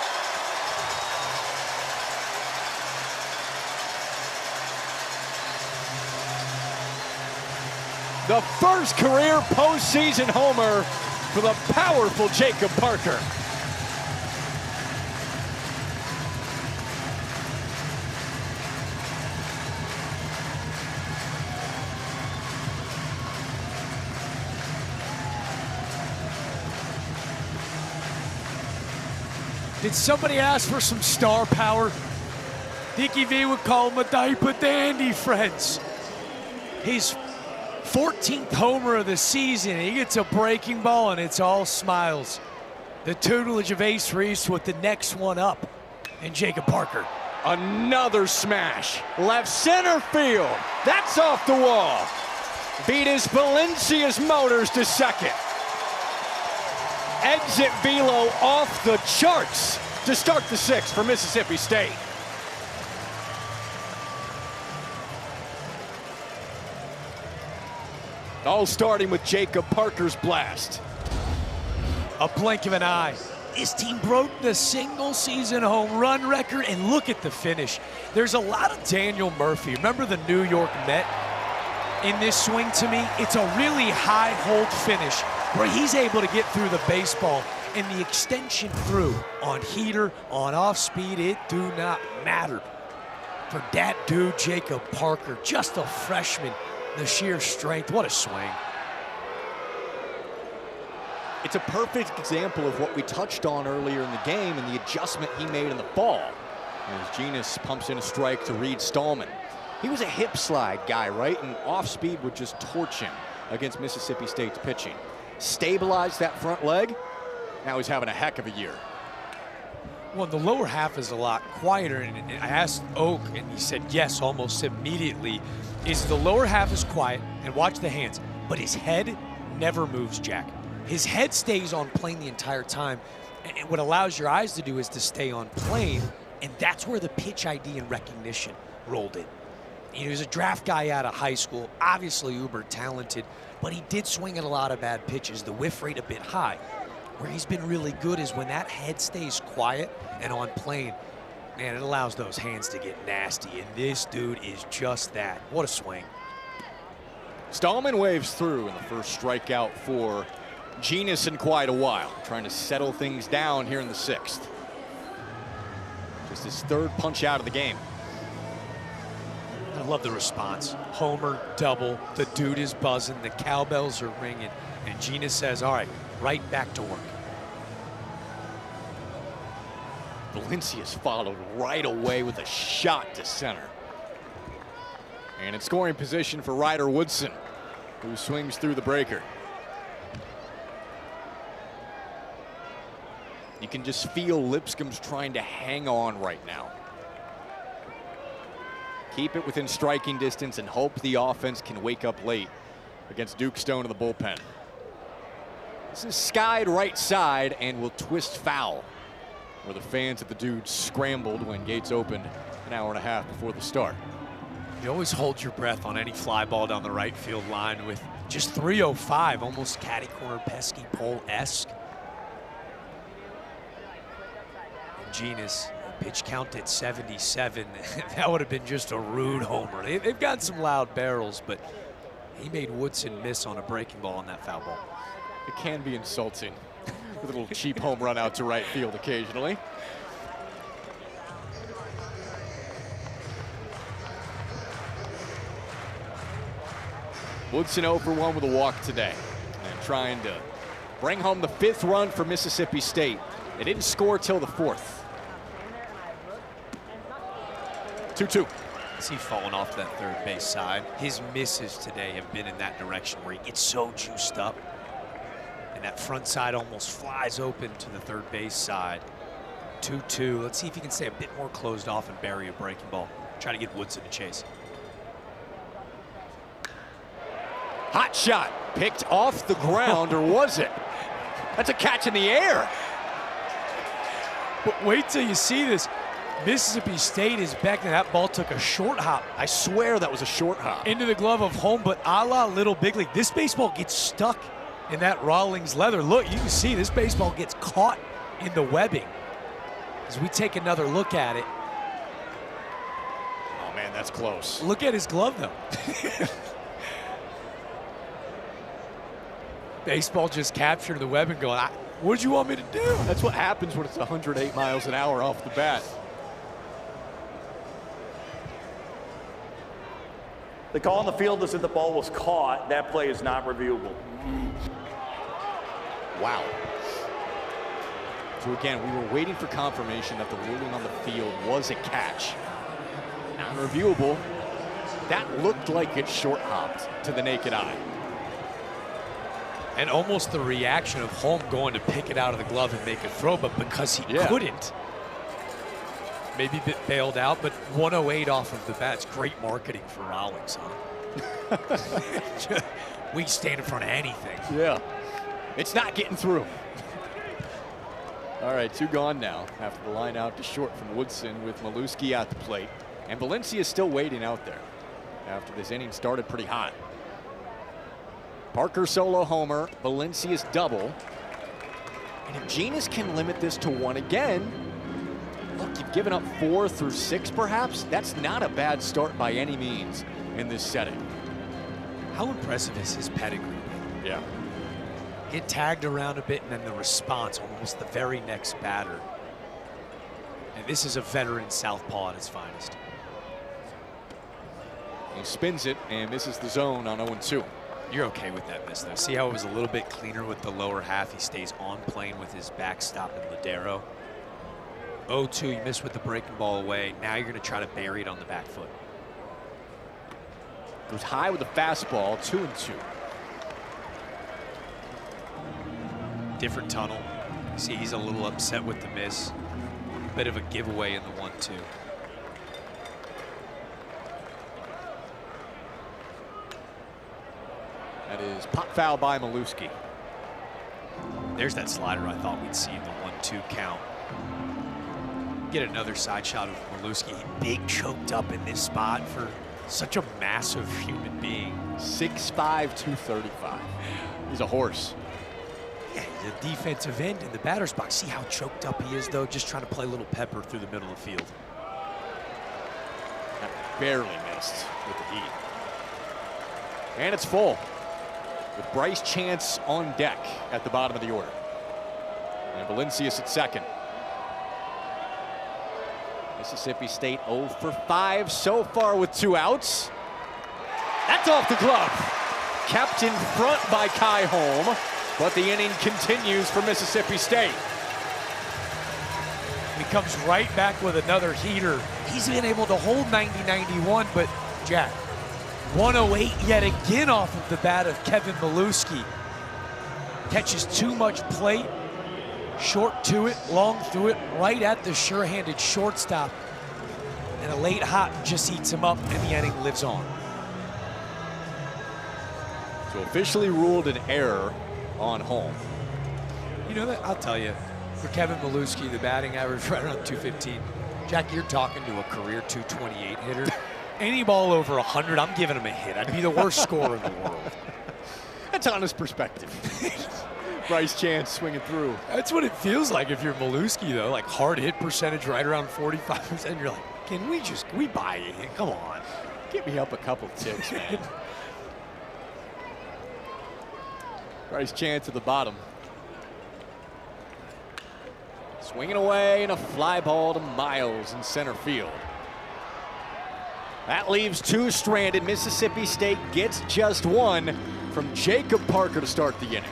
The first career postseason homer for the powerful Jacob Parker. Did somebody ask for some star power? Dickie V would call him a diaper dandy, friends. His 14th homer of the season. He gets a breaking ball, and it's all smiles. The tutelage of Ace Reese with the next one up, and Jacob Parker. Another smash. Left center field. That's off the wall. Beat his Valencia's Motors to second. Exit velo off the charts to start the sixth for Mississippi State. All starting with Jacob Parker's blast. A blink of an eye. This team broke the single-season home run record, and look at the finish. There's a lot of Daniel Murphy. Remember the New York Met? In this swing, to me, it's a really high hold finish where he's able to get through the baseball, and the extension through on heater, on off speed, it do not matter. For that dude, Jacob Parker, just a freshman, the sheer strength, what a swing. It's a perfect example of what we touched on earlier in the game and the adjustment he made in the fall. As Genius pumps in a strike to Reed Stallman. He was a hip slide guy, right? And off speed would just torch him against Mississippi State's pitching. Stabilized that front leg. Now he's having a heck of a year. Well, the lower half is a lot quieter, and I asked Oak, and he said yes almost immediately. Is the lower half is quiet, and watch the hands, but his head never moves, Jack. His head stays on plane the entire time, and what allows your eyes to do is to stay on plane, and that's where the pitch ID and recognition rolled in. He was a draft guy out of high school, obviously uber talented, but he did swing at a lot of bad pitches, the whiff rate a bit high. Where he's been really good is when that head stays quiet and on plane, man, it allows those hands to get nasty, and this dude is just that. What a swing. Stallman waves through in the first strikeout for Genius in quite a while, trying to settle things down here in the sixth. Just his third punch out of the game. I love the response. Homer, double, the dude is buzzing, the cowbells are ringing, and Genius says, all right, right back to work. Valencia's followed right away with a shot to center. And in scoring position for Ryder Woodson, who swings through the breaker. You can just feel Lipscomb's trying to hang on right now. Keep it within striking distance and hope the offense can wake up late against Duke Stone in the bullpen. This is skied right side and will twist foul, where the fans of the Dudes scrambled when gates opened an hour and a half before the start. You always hold your breath on any fly ball down the right field line with just 305, almost catty corner pesky pole-esque. Genius, pitch count at 77. That would have been just a rude homer. They've got some loud barrels, but he made Woodson miss on a breaking ball on that foul ball. It can be insulting with a little cheap home run out to right field occasionally. Woodson 0 for 1 with a walk today, and trying to bring home the 5th run for Mississippi State. They didn't score till the 4th. 2-2. Is he falling off that third base side? His misses today have been in that direction where he gets so juiced up, and that front side almost flies open to the third base side. 2-2. Let's see if he can stay a bit more closed off and bury a breaking ball. Try to get Woodson to chase. Hot shot, picked off the ground, or was it? That's a catch in the air. But wait till you see this. Mississippi State is back, and that ball took a short hop. I swear that was a short hop. Into the glove of home, but a la Little Big League. This baseball gets stuck in that Rawlings leather. Look, you can see this baseball gets caught in the webbing. As we take another look at it. Oh, man, that's close. Look at his glove, though. Baseball just captured the webbing going, what did you want me to do? That's what happens when it's 108 miles an hour off the bat. The call on the field is that the ball was caught. That play is not reviewable. Wow. So again, we were waiting for confirmation that the ruling on the field was a catch. Non-reviewable. That looked like it short hopped to the naked eye. And almost the reaction of home going to pick it out of the glove and make a throw, but because he couldn't, maybe a bit bailed out, but 108 off of the bat. It's great marketing for Rawlings, huh? We stand in front of anything. Yeah. It's not getting through. All right, 2 gone now after the line out to short from Woodson with Maluski at the plate. And Valencia is still waiting out there after this inning started pretty hot. Parker solo homer, Valencia's double. And if Genus can limit this to 1 again, look, you've given up 4 through 6 perhaps. That's not a bad start by any means in this setting. How impressive is his pedigree? Yeah. Get tagged around a bit, and then the response almost the very next batter. And this is a veteran southpaw at his finest. He spins it and misses the zone on 0-2. You're okay with that miss, though. See how it was a little bit cleaner with the lower half? He stays on plane with his backstop and Ladero. 0-2, you miss with the breaking ball away. Now you're going to try to bury it on the back foot. Goes high with the fastball, 2-2. Different tunnel. See, he's a little upset with the miss. Bit of a giveaway in the 1-2. That is pop foul by Maluski. There's that slider I thought we'd see in the 1-2 count. Get another side shot of Maluski. Big choked up in this spot for such a massive human being. 6'5", 235. He's a horse. Yeah, he's a defensive end in the batter's box. See how choked up he is, though? Just trying to play a little pepper through the middle of the field. That barely missed with the heat. And it's full, with Bryce Chance on deck at the bottom of the order. And Valencius at second. Mississippi State 0 for 5 so far with 2 outs. That's off the glove. Kept in front by Kai Holm, but the inning continues for Mississippi State. He comes right back with another heater. He's been able to hold 90-91, but Jack, 108 yet again off of the bat of Kevin Maluski. Catches too much plate, short to it, long through it, right at the sure-handed shortstop. And a late hop just eats him up, and the inning lives on. So officially ruled an error on Holm. You know that, I'll tell you, for Kevin Maluski, the batting average right around 215. Jack, you're talking to a career 228 hitter. Any ball over 100, I'm giving him a hit. I'd be the worst scorer in the world. That's honest perspective. Bryce Chance swinging through. That's what it feels like if you're Maluski, though. Like hard hit percentage right around 45%. You're like, can we buy you? Come on. Get me up a couple ticks, man. Bryce Chance at the bottom. Swinging away and a fly ball to Miles in center field. That leaves 2 stranded. Mississippi State gets just 1 from Jacob Parker to start the inning.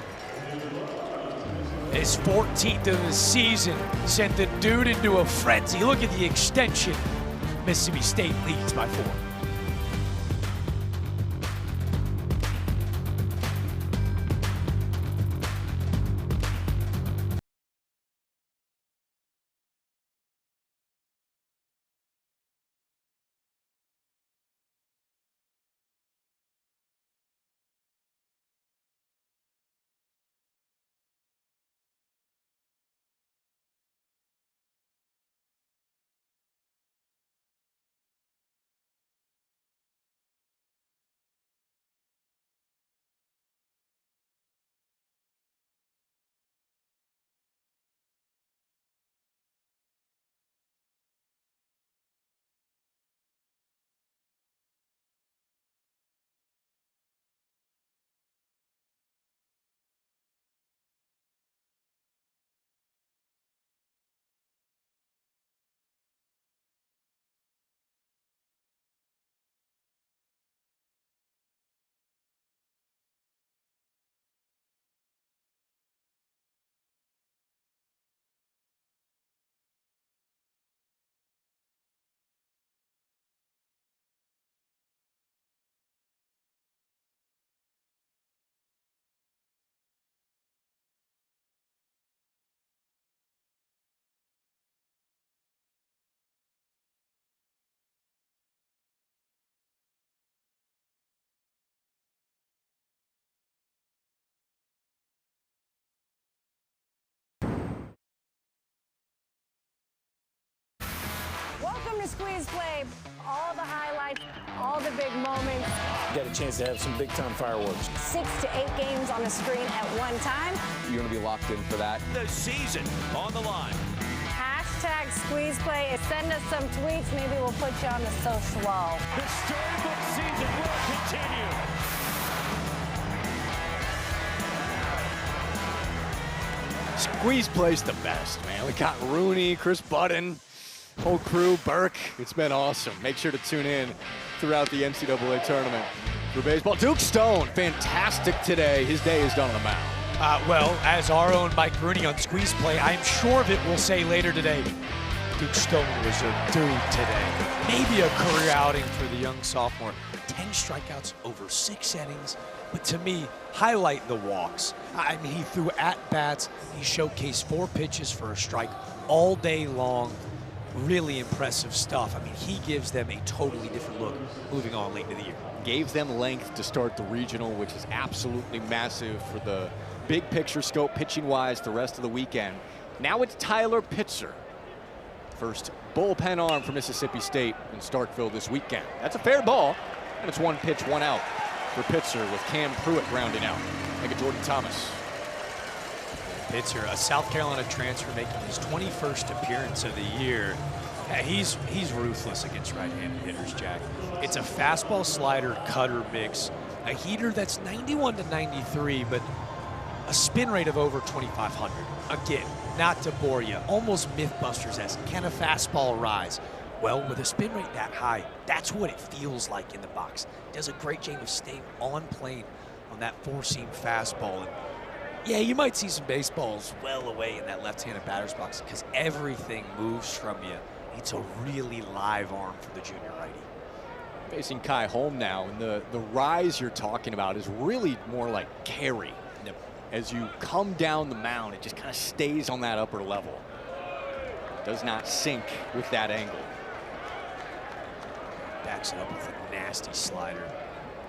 His 14th of the season sent the dude into a frenzy. Look at the extension. Mississippi State leads by 4. Welcome to Squeeze Play. All the highlights, all the big moments. Get a chance to have some big-time fireworks. 6 to 8 games on the screen at one time. You're going to be locked in for that. The season on the line. Hashtag Squeeze Play. Send us some tweets. Maybe we'll put you on the social wall. The storybook season will continue. Squeeze Play's the best, man. We got Rooney, Chris Budden, whole crew, Burke. It's been awesome. Make sure to tune in throughout the NCAA tournament for baseball. Duke Stone, fantastic today. His day is done on the mound. Well, as our own Mike Rooney on Squeeze Play, I'm sure of it, will say later today, Duke Stone was a dude today. Maybe a career outing for the young sophomore. 10 strikeouts over 6 innings. But to me, highlight the walks. I mean, he threw at-bats. He showcased 4 pitches for a strike all day long. Really impressive stuff. I mean, he gives them a totally different look moving on late into the year. Gave them length to start the regional, which is absolutely massive for the big picture scope pitching-wise the rest of the weekend. Now it's Tyler Pitzer. First bullpen arm for Mississippi State in Starkville this weekend. That's a fair ball, and it's 1 pitch, 1 out for Pitzer with Cam Pruitt rounding out. Like a Jordan Thomas. Pitzer, a South Carolina transfer making his 21st appearance of the year. He's ruthless against right-handed hitters, Jack. It's a fastball slider cutter mix, a heater that's 91 to 93, but a spin rate of over 2,500. Again, not to bore you, almost Mythbusters-esque. Can a fastball rise? Well, with a spin rate that high, that's what it feels like in the box. Does a great job of staying on plane on that 4-seam fastball. And yeah, you might see some baseballs well away in that left-handed batter's box because everything moves from you. It's a really live arm for the junior righty. Facing Kai Holm now, and the rise you're talking about is really more like carry. Yep. As you come down the mound, it just kind of stays on that upper level. Does not sink with that angle. Backs it up with a nasty slider.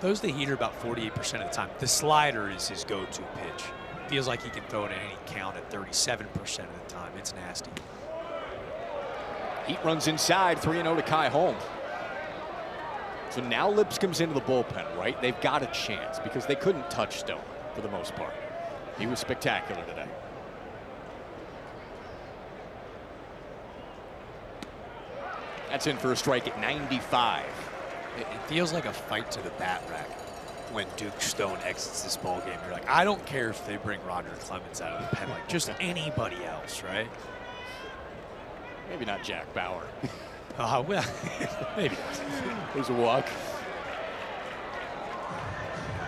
Throws the heater about 48% of the time. The slider is his go-to pitch. Feels like he can throw it at any count at 37% of the time. It's nasty. Heat runs inside, 3-0 to Kai Holm. So now Lipscomb's into the bullpen, right? They've got a chance because they couldn't touch Stone for the most part. He was spectacular today. That's in for a strike at 95. It feels like a fight to the bat rack when Duke Stone exits this ball game. You're like, I don't care if they bring Roger Clemens out of the pen, like just anybody else, right? Maybe not Jack Bauer. Well, maybe not. There's a walk.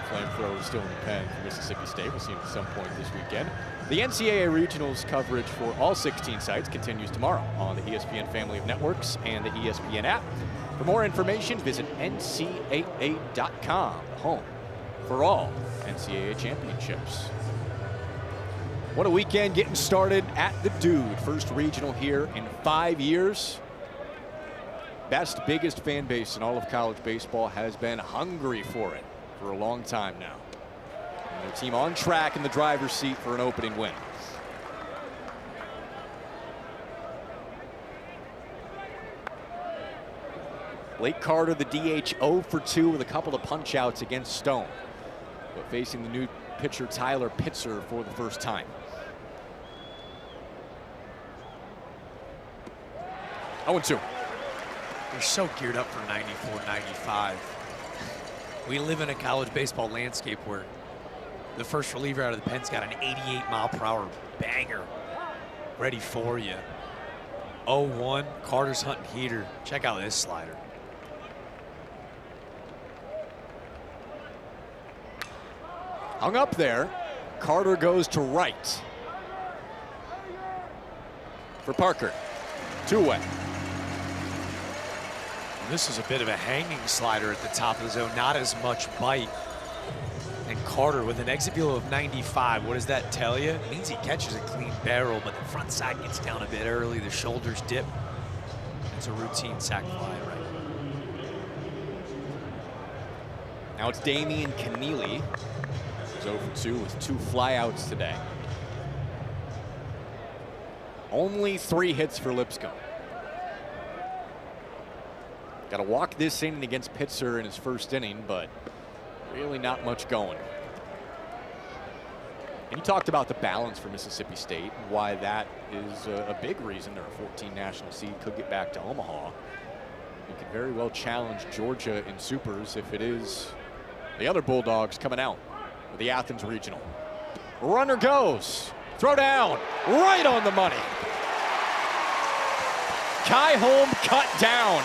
Flamethrower still in the pen for Mississippi State. We'll see him at some point this weekend. The NCAA Regionals coverage for all 16 sites continues tomorrow on the ESPN family of networks and the ESPN app. For more information, visit ncaa.com, home for all NCAA championships. What a weekend getting started at the Dude. First regional here in 5 years. Best, biggest fan base in all of college baseball has been hungry for it for a long time now. And their team on track in the driver's seat for an opening win. Blake Carter, the DH, 0 for 2 with a couple of punch outs against Stone. But facing the new pitcher Tyler Pitzer for the first time. 0-2. They're so geared up for 94, 95. We live in a college baseball landscape where the first reliever out of the pen's got an 88-mile-per-hour banger ready for you. 0-1, Carter's hunting heater. Check out this slider. Hung up there. Carter goes to right. For Parker. 2 away. This is a bit of a hanging slider at the top of the zone, not as much bite. And Carter with an exit velo of 95. What does that tell you? It means he catches a clean barrel, but the front side gets down a bit early. The shoulders dip. It's a routine sac fly, right? Now it's Damian Keneally. He's 0 for 2 with 2 flyouts today. Only 3 hits for Lipscomb. Got to walk this inning against Pitzer in his first inning, but really not much going. And you talked about the balance for Mississippi State and why that is a big reason they're a 14 national seed, could get back to Omaha. You could very well challenge Georgia in supers if it is the other Bulldogs coming out with the Athens Regional. Runner goes, throw down, right on the money. Kai Holm cut down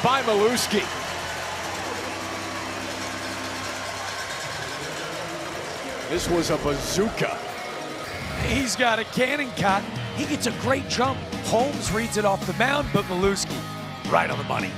by Maluski. This was a bazooka. He's got a cannon cotton. He gets a great jump. Holmes reads it off the mound, but Maluski right on the money.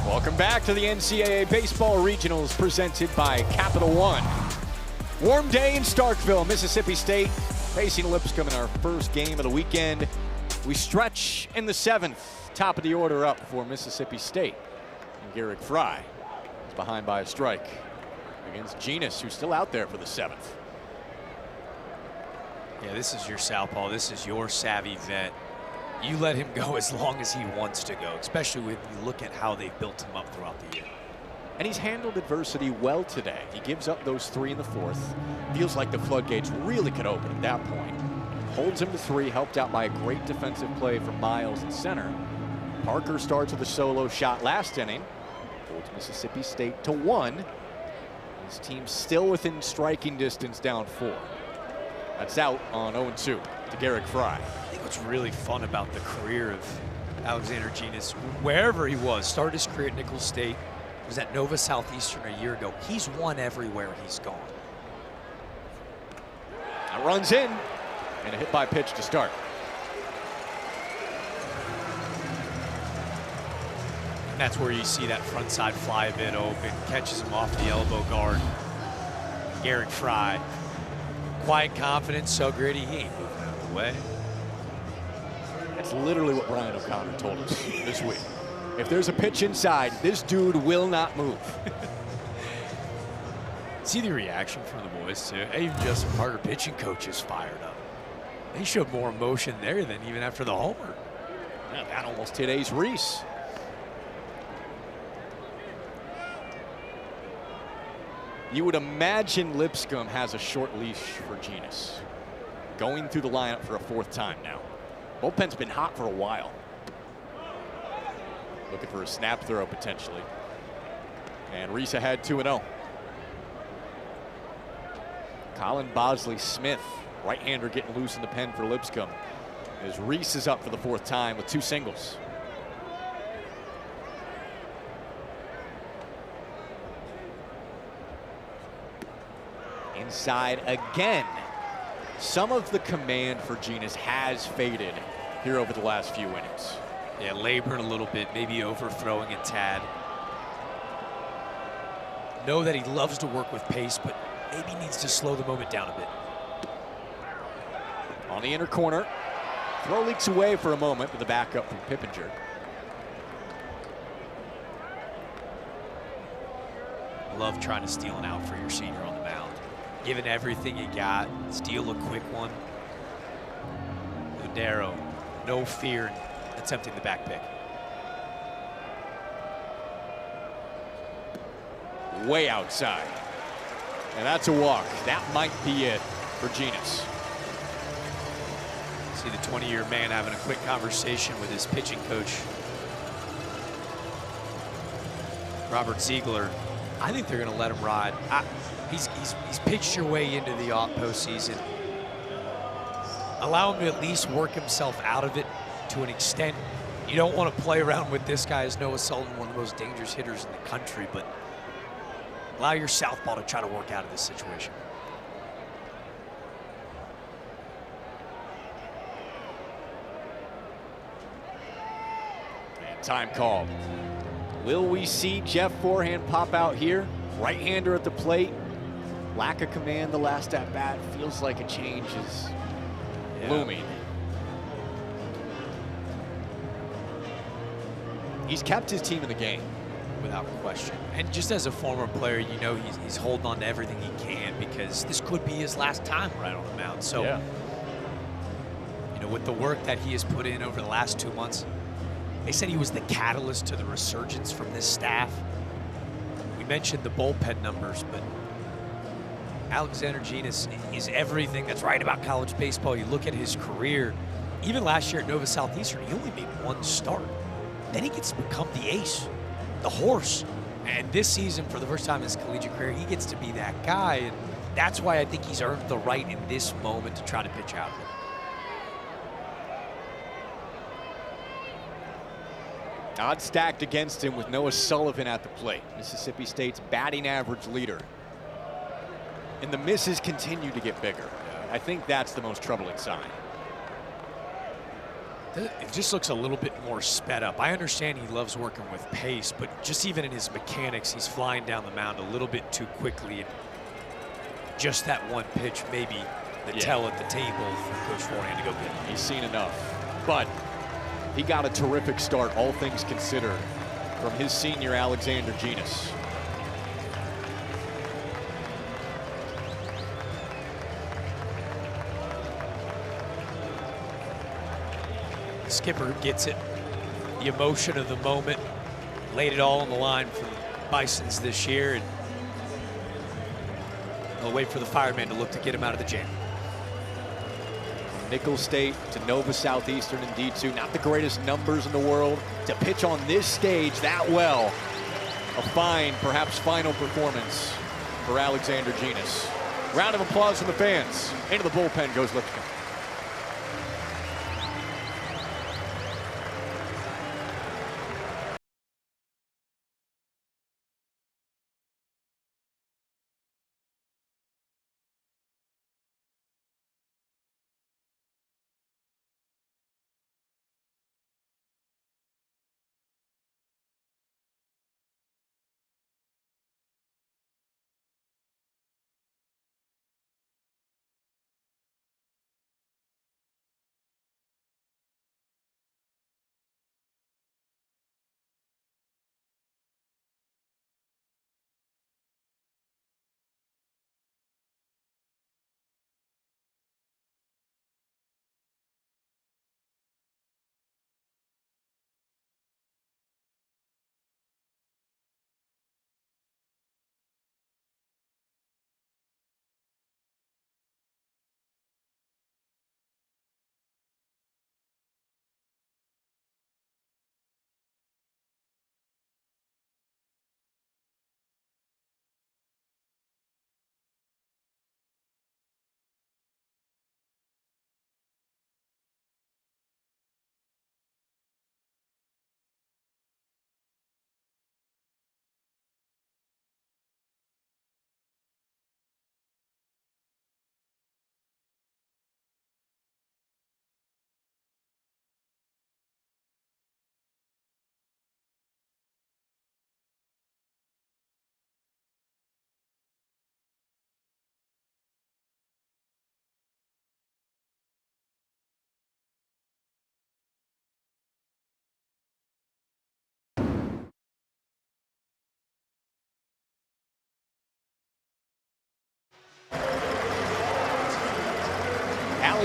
Welcome back to the NCAA Baseball Regionals presented by Capital One. Warm day in Starkville, Mississippi State, facing Lipscomb in our first game of the weekend. We stretch in the 7th, top of the order up for Mississippi State. And Garrick Fry is behind by a strike against Genus, who's still out there for the 7th. Yeah, this is your southpaw. This is your savvy vet. You let him go as long as he wants to go, especially when you look at how they've built him up throughout the year. And he's handled adversity well today. He gives up those 3 in the 4th. Feels like the floodgates really could open at that point. Holds him to 3, helped out by a great defensive play from Miles in center. Parker starts with a solo shot last inning. Holds Mississippi State to 1. His team's still within striking distance, down 4. That's out on 0-2 to Garrick Fry. I think what's really fun about the career of Alexander Genus, wherever he was, started his career at Nicholls State, was at Nova Southeastern a year ago. He's won everywhere he's gone. That runs in, and a hit by pitch to start. And that's where you see that front side fly a bit open, catches him off the elbow guard. Garrick Fry, quiet confidence, so gritty, he ain't moving out of the way. That's literally what Brian O'Connor told us this week. If there's a pitch inside, this dude will not move. See the reaction from the boys, too. Even Justin Parker, pitching coach, is fired up. They showed more emotion there than even after the homer. Yeah, that almost hit Ace Reese. You would imagine Lipscomb has a short leash for Genus. Going through the lineup for a 4th time now. Bullpen's been hot for a while. Looking for a snap throw potentially. And Reese ahead 2-0. Colin Bosley Smith, right-hander, getting loose in the pen for Lipscomb, as Reese is up for the 4th time with 2 singles. Inside again. Some of the command for Genus has faded here over the last few innings. Yeah, laboring a little bit, maybe overthrowing a tad. Know that he loves to work with pace, but maybe needs to slow the moment down a bit. On the inner corner. Throw leaks away for a moment with the backup from Pippinger. Love trying to steal an out for your senior on the mound. Giving everything he got, steal a quick one. Lodero, no fear in attempting the back pick. Way outside. And that's a walk. That might be it for Genus. See the 20-year man having a quick conversation with his pitching coach, Robert Ziegler. I think they're going to let him ride. He's pitched your way into the postseason. Allow him to at least work himself out of it to an extent. You don't want to play around with this guy as Noah Sullivan, one of the most dangerous hitters in the country, but allow your southpaw to try to work out of this situation. Time called. Will we see Jeff Forehand pop out here? Right-hander at the plate. Lack of command the last at-bat. Feels like a change is looming. He's kept his team in the game. Without question. And just as a former player, you know he's holding on to everything he can because this could be his last time right on the mound. So, you know, with the work that he has put in over the last 2 months, they said he was the catalyst to the resurgence from this staff. We mentioned the bullpen numbers, but Alexander Genus is everything that's right about college baseball. You look at his career, even last year at Nova Southeastern, he only made 1 start. Then he gets to become the ace, the horse. And this season, for the first time in his collegiate career, he gets to be that guy. And that's why I think he's earned the right in this moment to try to pitch out of it. Odds stacked against him with Noah Sullivan at the plate. Mississippi State's batting average leader. And the misses continue to get bigger. I think that's the most troubling sign. It just looks a little bit more sped up. I understand he loves working with pace, but just even in his mechanics, he's flying down the mound a little bit too quickly. And just that one pitch, maybe the tell at the table for Coach Forehand to go get him. He's seen enough. But he got a terrific start, all things considered, from his senior Alexander Genus. Skipper gets it. The emotion of the moment, laid it all on the line for the Bisons this year, and they'll wait for the fireman to look to get him out of the jam. Nicholls State to Nova Southeastern in D2. Not the greatest numbers in the world. To pitch on this stage that well, a fine, perhaps final performance for Alexander Genus. Round of applause from the fans. Into the bullpen goes Lipscomb.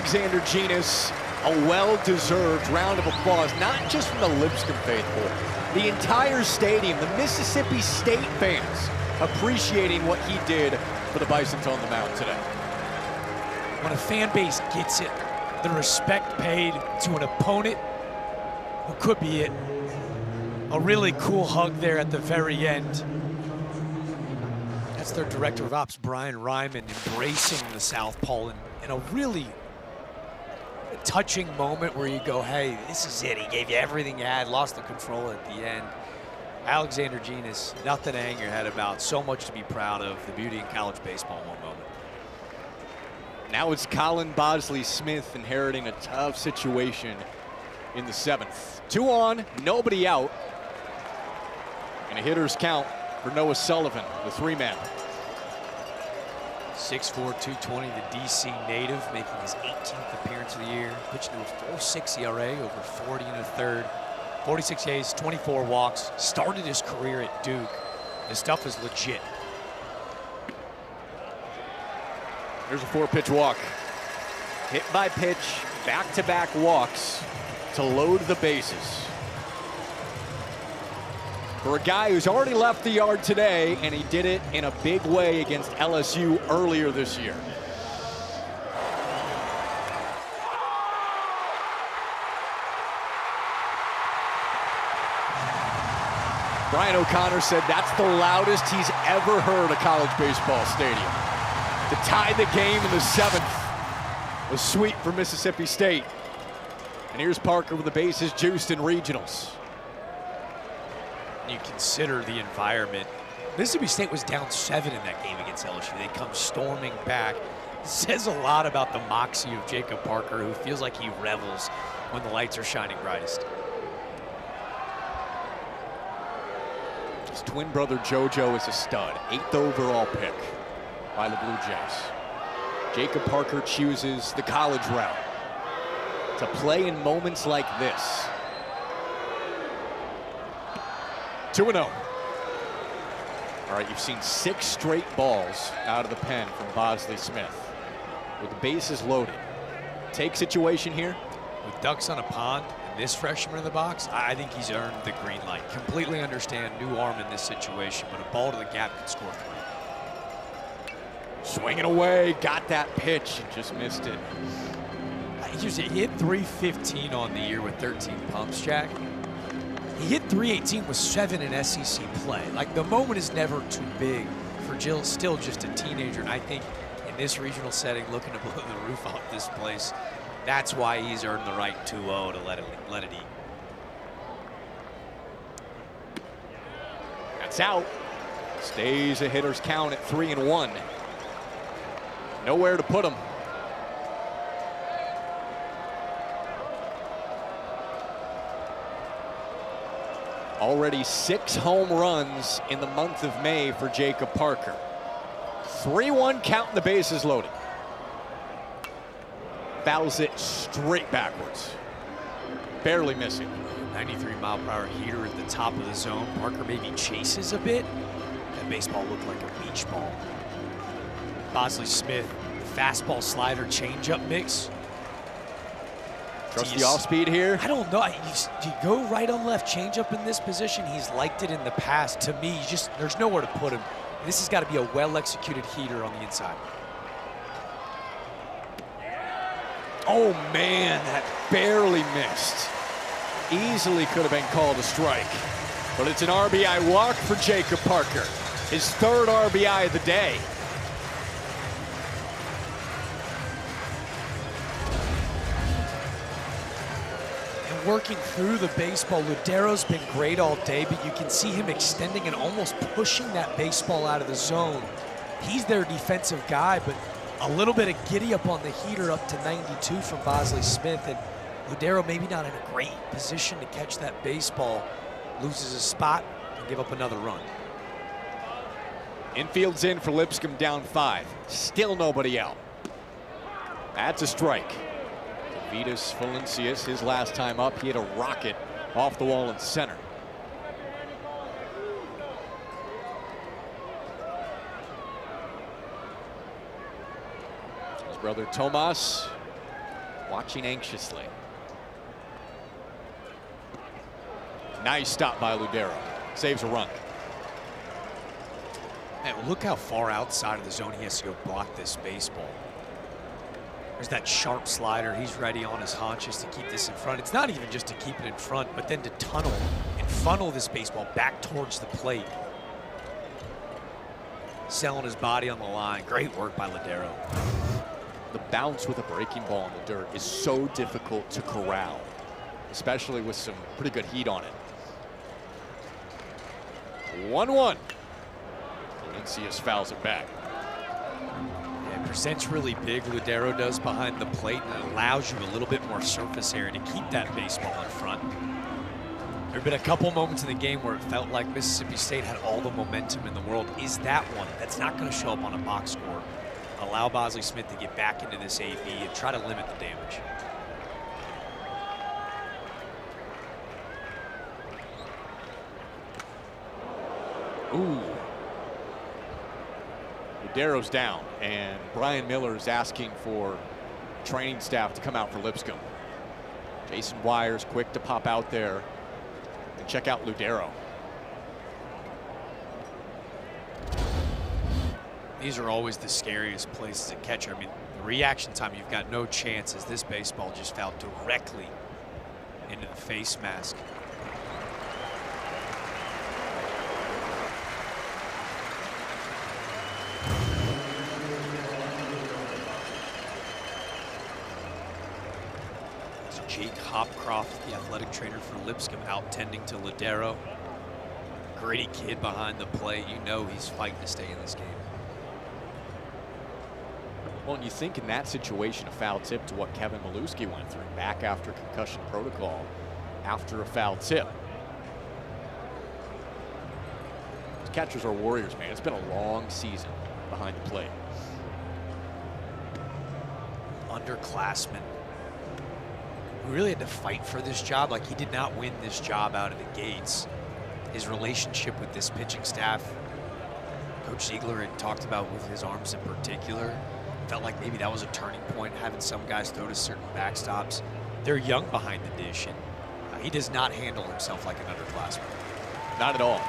Alexander Genis, a well-deserved round of applause, not just from the Lipscomb faithful, the entire stadium, the Mississippi State fans appreciating what he did for the Bisons on the mound today. When a fan base gets it, the respect paid to an opponent who could be it. A really cool hug there at the very end. That's their director of ops, Brian Ryman, embracing the southpaw in a really touching moment where you go, hey, this is it. He gave you everything he had, lost the control at the end. Alexander Genis, nothing to hang your head about. So much to be proud of. The beauty in college baseball in one moment. Now it's Colin Bosley Smith inheriting a tough situation in the 7th. 2 on, nobody out. And a hitter's count for Noah Sullivan, the 3-man. 6'4", 220, the DC native, making his 18th appearance of the year. Pitching to a 4.6 ERA, over 40 and a third. 46 Ks, 24 walks. Started his career at Duke. This stuff is legit. There's a 4-pitch walk. Hit by pitch, back-to-back walks to load the bases. For a guy who's already left the yard today, and he did it in a big way against LSU earlier this year. Brian O'Connor said that's the loudest he's ever heard a college baseball stadium. To tie the game in the 7th was sweet for Mississippi State. And here's Parker with the bases juiced in regionals. You consider the environment. Mississippi State was down 7 in that game against LSU. They come storming back. It says a lot about the moxie of Jacob Parker, who feels like he revels when the lights are shining brightest. His twin brother JoJo is a stud, 8th overall pick by the Blue Jays. Jacob Parker chooses the college route to play in moments like this. 2-0. All right, you've seen 6 straight balls out of the pen from Bosley Smith with the bases loaded. Take situation here. With ducks on a pond and this freshman in the box, I think he's earned the green light. Completely understand new arm in this situation, but a ball to the gap can score. Swinging away, got that pitch and just missed it. He hit 315 on the year with 13 pumps, Jack. He hit 318 with 7 in SEC play. Like, the moment is never too big for Jill, still just a teenager. And I think in this regional setting, looking to blow the roof off this place, that's why he's earned the right 2-0 to let it eat. That's out. Stays a hitter's count at 3-1. Nowhere to put him. Already 6 home runs in the month of May for Jacob Parker. 3-1 count and the bases loaded. Fouls it straight backwards. Barely missing. 93-mile-per-hour heater at the top of the zone. Parker maybe chases a bit. That baseball looked like a beach ball. Bosley Smith, fastball, slider, changeup mix. Trust the off-speed here? I don't know. Do you go right on left changeup in this position? He's liked it in the past. To me, there's nowhere to put him. This has got to be a well-executed heater on the inside. Oh, man, that barely missed. Easily could have been called a strike. But it's an RBI walk for Jacob Parker. His 3rd RBI of the day. Working through the baseball, Ludero's been great all day, but you can see him extending and almost pushing that baseball out of the zone. He's their defensive guy, but a little bit of giddy up on the heater up to 92 from Bosley Smith, and Ludero maybe not in a great position to catch that baseball. Loses his spot and give up another run. Infield's in for Lipscomb, down 5. Still nobody out. That's a strike. Vitas Valencius, his last time up, he had a rocket off the wall in center. His brother Tomas watching anxiously. Nice stop by Ludero. Saves a run. Man, look how far outside of the zone he has to go block this baseball. There's that sharp slider. He's ready on his haunches to keep this in front. It's not even just to keep it in front, but then to tunnel and funnel this baseball back towards the plate. Selling his body on the line. Great work by Ludero. The bounce with a breaking ball in the dirt is so difficult to corral, especially with some pretty good heat on it. 1-1. Valencius fouls it back. Yeah, presents really big, Ludero does, behind the plate, and it allows you a little bit more surface area to keep that baseball in front. There have been a couple moments in the game where it felt like Mississippi State had all the momentum in the world. Is that one? That's not going to show up on a box score. Allow Bosley Smith to get back into this AB and try to limit the damage. Ooh. Ludero's down, and Brian Miller is asking for training staff to come out for Lipscomb. Jason Wires quick to pop out there and check out Ludero. These are always the scariest places at catcher. I mean, the reaction time, you've got no chance as this baseball just fouled directly into the face mask. So Jake Hopcroft, the athletic trainer for Lipscomb, out tending to Ludero. Gritty kid behind the plate. You know he's fighting to stay in this game. Well, and you think in that situation, a foul tip to what Kevin Maluski went through back after concussion protocol after a foul tip. These catchers are warriors, man. It's been a long season behind the plate. Underclassman who really had to fight for this job. Like, he did not win this job out of the gates. His relationship with this pitching staff, Coach Ziegler had talked about with his arms in particular. Felt like maybe that was a turning point, having some guys throw to certain backstops. They're young behind the dish, and he does not handle himself like an underclassman. Not at all.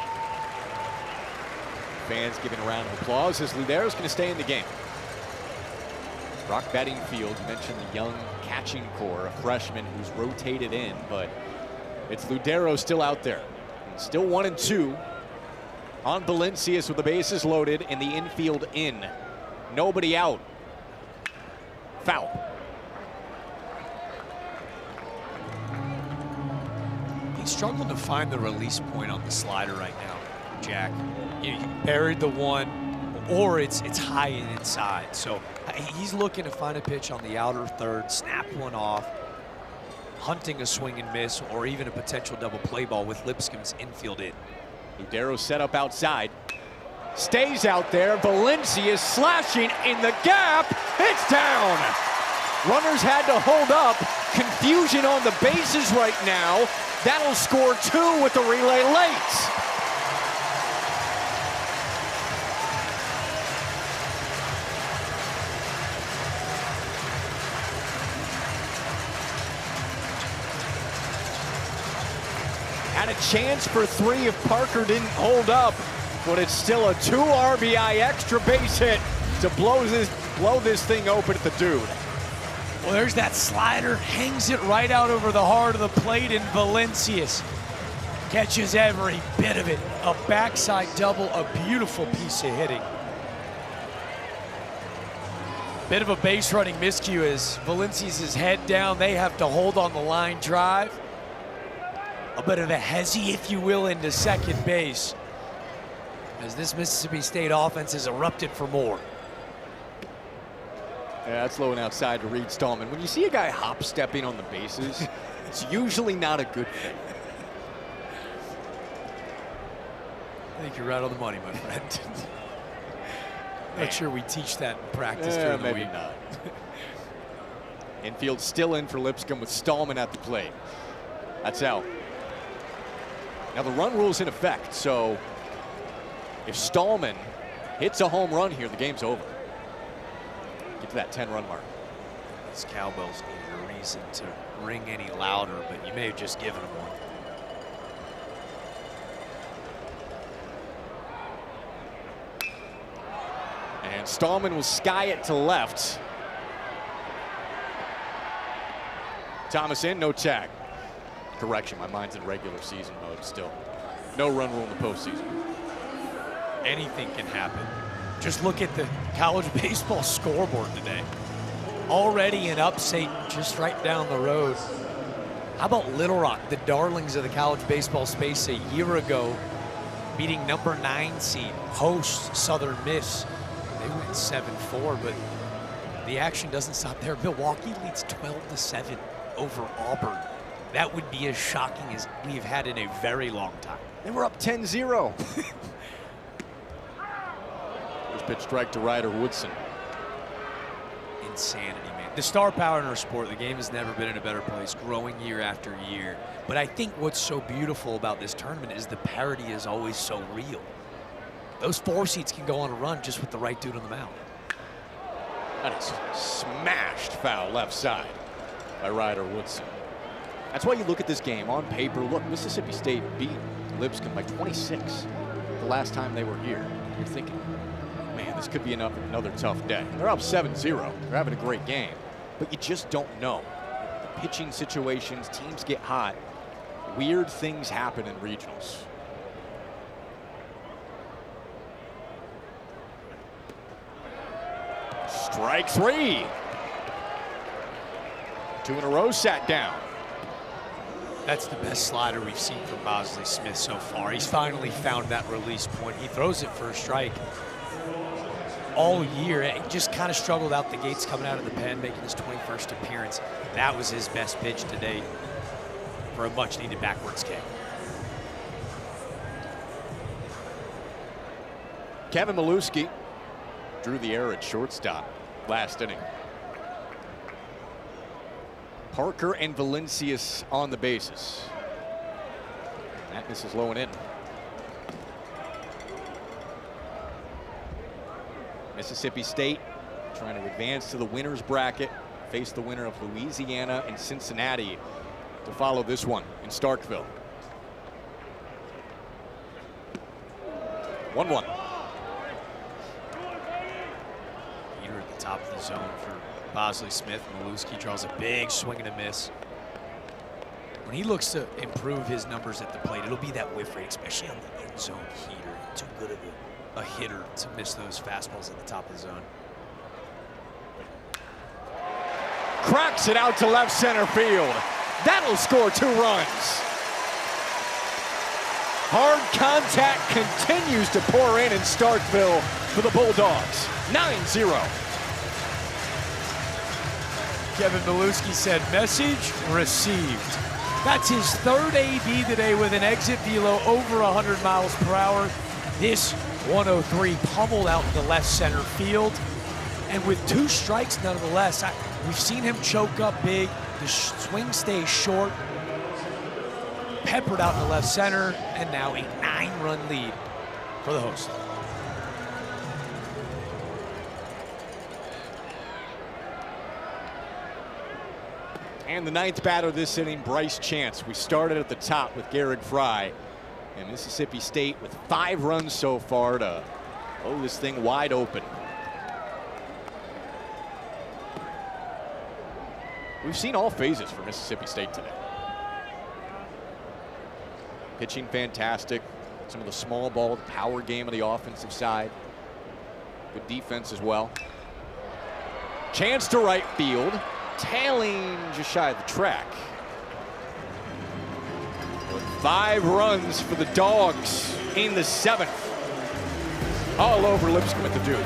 Fans giving a round of applause as Ludero's going to stay in the game. Brock Bedingfield, you mentioned the young catching core, a freshman who's rotated in, but it's Ludero still out there. Still 1-2 on Valencius with the bases loaded and the infield in. Nobody out. Foul. He's struggling to find the release point on the slider right now, Jack. You buried the one, or it's high and inside. So he's looking to find a pitch on the outer third, snap one off, hunting a swing and miss, or even a potential double play ball with Lipscomb's infield in. Ludero set up outside. Stays out there. Valencia is slashing in the gap. It's down. Runners had to hold up. Confusion on the bases right now. That'll score 2 with the relay late. Had a chance for 3 if Parker didn't hold up, but it's still a 2 RBI extra base hit to blow this thing open at the dude. Well, there's that slider, hangs it right out over the heart of the plate, and Valencius catches every bit of it. A backside double, a beautiful piece of hitting. Bit of a base running miscue as Valencius is head down. They have to hold on the line drive. A bit of a hezzy, if you will, into second base, as this Mississippi State offense has erupted for more. Yeah, that's low and outside to Reed Stallman. When you see a guy hop stepping on the bases, it's usually not a good thing. I think you're right on the money, my friend. Not sure we teach that in practice during the maybe week. not. Infield still in for Lipscomb with Stallman at the plate. That's out. Now the run rule's in effect, so if Stallman hits a home run here, the game's over. Get to that 10-run mark. These cowbells needed a reason to ring any louder, but you may have just given them one. And Stallman will sky it to left. Thomas in, no tag. Correction, my mind's in regular season mode still. No run rule in the postseason. Anything can happen. Just look at the college baseball scoreboard today. Already an upset just right down the road. How about Little Rock, the darlings of the college baseball space a year ago, beating number 9 seed, host Southern Miss. They went 7-4, but the action doesn't stop there. Milwaukee leads 12-7 over Auburn. That would be as shocking as we've had in a very long time. They were up 10-0. First pitch strike to Ryder Woodson. Insanity, man. The star power in our sport, the game has never been in a better place, growing year after year. But I think what's so beautiful about this tournament is the parity is always so real. Those 4 seeds can go on a run just with the right dude on the mound. That is smashed foul left side by Ryder Woodson. That's why you look at this game on paper. Look, Mississippi State beat Lipscomb by 26 the last time they were here. You're thinking, man, this could be another tough day. They're up 7-0. They're having a great game, but you just don't know. The pitching situations, teams get hot. Weird things happen in regionals. Strike 3. 2 in a row sat down. That's the best slider we've seen from Bosley Smith so far. He's finally found that release point. He throws it for a strike all year. He just kind of struggled out the gates coming out of the pen, making his 21st appearance. That was his best pitch today for a much-needed backwards kick. Kevin Milewski drew the error at shortstop last inning. Parker and Valencius on the bases. That misses low and in. Mississippi State trying to advance to the winner's bracket, face the winner of Louisiana and Cincinnati to follow this one in Starkville. 1-1. Peter at the top of the zone for Bosley Smith. Milewski draws a big swing and a miss. When he looks to improve his numbers at the plate, it'll be that whiff rate, especially on the end zone heater. Too good of a hitter to miss those fastballs at the top of the zone. Cracks it out to left center field. That'll score 2 runs. Hard contact continues to pour in Starkville for the Bulldogs. 9-0. Kevin Milewski said, message received. That's his 3rd AB today with an exit velo over 100 miles per hour. This 103 pummeled out to left center field. And with 2 strikes, nonetheless, we've seen him choke up big. The swing stays short. Peppered out to left center, and now a 9-run lead for the host. And the 9th batter this inning, Bryce Chance. We started at the top with Garrick Fry. And Mississippi State with 5 runs so far to blow this thing wide open. We've seen all phases for Mississippi State today. Pitching fantastic. Some of the small ball, the power game of the offensive side. Good defense as well. Chance to right field. Tailing just shy of the track. 5 runs for the Dogs in the 7th. All over Lipscomb with the dude.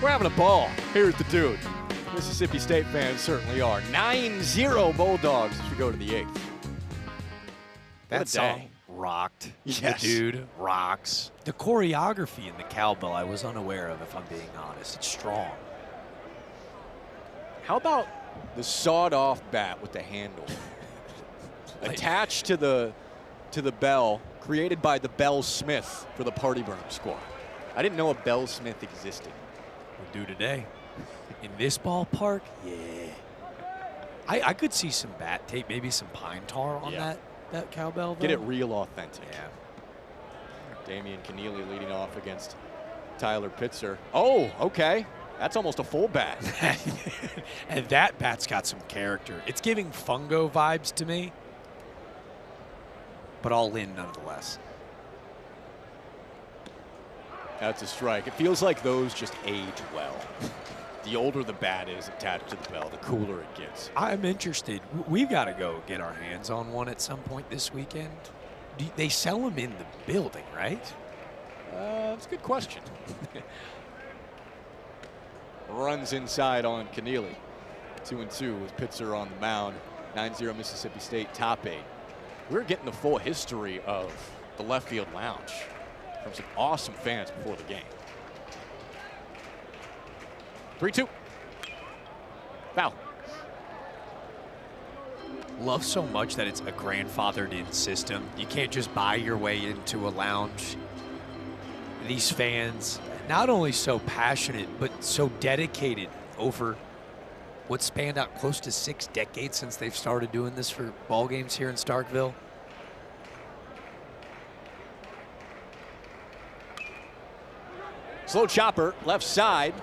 We're having a ball. Here's the dude. Mississippi State fans certainly are. 9-0 Bulldogs as we go to the 8th. That song rocked. Yes. The dude rocks. The choreography in the cowbell I was unaware of, if I'm being honest. It's strong. How about the sawed-off bat with the handle attached to the bell, created by the Bell Smith for the Party Burn squad? I didn't know a Bell Smith existed. We'll do today. In this ballpark, yeah. I could see some bat tape, maybe some pine tar on that cowbell. Though. Get it real authentic. Yeah. Damian Keneally leading off against Tyler Pitzer. Oh, okay. That's almost a full bat. And that bat's got some character. It's giving fungo vibes to me, but all in nonetheless. That's a strike. It feels like those just age well. The older the bat is attached to the bell, the cooler it gets. I'm interested. We've got to go get our hands on one at some point this weekend. They sell them in the building, right? That's a good question. Runs inside on Keneally. 2-2 with Pitzer on the mound. 9-0 Mississippi State, top 8. We're getting the full history of the left field lounge from some awesome fans before the game. 3-2. Foul. Love so much that it's a grandfathered in system. You can't just buy your way into a lounge. These fans, not only so passionate, but so dedicated over what spanned out close to 6 decades since they've started doing this for ball games here in Starkville. Slow chopper, left side,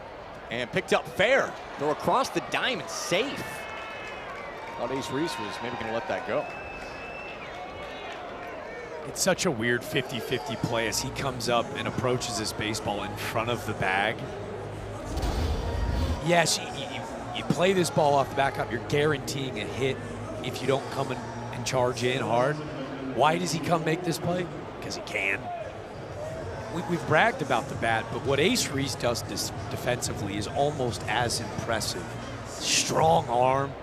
and picked up fair. Throw across the diamond, safe. Thought Ace Reese was maybe going to let that go. It's such a weird 50-50 play as he comes up and approaches this baseball in front of the bag. Yes, you play this ball off the back up, you're guaranteeing a hit if you don't come and charge in hard. Why does he come make this play? Because he can. We've bragged about the bat, but what Ace Reese does defensively is almost as impressive. Strong arm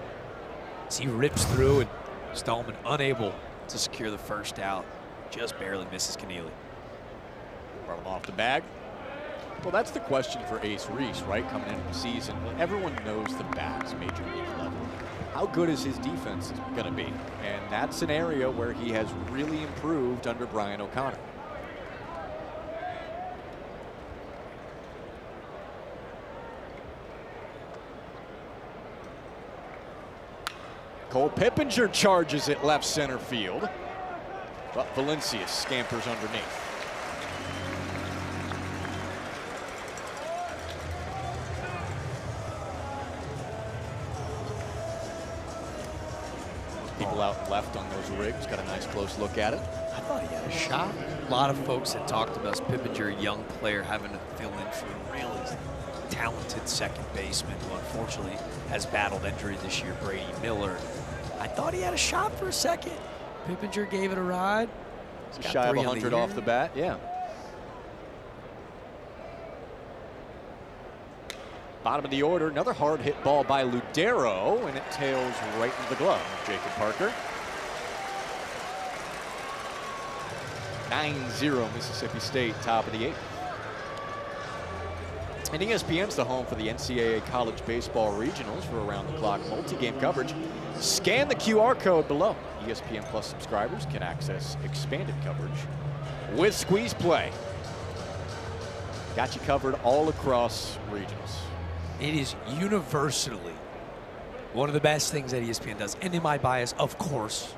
as he rips through, and Stallman unable to secure the first out. Just barely misses Keneally. Brought him off the bag. Well, that's the question for Ace Reese, right? Coming into the season, everyone knows the bat's major league level. How good is his defense going to be? And that's an area where he has really improved under Brian O'Connor. Cole Pippinger charges it left center field, but Valencia scampers underneath. People out left on those rigs got a nice close look at it. I thought he had a shot. A lot of folks had talked about Pippinger, a young player, having to fill in for a really talented second baseman who unfortunately has battled injury this year, Brady Miller. I thought he had a shot for a second. Pippinger gave it a ride. He's shy of 100 off the bat, yeah. Bottom of the order, another hard hit ball by Ludero, and it tails right into the glove of Jacob Parker. 9-0 Mississippi State, top of the 8th. And ESPN's the home for the NCAA College Baseball Regionals for around-the-clock multi-game coverage. Scan the QR code below. ESPN Plus subscribers can access expanded coverage with Squeeze Play. Got you covered all across regionals. It is universally one of the best things that ESPN does. And in my bias, of course,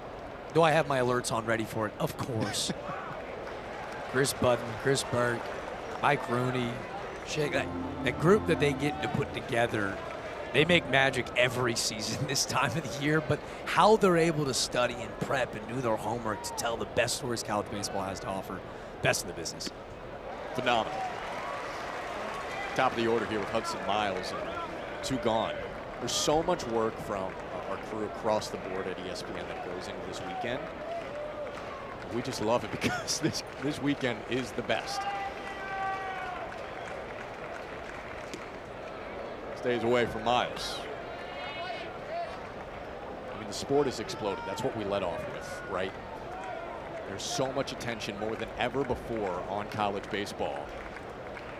do I have my alerts on ready for it? Of course. Chris Budden, Chris Berg, Mike Rooney, Shake, that group that they get to put together, they make magic every season this time of the year, but how they're able to study and prep and do their homework to tell the best stories college baseball has to offer, best in the business. Phenomenal. Top of the order here with Hudson Miles and 2 gone. There's so much work from our crew across the board at ESPN that goes into this weekend. We just love it because this weekend is the best. Stays away from Miles. I mean, the sport has exploded. That's what we led off with, right? There's so much attention, more than ever before, on college baseball.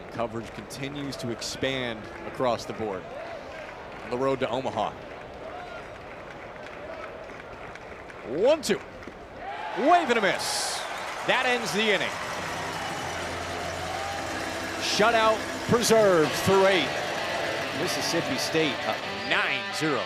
And coverage continues to expand across the board. On the road to Omaha. 1-2. Wave and a miss. That ends the inning. Shutout preserved through 8. Mississippi State up 9-0.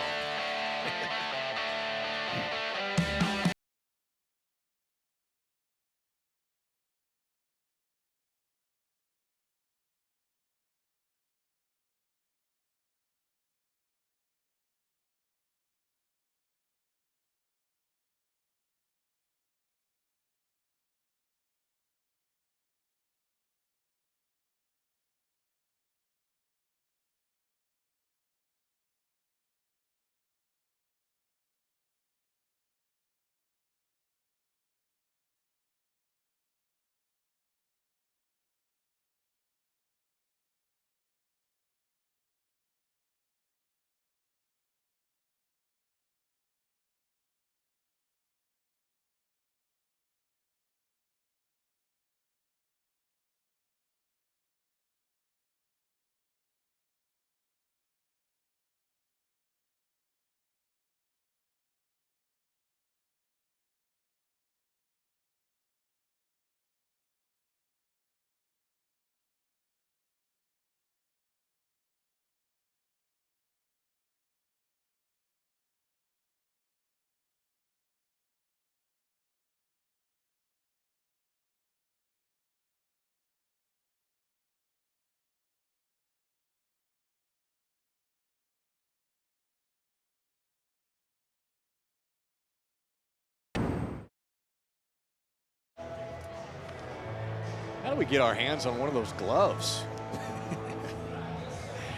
How do we get our hands on one of those gloves?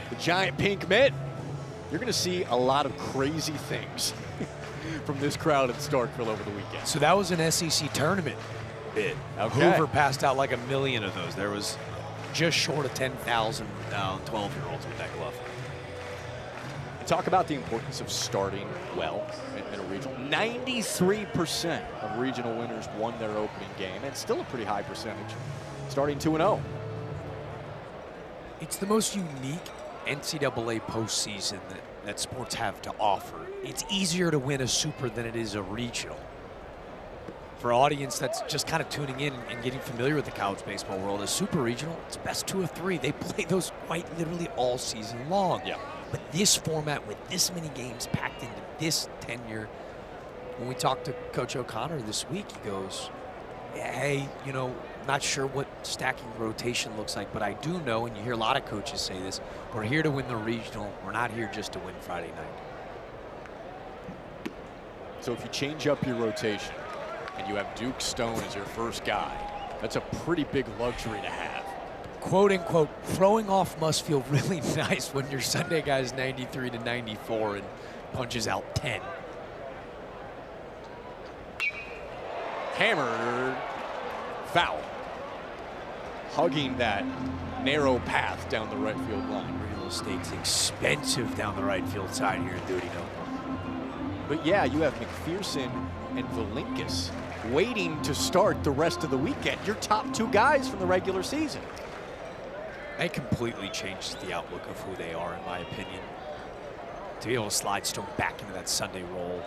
The giant pink mitt. You're going to see a lot of crazy things from this crowd in Starkville over the weekend. So that was an SEC tournament bid. Okay. Hoover passed out like 1 million of those. There was just short of 10,000 12-year-olds with that glove. Talk about the importance of starting well in a regional. 93% of regional winners won their opening game, and still a pretty high percentage starting 2-0. It's the most unique NCAA postseason that sports have to offer. It's easier to win a super than it is a regional. For an audience that's just kind of tuning in and getting familiar with the college baseball world, a super regional, it's best 2 of 3. They play those quite literally all season long. Yeah. But this format with this many games packed into this tenure, when we talked to Coach O'Connor this week, he goes, hey, you know, not sure what stacking rotation looks like, but I do know, and you hear a lot of coaches say this, we're here to win the regional. We're not here just to win Friday night. So if you change up your rotation and you have Duke Stone as your first guy, that's a pretty big luxury to have. Quote unquote, throwing off must feel really nice when your Sunday guy's 93 to 94 and punches out 10. Hammered, foul. Hugging that narrow path down the right field line. Real estate's expensive down the right field side here in Dutyville. But yeah, you have McPherson and Valinkas waiting to start the rest of the weekend. Your top 2 guys from the regular season. They completely changed the outlook of who they are, in my opinion. To be able to slide Stone back into that Sunday role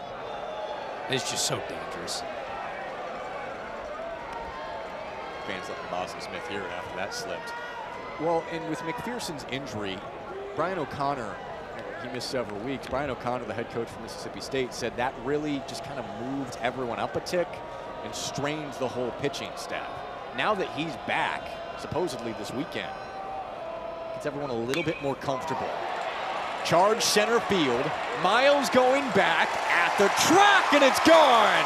is just so dangerous. Fans letting Boston Smith hear it after that slipped. Well, and with McPherson's injury, Brian O'Connor, he missed several weeks. Brian O'Connor, the head coach from Mississippi State, said that really just kind of moved everyone up a tick and strained the whole pitching staff. Now that he's back, supposedly this weekend, gets everyone a little bit more comfortable. Charge center field. Miles going back at the track, and it's gone.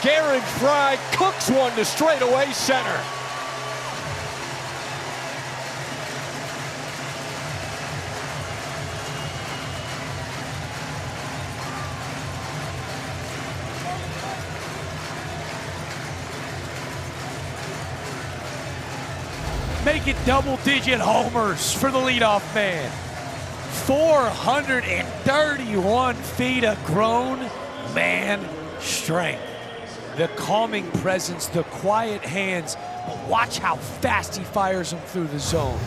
Garrett Fry cooks one to straightaway center. make it double-digit homers for the leadoff man. 431 feet of grown man strength. The calming presence, the quiet hands, but watch how fast he fires them through the zone.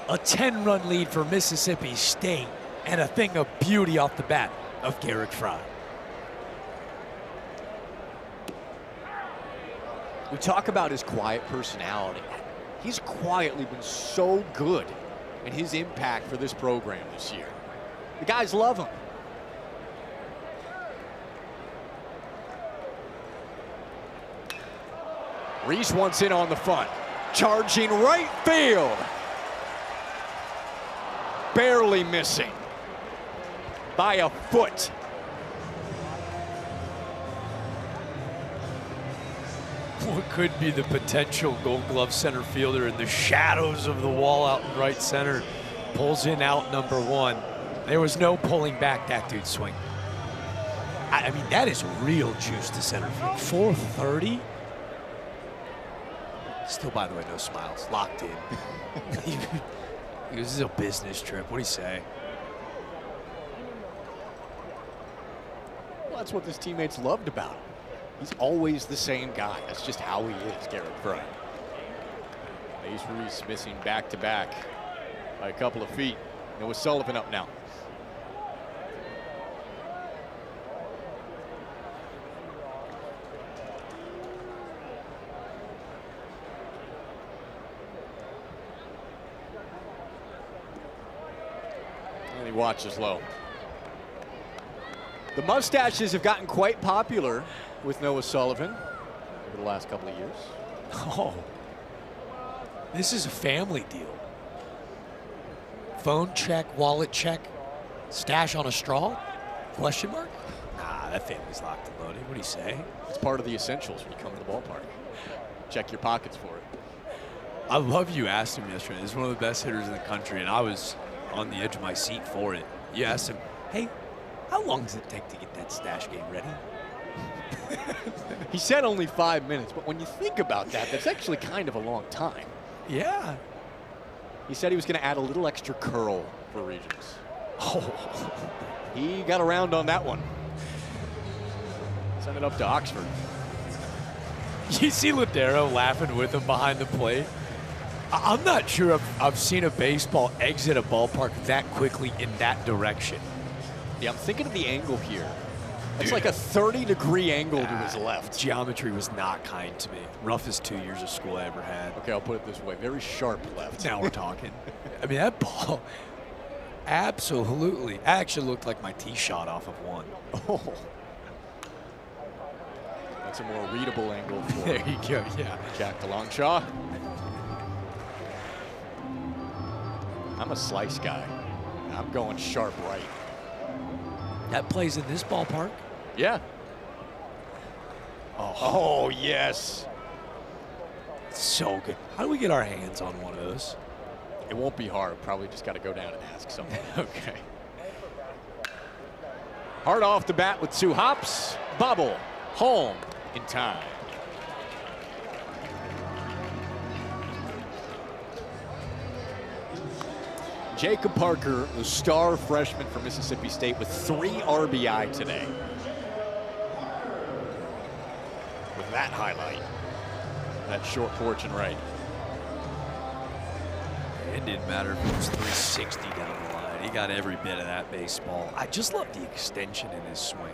A 10-run lead for Mississippi State, and a thing of beauty off the bat of Garrett Fry. We talk about his quiet personality. He's quietly been so good in his impact for this program this year. The guys love him. Reese wants in on the front. Charging right field. Barely missing by a foot. What could be the potential Gold Glove center fielder in the shadows of the wall out in right center? Pulls in out number one. There was no pulling back that dude's swing. I mean, that is real juice to center field. 430. Still, by the way, no smiles. Locked in. This is a business trip. What do you say? Well, that's what his teammates loved about him. He's always the same guy. That's just how he is, Garrett Fry. Mace Reese missing back-to-back by a couple of feet. And with Sullivan up now. And he watches low. The mustaches have gotten quite popular with Noah Sullivan over the last couple of years. Oh, this is a family deal. Phone check, wallet check, stash on a straw? Question mark? Nah, that family's locked and loaded. What do you say? It's part of the essentials when you come to the ballpark. Check your pockets for it. I love you asked him yesterday. He's one of the best hitters in the country, and I was on the edge of my seat for it. You asked him, hey, how long does it take to get that stash game ready? He said only 5 minutes, but when you think about that, that's actually kind of a long time. Yeah. He said he was going to add a little extra curl for Regions. Oh, he got around on that one. Sent it up to Oxford. You see Ladero laughing with him behind the plate? I'm not sure I've seen a baseball exit a ballpark that quickly in that direction. Yeah, I'm thinking of the angle here. It's like a 30-degree angle to his left. Geometry was not kind to me. Roughest 2 years of school I ever had. Okay, I'll put it this way. Very sharp left. Now we're talking. I mean, that ball, absolutely. Actually looked like my tee shot off of one. Oh. That's a more readable angle for there you go, yeah. Jack DeLongchamp. I'm a slice guy. I'm going sharp right. That plays in this ballpark? Yeah. Oh, yes. So good. How do we get our hands on one of those? It won't be hard. Probably just got to go down and ask someone. Okay. Hard off the bat with 2 hops. Bobble home in time. Jacob Parker, the star freshman for Mississippi State, with 3 RBI today. With that highlight, that short porch and right. It didn't matter if it was 360 down the line. He got every bit of that baseball. I just love the extension in his swing.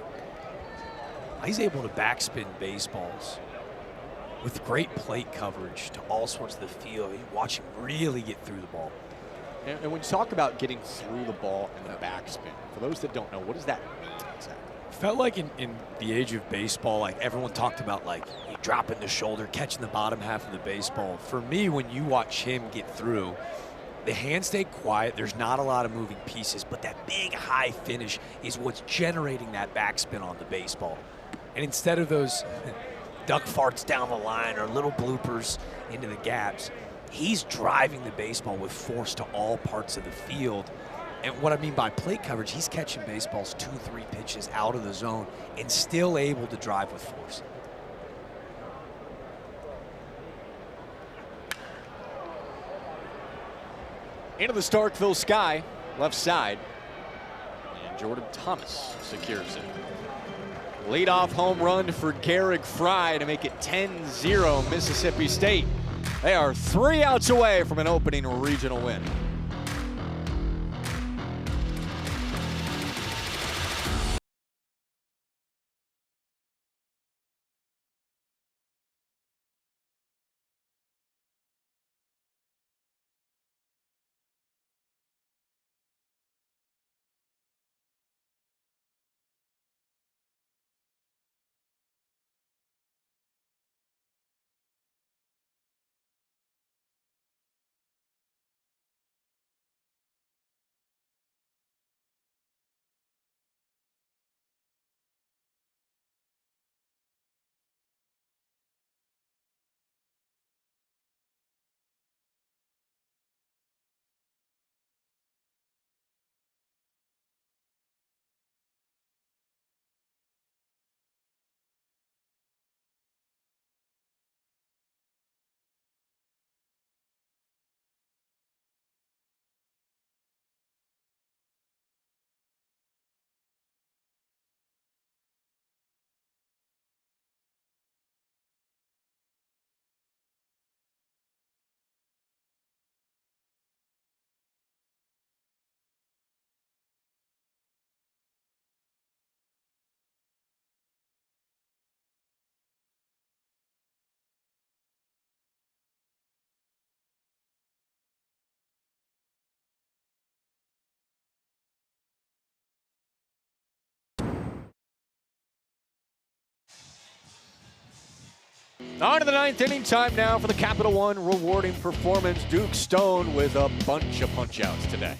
He's able to backspin baseballs with great plate coverage to all sorts of the field. You watch him really get through the ball. And when you talk about getting through the ball and the backspin, for those that don't know, what does that mean exactly? Felt like in the age of baseball, like everyone talked about like dropping the shoulder, catching the bottom half of the baseball. For me, when you watch him get through, the hands stay quiet. There's not a lot of moving pieces, but that big high finish is what's generating that backspin on the baseball. And instead of those duck farts down the line or little bloopers into the gaps, he's driving the baseball with force to all parts of the field. And what I mean by plate coverage, he's catching baseballs 2-3 pitches out of the zone and still able to drive with force. Into the Starkville sky, left side. And Jordan Thomas secures it. Leadoff home run for Garrick Fry to make it 10-0 Mississippi State. They are 3 outs away from an opening regional win. On to the 9th inning, time now for the Capital One rewarding performance. Duke Stone with a bunch of punch-outs today.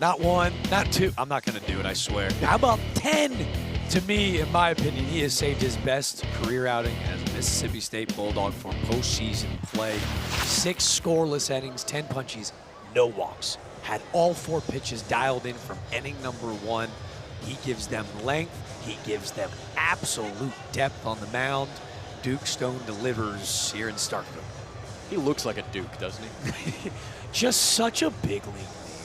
Not one, not two. I'm not going to do it, I swear. How about 10? To me, in my opinion, he has saved his best career outing as a Mississippi State Bulldog for postseason play. 6 scoreless innings, 10 punchies, no walks. Had all 4 pitches dialed in from inning number 1. He gives them length. He gives them absolute depth on the mound. Duke Stone delivers here in Starkville. He looks like a Duke, doesn't he? Just such a big league name,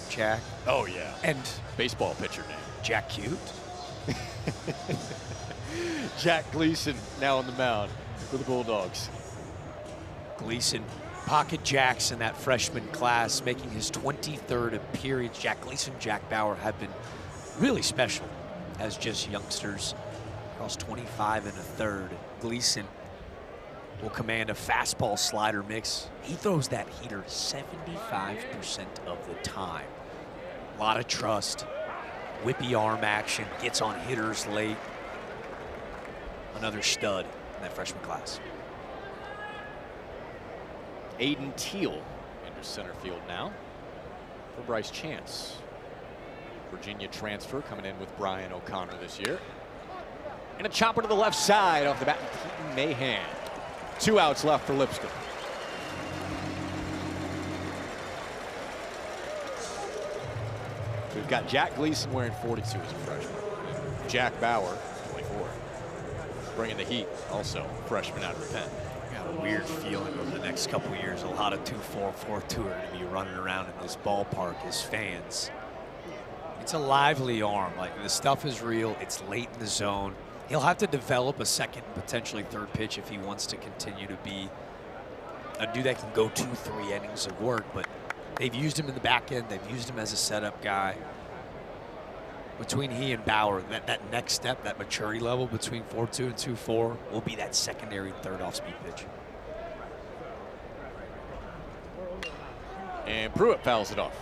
Jack. Oh, yeah. And baseball pitcher name. Jack Cute. Jack Gleason now on the mound for the Bulldogs. Gleason, pocket jacks in that freshman class, making his 23rd appearance. Jack Gleason, Jack Bauer have been really special as just youngsters. Across 25 and a third. Gleason will command a fastball slider mix. He throws that heater 75% of the time. A lot of trust, whippy arm action, gets on hitters late. Another stud in that freshman class. Aiden Teal enters center field now for Bryce Chance. Virginia transfer coming in with Brian O'Connor this year. And a chopper to the left side off the bat. Keaton Mahan. 2 outs left for Lipscomb. We've got Jack Gleason wearing 42 as a freshman. Jack Bauer, 24. Bringing the heat, also freshman out of the pen. Got a weird feeling over the next couple of years. A lot of 2-4, 4-2 are going to be running around in this ballpark as fans. It's a lively arm. Like, the stuff is real. It's late in the zone. He'll have to develop a second, potentially third pitch if he wants to continue to be a dude that can go 2-3 innings of work, but they've used him in the back end. They've used him as a setup guy. Between he and Bauer, that next step, that maturity level between 4-2 and 2-4 will be that secondary third off-speed pitch. And Pruitt fouls it off.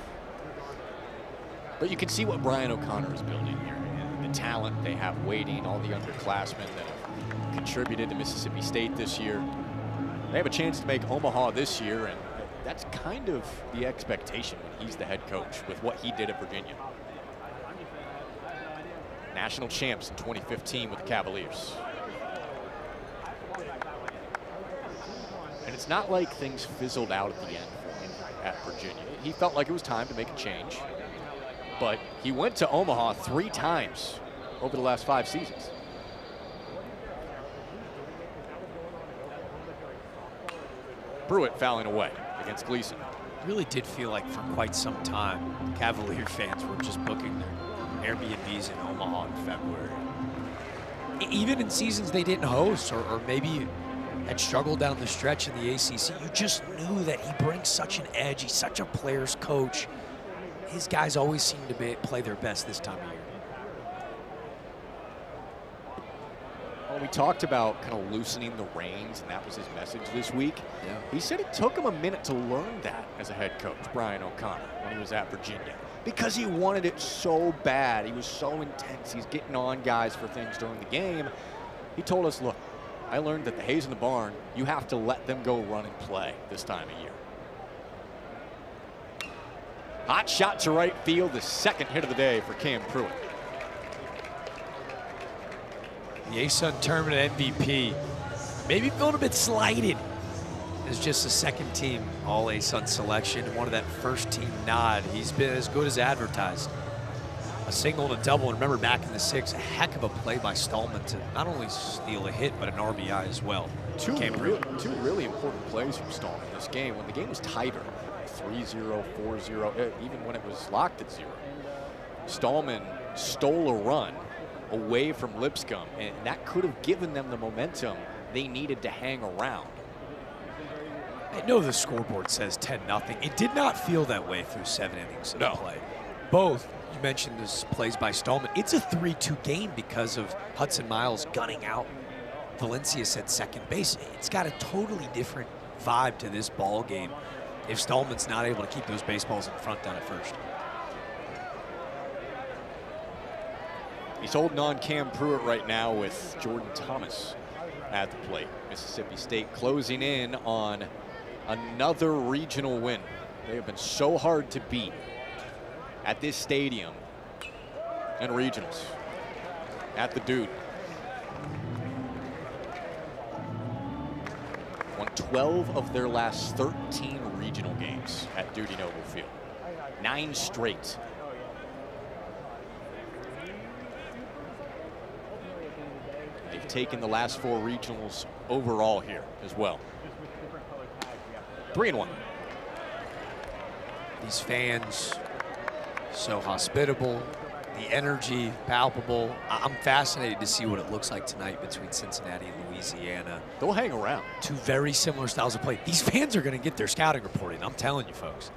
But you can see what Brian O'Connor is building here. The talent they have waiting, all the underclassmen that have contributed to Mississippi State this year. They have a chance to make Omaha this year, and that's kind of the expectation when he's the head coach with what he did at Virginia. National champs in 2015 with the Cavaliers. And it's not like things fizzled out at the end for him at Virginia. He felt like it was time to make a change. But he went to Omaha 3 times over the last 5 seasons. Pruitt fouling away against Gleason. really did feel like for quite some time, Cavalier fans were just booking their Airbnbs in Omaha in February. Even in seasons they didn't host or maybe had struggled down the stretch in the ACC, you just knew that he brings such an edge. He's such a player's coach. His guys always seem to play their best this time of year. Well, we talked about kind of loosening the reins, and that was his message this week. Yeah. He said it took him a minute to learn that as a head coach, Brian O'Connor, when he was at Virginia, because he wanted it so bad. He was so intense. He's getting on guys for things during the game. He told us, look, I learned that the hay's in the barn, you have to let them go run and play this time of year. Hot shot to right field, the second hit of the day for Cam Pruitt. The ASUN tournament MVP, maybe feeling a bit slighted as just a second team all ASUN selection and one of that first team nod. He's been as good as advertised. A single and a double, and remember back in the 6th, a heck of a play by Stallman to not only steal a hit, but an RBI as well. Two really important plays from Stallman in this game. When the game was tighter, 3-0, 4-0, even when it was locked at 0, Stallman stole a run away from Lipscomb, and that could have given them the momentum they needed to hang around. I know the scoreboard says 10-0. It did not feel that way through 7 innings of play. Both, you mentioned this plays by Stallman. It's a 3-2 game because of Hudson Miles gunning out Valencius at second base. It's got a totally different vibe to this ball game if Stallman's not able to keep those baseballs in front down at first. He's holding on Cam Pruitt right now with Jordan Thomas at the plate. Mississippi State closing in on another regional win. They have been so hard to beat at this stadium and regionals. At the Dude. Won 12 of their last 13 regional games at Dudy Noble Field. 9 straight. They've taken the last 4 regionals overall here as well. 3-1. These fans, so hospitable, the energy palpable. I'm fascinated to see what it looks like tonight between Cincinnati and Louisiana. They'll hang around. 2 very similar styles of play. These fans are going to get their scouting report in, I'm telling you folks.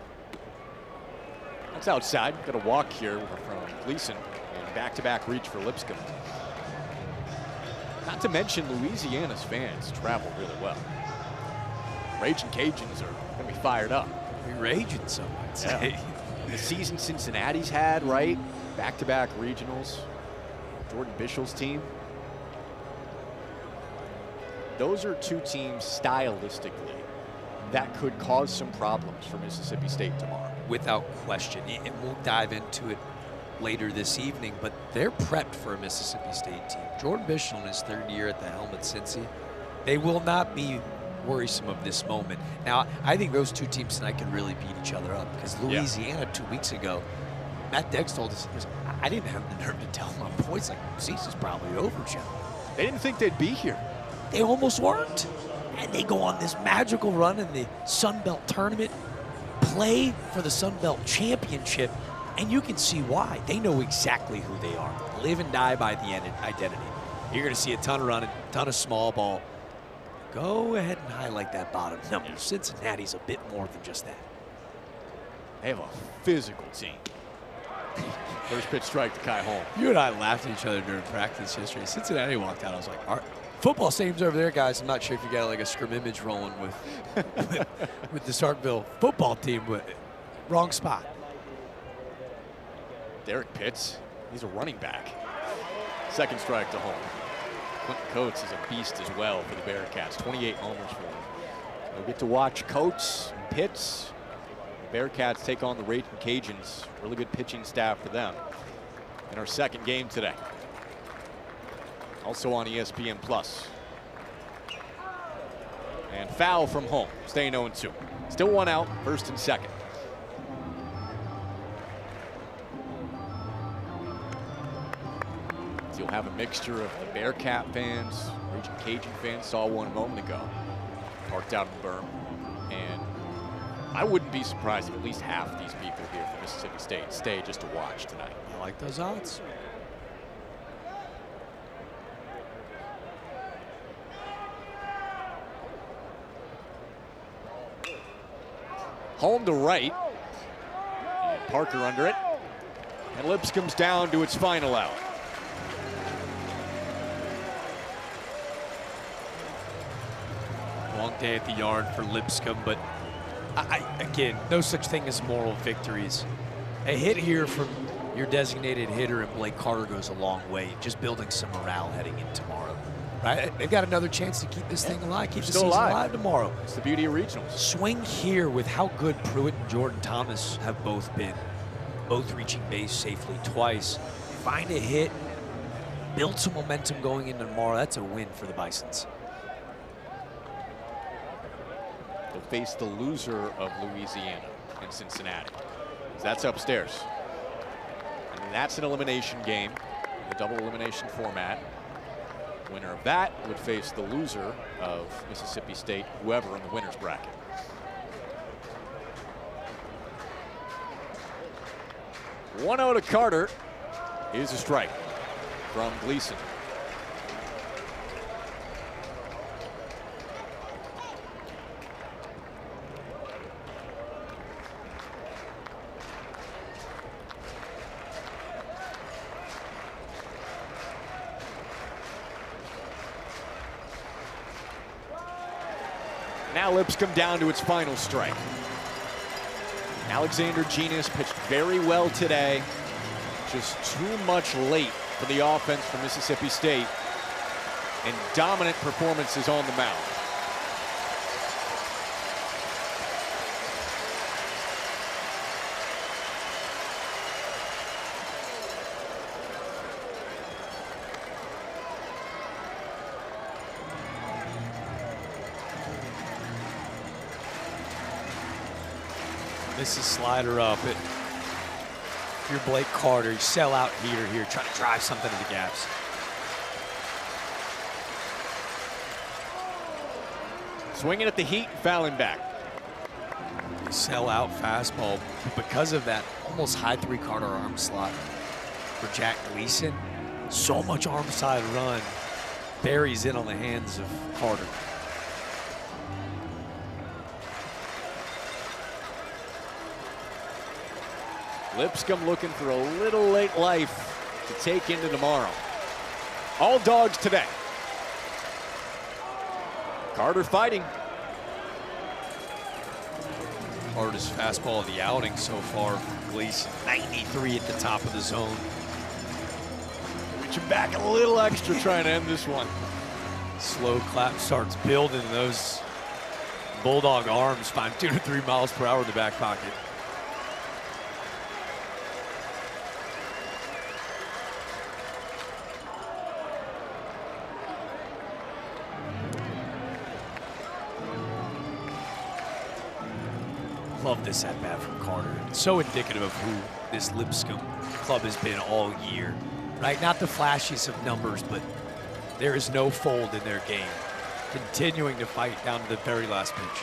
That's outside. Got a walk here from Gleason and back-to-back reach for Lipscomb. Not to mention Louisiana's fans travel really well. Raging Cajuns are going to be fired up. We're raging, some might say. Yeah. The season Cincinnati's had, right? Back-to-back regionals. Jordan Bishel's team. Those are 2 teams stylistically that could cause some problems for Mississippi State tomorrow. Without question. And we'll dive into it later this evening, but they're prepped for a Mississippi State team. Jordan Bishel in his 3rd year at the helm at Cincy. They will not be worrisome of this moment. Now, I think those 2 teams tonight can really beat each other up because Louisiana 2 weeks ago, Matt Deggs told us, I didn't have the nerve to tell my boys, like, season's probably over, Joe. They didn't think they'd be here. They almost weren't. And they go on this magical run in the Sun Belt tournament, play for the Sun Belt championship, and you can see why. They know exactly who they are. Live and die by the identity. You're going to see a ton of running, a ton of small ball. Go ahead and highlight that bottom number. Cincinnati's a bit more than just that. They have a physical team. First pitch strike to Kai Holm. You and I laughed at each other during practice yesterday. Cincinnati walked out. I was like, all right, football stadium's over there, guys. I'm not sure if you got like a scrimmage rolling with the Starkville football team, but wrong spot. Derek Pitts, he's a running back. Second strike to Holm. Quentin Coates is a beast as well for the Bearcats. 28 homers for him. We'll get to watch Coates and Pitts. The Bearcats take on the Raging Cajuns. Really good pitching staff for them in our second game today. Also on ESPN+. And foul from Holm, staying 0-2. Still 1 out, first and second. You'll have a mixture of the Bearcat fans, Raging Cajun fans, saw one a moment ago, parked out in the berm, and I wouldn't be surprised if at least half these people here from Mississippi State stay just to watch tonight. I like those odds. Home to right. And Parker under it. And Lipscomb's down to its final out. Long day at the yard for Lipscomb, but again, no such thing as moral victories. A hit here from your designated hitter and Blake Carter goes a long way, just building some morale heading into tomorrow. Right? They've got another chance to keep this thing alive, keep the season alive tomorrow. It's the beauty of regionals. Swing here with how good Pruitt and Jordan Thomas have both been, both reaching base safely twice. Find a hit, build some momentum going into tomorrow. That's a win for the Bisons. They'll face the loser of Louisiana in Cincinnati. That's upstairs. And that's an elimination game, the double elimination format. Winner of that would face the loser of Mississippi State, whoever in the winner's bracket. One out to Carter is a strike from Gleason. Now Lipscomb down to its final strike. Alexander Genius pitched very well today. Just too much late for the offense from Mississippi State. And dominant performances on the mound. This is slider up. If you're Blake Carter, you sell out here, trying to drive something to the gaps. Swinging at the heat, fouling back. You sell out fastball. Because of that almost high three-quarter arm slot for Jack Gleason, so much arm side run buries in on the hands of Carter. Lipscomb looking for a little late life to take into tomorrow. All dogs today. Carter fighting. Hardest fastball of the outing so far from Gleason. 93 at the top of the zone. Reaching back a little extra trying to end this one. Slow clap starts building. Those Bulldog arms find 2 to 3 miles per hour in the back pocket. Love this at bat from Carter. So indicative of who this Lipscomb club has been all year, right? Not the flashiest of numbers, but there is no fold in their game. Continuing to fight down to the very last pitch.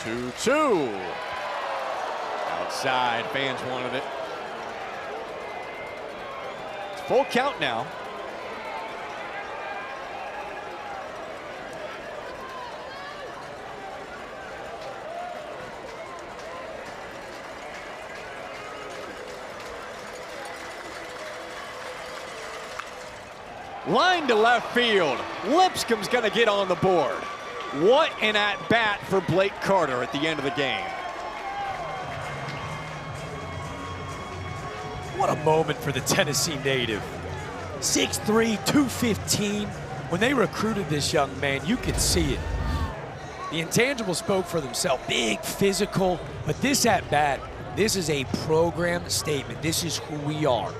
2-2. Outside, fans wanted it. It's full count now. Line to left field. Lipscomb's going to get on the board. What an at-bat for Blake Carter at the end of the game. What a moment for the Tennessee native. 6'3", 215. When they recruited this young man, you could see it. The intangibles spoke for themselves. Big, physical, but this at-bat, this is a program statement. This is who we are.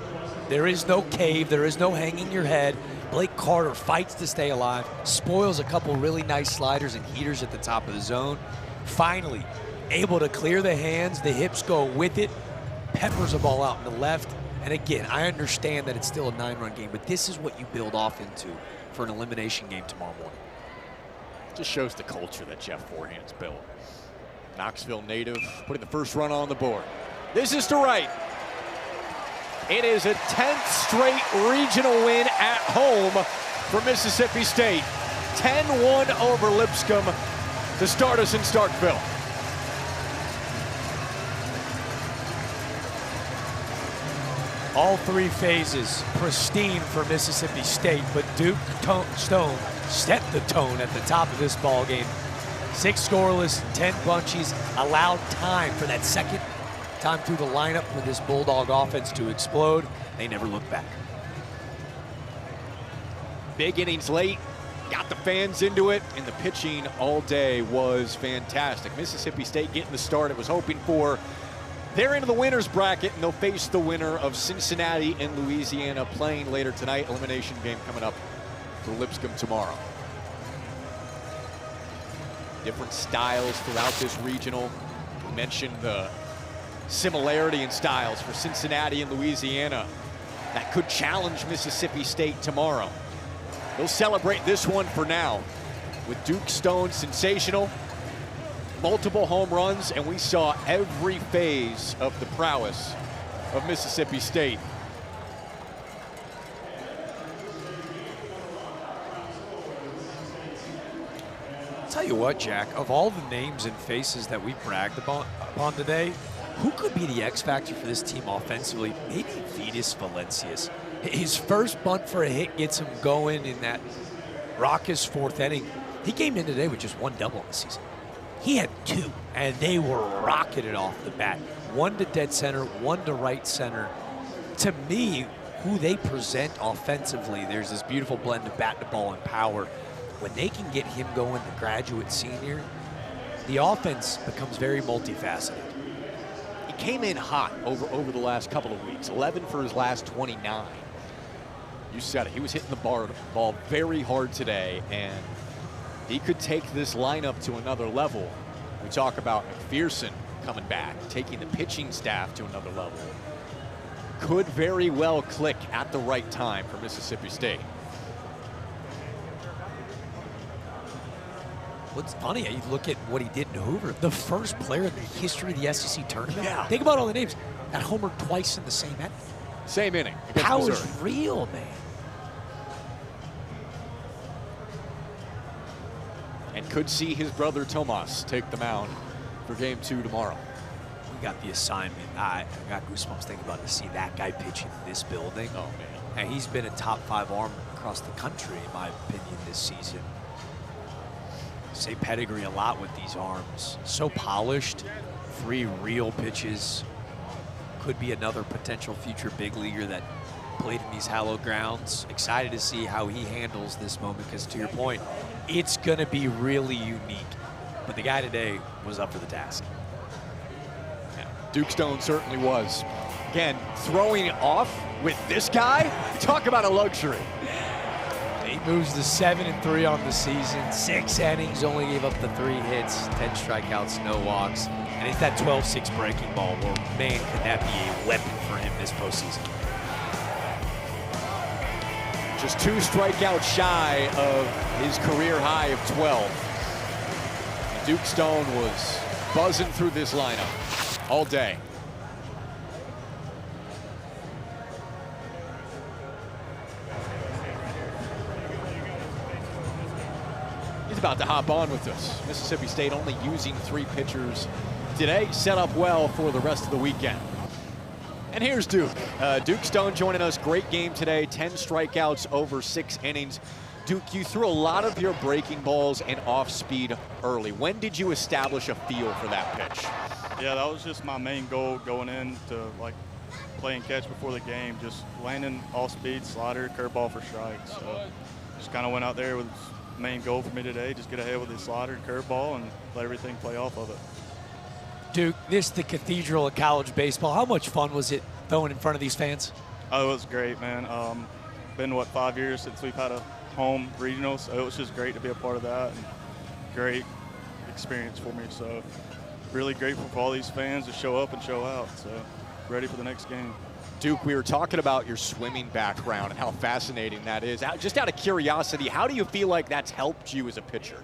There is no cave. There is no hanging your head. Blake Carter fights to stay alive, spoils a couple really nice sliders and heaters at the top of the zone. Finally, able to clear the hands, the hips go with it, peppers a ball out in the left. And again, I understand that it's still a 9-run game, but this is what you build off into for an elimination game tomorrow morning. Just shows the culture that Jeff Forehand's built. Knoxville native putting the first run on the board. This is to right. It is a 10th straight regional win at home for Mississippi State. 10-1 over Lipscomb to start us in Starkville. All three phases pristine for Mississippi State, but Duke Stone set the tone at the top of this ball game. 6 scoreless, 10 bunchies, allowed time for that second time through the lineup for this Bulldog offense to explode. They never looked back. Big innings late, got the fans into it, and the pitching all day was fantastic. Mississippi State getting the start it was hoping for. They're into the winner's bracket, and they'll face the winner of Cincinnati and Louisiana playing later tonight. Elimination game coming up for Lipscomb tomorrow. Different styles throughout this regional. We mentioned the similarity in styles for Cincinnati and Louisiana that could challenge Mississippi State tomorrow. They'll celebrate this one for now with Duke Stone sensational. Multiple home runs, and we saw every phase of the prowess of Mississippi State. I'll tell you what, Jack, of all the names and faces that we bragged upon today, who could be the X factor for this team offensively? Maybe Vitas Valencius. His first bunt for a hit gets him going in that raucous 4th inning. He came in today with just 1 double in the season. He had 2, and they were rocketed off the bat. 1 to dead center, 1 to right center. To me, who they present offensively, there's this beautiful blend of bat to ball and power. When they can get him going, the graduate senior, the offense becomes very multifaceted. He came in hot over the last couple of weeks. 11 for his last 29. You said it. He was hitting the ball very hard today, and he could take this lineup to another level. We talk about McPherson coming back, taking the pitching staff to another level. Could very well click at the right time for Mississippi State. What's funny, you look at what he did in Hoover, the first player in the history of the SEC tournament. Yeah. Think about all the names that homered twice in the same inning. Same inning. Power's real, man. And could see his brother Tomas take the mound for game 2 tomorrow. We got the assignment. I got goosebumps thinking about to see that guy pitch in this building. Oh, man. And he's been a top 5 arm across the country, in my opinion, this season. Say pedigree a lot with these arms. So polished, 3 real pitches. Could be another potential future big leaguer that played in these hallowed grounds. Excited to see how he handles this moment, because to your point, it's going to be really unique. But the guy today was up for the task. Yeah, Duke Stone certainly was. Again, throwing it off with this guy, talk about a luxury. He moves to 7-3 on the season. 6 innings, only gave up the 3 hits, 10 strikeouts, no walks. And it's that 12-6 breaking ball where, man, could that be a weapon for him this postseason. Just 2 strikeouts shy of his career high of 12. And Duke Stone was buzzing through this lineup all day. He's about to hop on with us. Mississippi State only using 3 pitchers today, set up well for the rest of the weekend. And here's Duke. Duke Stone joining us. Great game today. 10 strikeouts over 6 innings. Duke, you threw a lot of your breaking balls and off speed early. When did you establish a feel for that pitch? Yeah, that was just my main goal going into like playing catch before the game. Just landing off speed, slider, curveball for strikes. So just kind of went out there with main goal for me today. Just get ahead with the slider, curveball, and let everything play off of it. Duke, this is the cathedral of college baseball. How much fun was it throwing in front of these fans? Oh, it was great, man. Been, 5 years since we've had a home regional, so it was just great to be a part of that. And great experience for me. So really grateful for all these fans to show up and show out. So ready for the next game. Duke, we were talking about your swimming background and how fascinating that is. Just out of curiosity, how do you feel like that's helped you as a pitcher?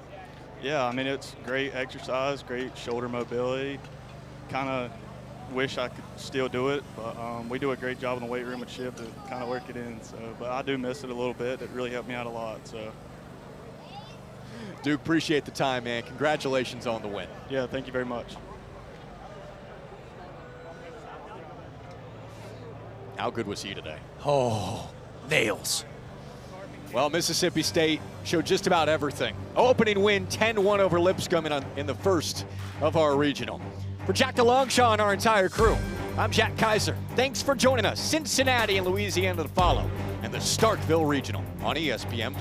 Yeah, I mean, it's great exercise, great shoulder mobility. Kind of wish I could still do it, but we do a great job in the weight room with Chip to kind of work it in. So, but I do miss it a little bit. It really helped me out a lot. So, Duke, appreciate the time, man. Congratulations on the win. Yeah, thank you very much. How good was he today? Oh, nails. Well, Mississippi State showed just about everything. Opening win, 10-1 over Lipscomb in the first of our regional. For Jack DeLongshaw and our entire crew, I'm Jack Kaiser. Thanks for joining us. Cincinnati and Louisiana to follow, and the Starkville Regional on ESPN+.